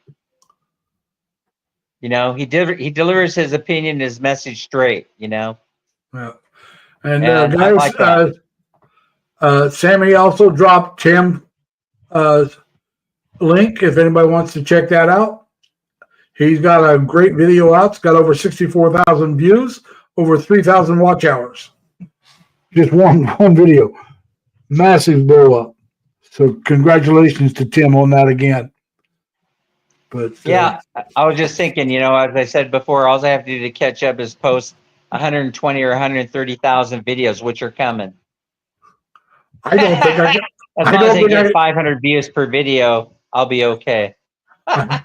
You know, he delivers his opinion, his message straight. You know, Yeah. And And I guys, like that. Sammy also dropped Tim link if anybody wants to check that out. He's got a great video out. It's got over 64,000 views, over 3,000 watch hours. Just one video. Massive blow up. So congratulations to Tim on that again. But yeah, I was just thinking, you know, as I said before, all I have to do to catch up is post 120 or 130,000 videos, which are coming. I don't think I can. As I long don't as I think get I- 500 views per video, I'll be okay. I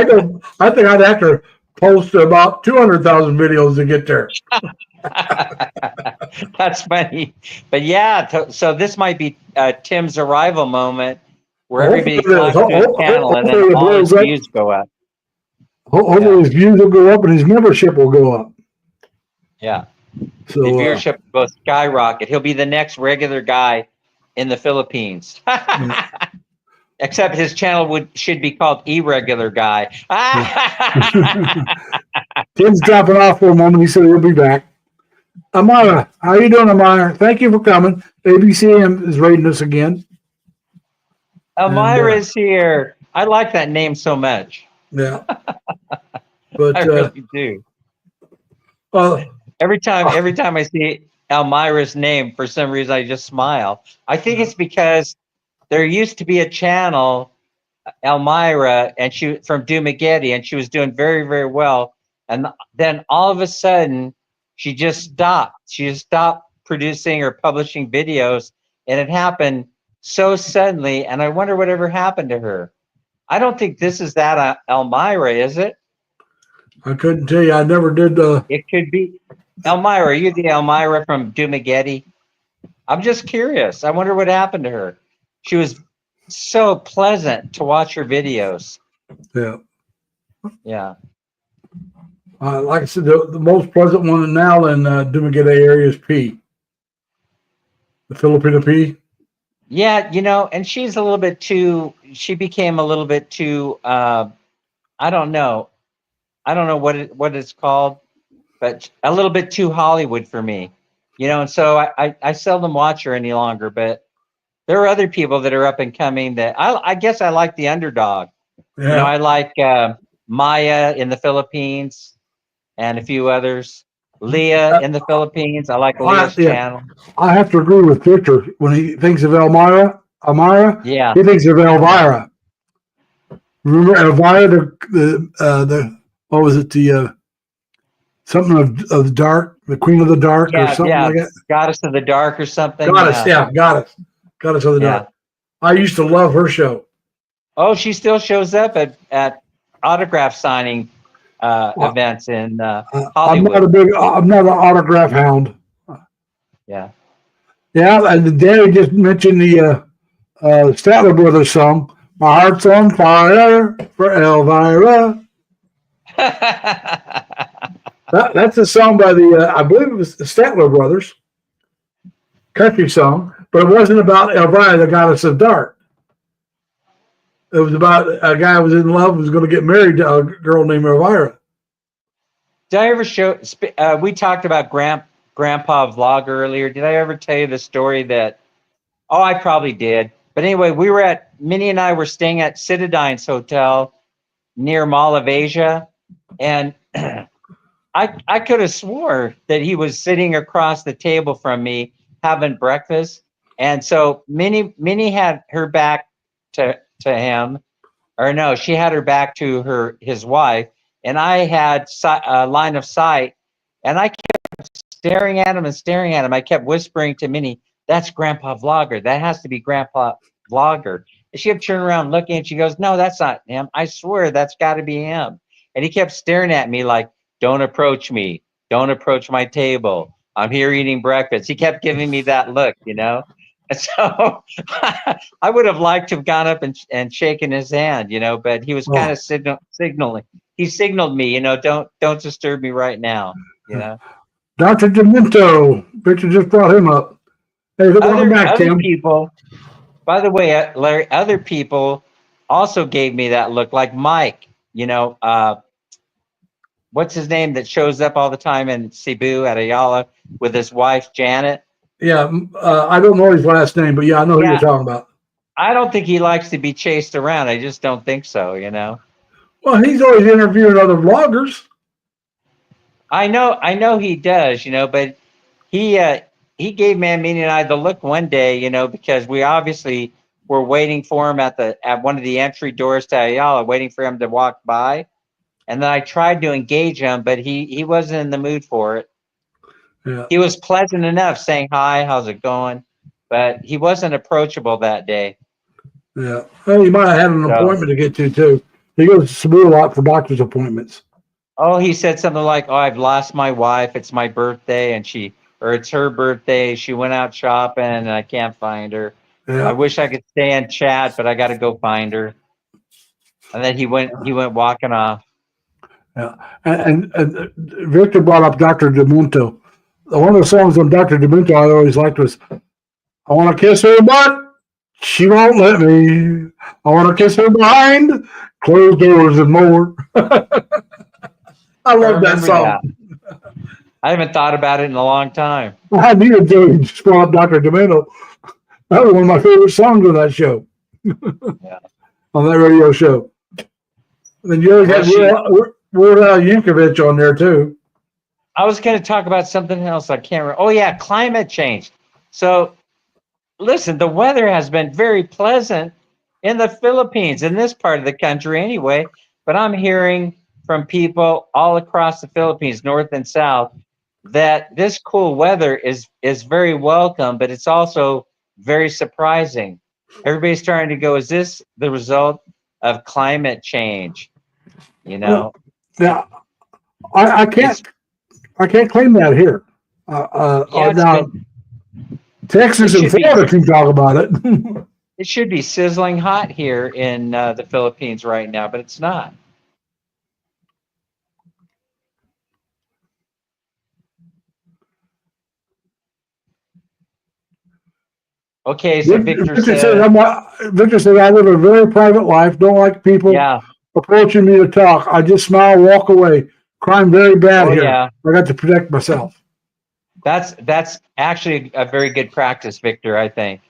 think I'd have to post about 200,000 videos to get there. That's funny. But yeah, so this might be Tim's arrival moment where everybody Hopefully flocks to his channel and hopefully then it all his blows up. views go up. Hopefully his views will go up and his membership will go up. Yeah. So The viewership will skyrocket. He'll be the next regular guy in the Philippines. Except his channel should be called Irregular Guy. Tim's dropping off for a moment. He said he'll be back. Amara, how you doing, Amara? Thank you for coming. ABCM is rating us again. Elmira's here. I like that name so much. Yeah. But I really do. well, Every time I see Elmira's name, for some reason I just smile. I think it's because there used to be a channel, Elmira, and she from Dumageddon, and she was doing very, very well. And then all of a sudden, she just stopped. She just stopped producing or publishing videos, and it happened so suddenly. And I wonder whatever happened to her. I don't think this is that Elmira, is it? I couldn't tell you. I never did. It could be. Elmira, are you the Elmira from Dumageddon? I'm just curious. I wonder what happened to her. She was so pleasant to watch her videos. Yeah. Yeah. Like I said, the most pleasant one now in Dumaguete area is P. The Filipino P. Yeah, you know, and she became a little bit too, I don't know. I don't know what it's called, but a little bit too Hollywood for me, you know, and so I seldom watch her any longer, but there are other people that are up and coming that I guess I like the underdog. Yeah. You know, I like Maya in the Philippines and a few others. Leah in the Philippines. I like Leah's channel. I have to agree with Victor when he thinks of Elmira. Yeah. He thinks of Elvira. Remember Elvira, the what was it? The something of the dark, the Queen of the Dark, or something like that. Goddess of the Dark or something. Goddess of the Dark. I used to love her show. Oh, she still shows up at autograph signing events in Hollywood. I'm not an autograph hound. Yeah. Yeah, and Danny just mentioned the Statler Brothers song, "My Heart's on Fire" for Elvira. That's a song by I believe it was the Statler Brothers, country song, but it wasn't about Elvira, the Goddess of Dark. It was about a guy who was in love, was going to get married to a girl named Elvira. Did I ever show? We talked about Grandpa Vlog earlier. Did I ever tell you the story that? Oh, I probably did. But anyway, Minnie and I were staying at Citadine's Hotel near Mall of Asia, and I could have swore that he was sitting across the table from me having breakfast. And so Minnie had her back to him, or no, she had her back to his wife, and I had a line of sight, and I kept staring at him. I kept whispering to Minnie, "That's Grandpa Vlogger. That has to be Grandpa Vlogger." And she kept turning around looking, and she goes, "No, that's not him. I swear that's got to be him." And he kept staring at me like, "Don't approach me. Don't approach my table. I'm here eating breakfast. He kept giving me that look, you know? And so I would have liked to have gone up and shaken his hand, you know, but he was kind of signaling. He signaled me, you know, don't disturb me right now, you know? Dr. Demento, Victor just brought him up. Hey, welcome back, Other Tim. people, by the way, Larry, other people also gave me that look, like Mike, you know, what's his name that shows up all the time in Cebu at Ayala with his wife, Janet? Yeah, I don't know his last name, but yeah, I know who Yeah. you're talking about. I don't think he likes to be chased around. I just don't think so, you know? Well, he's always interviewing other vloggers. I know he does, you know, but he gave Mamini and I the look one day, you know, because we obviously were waiting for him at one of the entry doors to Ayala, waiting for him to walk by. And then I tried to engage him, but he wasn't in the mood for it. Yeah. He was pleasant enough saying, hi, how's it going? But he wasn't approachable that day. Yeah. Well, he might have had an appointment to get to, too. He goes to Cebu a lot for doctor's appointments. Oh, he said something like, oh, I've lost my wife. It's my birthday. Or it's her birthday. She went out shopping and I can't find her. Yeah. I wish I could stay and chat, but I got to go find her. And then he went walking off. Yeah. And Victor brought up Dr. Demunto. One of the songs on Dr. Demunto I always liked was, I want to kiss her butt. She won't let me. I want to kiss her behind closed doors and more. I love that remember song. that. I haven't thought about it in a long time. I knew until just brought up Dr. Demento. That was one of my favorite songs on that show. Yeah. On that radio show. And then you always had Weird Al Yankovic on there too. I was going to talk about something else. I can't remember. Oh, yeah, climate change. So, listen, the weather has been very pleasant in the Philippines, in this part of the country anyway. But I'm hearing from people all across the Philippines, north and south, that this cool weather is very welcome, but it's also very surprising. Everybody's trying to go, is this the result of climate change? You know? Now, I can't claim that here. Now, Texas and Florida can talk about it. It should be sizzling hot here in the Philippines right now, but it's not. Okay, so Victor said, I live a very private life. Don't like people approaching me to talk. I just smile, walk away. Crime very bad here. Yeah. I got to protect myself. That's actually a very good practice, Victor, I think.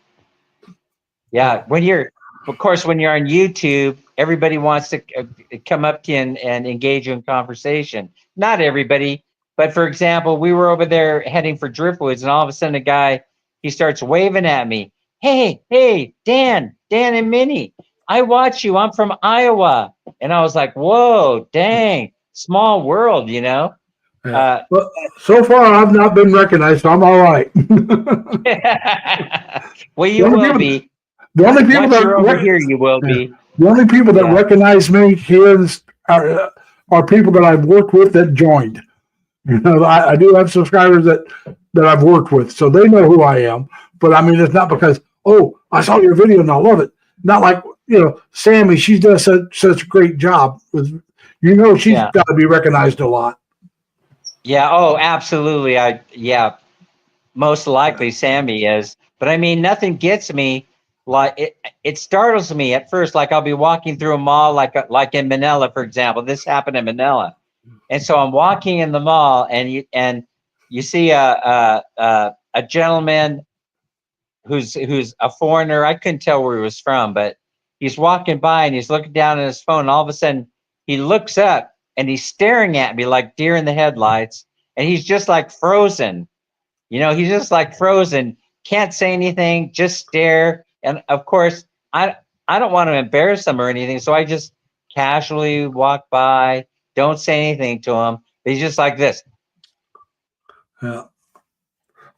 Yeah, when you're on YouTube, everybody wants to come up to you and engage you in conversation. Not everybody, but for example, we were over there heading for Driftwoods, and all of a sudden a guy, he starts waving at me. Hey, Dan and Minnie, I watch you. I'm from Iowa. And I was like, whoa, dang, small world, you know? Yeah. But so far, I've not been recognized, so I'm all right. Well, you will be. The only people Once that you're over here, you will be. The only people that recognize me here are people that I've worked with that joined. You know, I do have subscribers that I've worked with, so they know who I am. But I mean, it's not because, oh, I saw your video and I love it. Not like, you know, Sammy, she does such a great job. She's got to be recognized a lot. Yeah. Oh, absolutely. Most likely Sammy is. But I mean, nothing gets me like it startles me at first. Like I'll be walking through a mall, like in Manila, for example. This happened in Manila, and so I'm walking in the mall, and you see a gentleman who's a foreigner. I couldn't tell where he was from, but he's walking by and he's looking down at his phone. And all of a sudden, he looks up and he's staring at me like deer in the headlights, and he's just like frozen. You know, he's just like frozen. Can't say anything, just stare. And of course, I don't want to embarrass him or anything, so I just casually walk by, don't say anything to him. He's just like this. Yeah.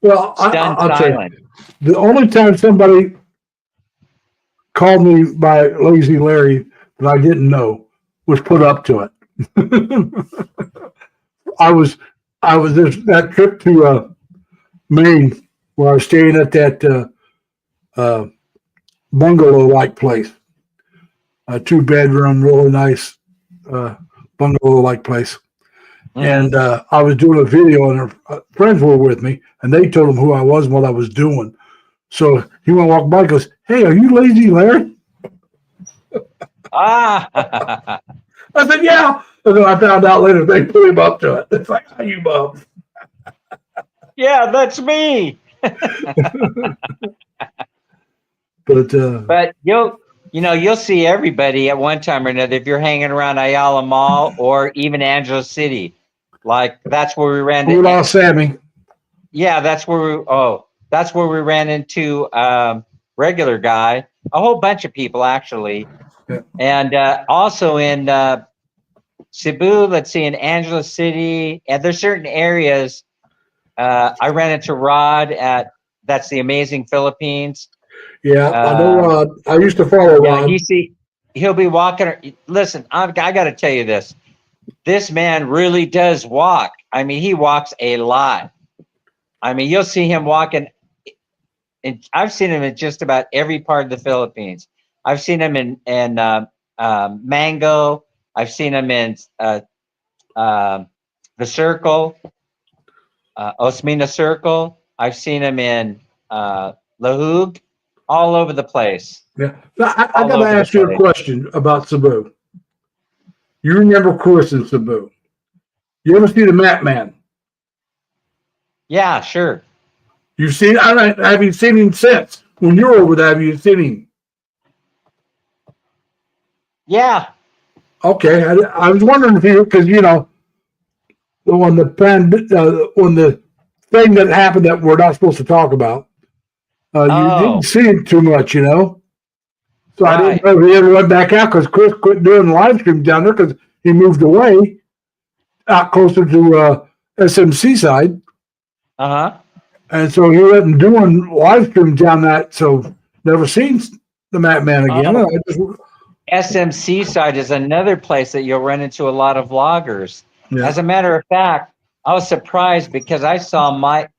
Well, I'll silent. tell you, the only time somebody called me by Lazy Larry that I didn't know was put up to it. I was that trip to Maine, where I was staying at that bungalow-like place. A 2-bedroom, really nice bungalow-like place. And I was doing a video, and her friends were with me, and they told him who I was and what I was doing. So he went walk by and goes, "Hey, are you Lazy Larry?" Ah, I said, "Yeah." And then I found out later they put him up to it. It's like, "How you bum?" yeah, that's me. But You'll see everybody at one time or another if you're hanging around Ayala Mall or even Angeles City. Like that's where we ran we into. lost Sammy. Yeah, that's where we ran into regular guy. A whole bunch of people actually, Yeah. and also in Cebu. Let's see, in Angeles City, and there's certain areas. I ran into Rod at that's the Amazing Philippines. Yeah, I know Rod. I used to follow Yeah, Rod. he'll be walking. Listen, I got to tell you this. This man really does walk. I mean, he walks a lot. I mean, you'll see him walking. And I've seen him in just about every part of the Philippines. I've seen him in Mango. I've seen him in the Circle, Osmina Circle. I've seen him in Lahug, all over the place. Yeah, I All got to over the ask you a place. question about Cebu. You remember Chris in Cebu? You ever see the Map Man? Yeah, sure. You've seen? Have you seen him since? When you were over there, have you seen him? Yeah. Okay, I was wondering if you, because when the thing that happened that we're not supposed to talk about, you didn't see him too much, So I didn't know if he ever went back out because Chris quit doing the live stream down there because he moved away out closer to SMC side. And so he wasn't doing live streams down that, so never seen the Map Man again. SMC side is another place that you'll run into a lot of vloggers. Yeah. As a matter of fact, I was surprised because I saw Mike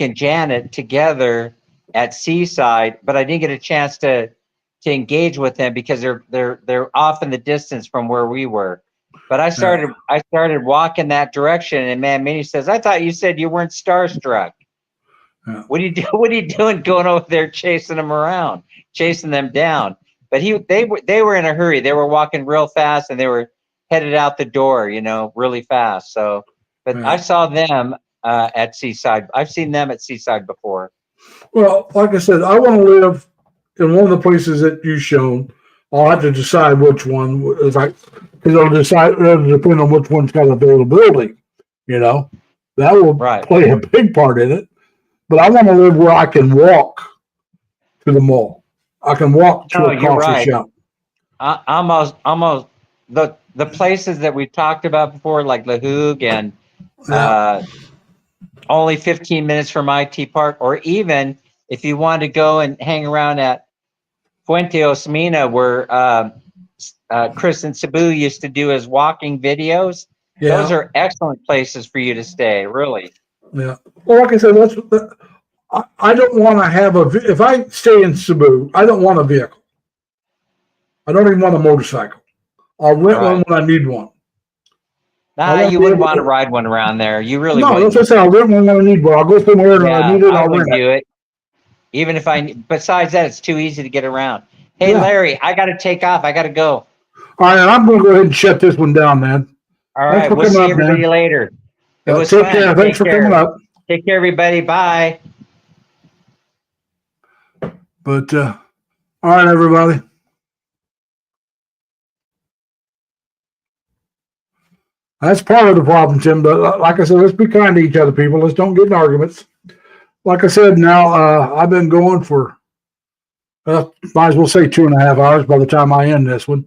and Janet together at Seaside, but I didn't get a chance to engage with them because they're off in the distance from where we were. But I started walking that direction, and man, Minnie says, "I thought you said you weren't starstruck." Yeah. What are you doing going over there chasing them around, chasing them down? But they were in a hurry. They were walking real fast, and they were headed out the door, really fast. So, but Yeah. I saw them at Seaside. I've seen them at Seaside before. Well, like I said, I want to live in one of the places that you've shown. I'll have to decide which one, because it'll depend on which one's got availability. That will play a big part in it. But I want to live where I can walk to the mall. I can walk to a coffee shop. Almost the places that we've talked about before, like Lahug and only 15 minutes from IT Park, or even if you want to go and hang around at Fuente Osmina, where Chris and Cebu used to do his walking videos. Yeah. Those are excellent places for you to stay, really. Yeah. Well, like I said, I don't want to have if I stay in Cebu, I don't want a vehicle. I don't even want a motorcycle. I'll rent one when I need one. Nah, you wouldn't want to ride one around there. You really wouldn't. No, that's what I said. I'll rent one when I need one. I'll go somewhere and I need it, I'll rent it. Even if besides that, it's too easy to get around. Hey, Larry, I got to take off. I got to go. All right, I'm going to go ahead and shut this one down, man. All right, we'll see everybody later. It was fun. Thanks for coming up. Take care, everybody. Bye. But, all right, everybody. That's part of the problem, Tim. But like I said, let's be kind to each other, people. Let's don't get in arguments. Like I said, now I've been going for, might as well say 2.5 hours by the time I end this one.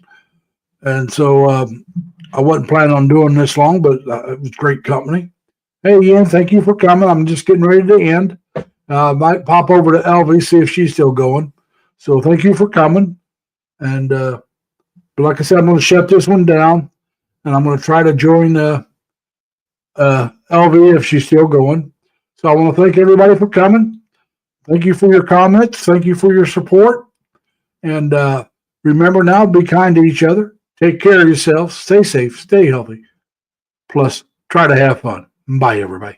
And so I wasn't planning on doing this long, but it was great company. Hey, Ian, thank you for coming. I'm just getting ready to end. Might pop over to Elvie, see if she's still going. So thank you for coming. And but like I said, I'm going to shut this one down. And I'm going to try to join Elvie if she's still going. So I want to thank everybody for coming. Thank you for your comments. Thank you for your support. And remember now, be kind to each other. Take care of yourselves. Stay safe. Stay healthy. Plus, try to have fun. Bye, everybody.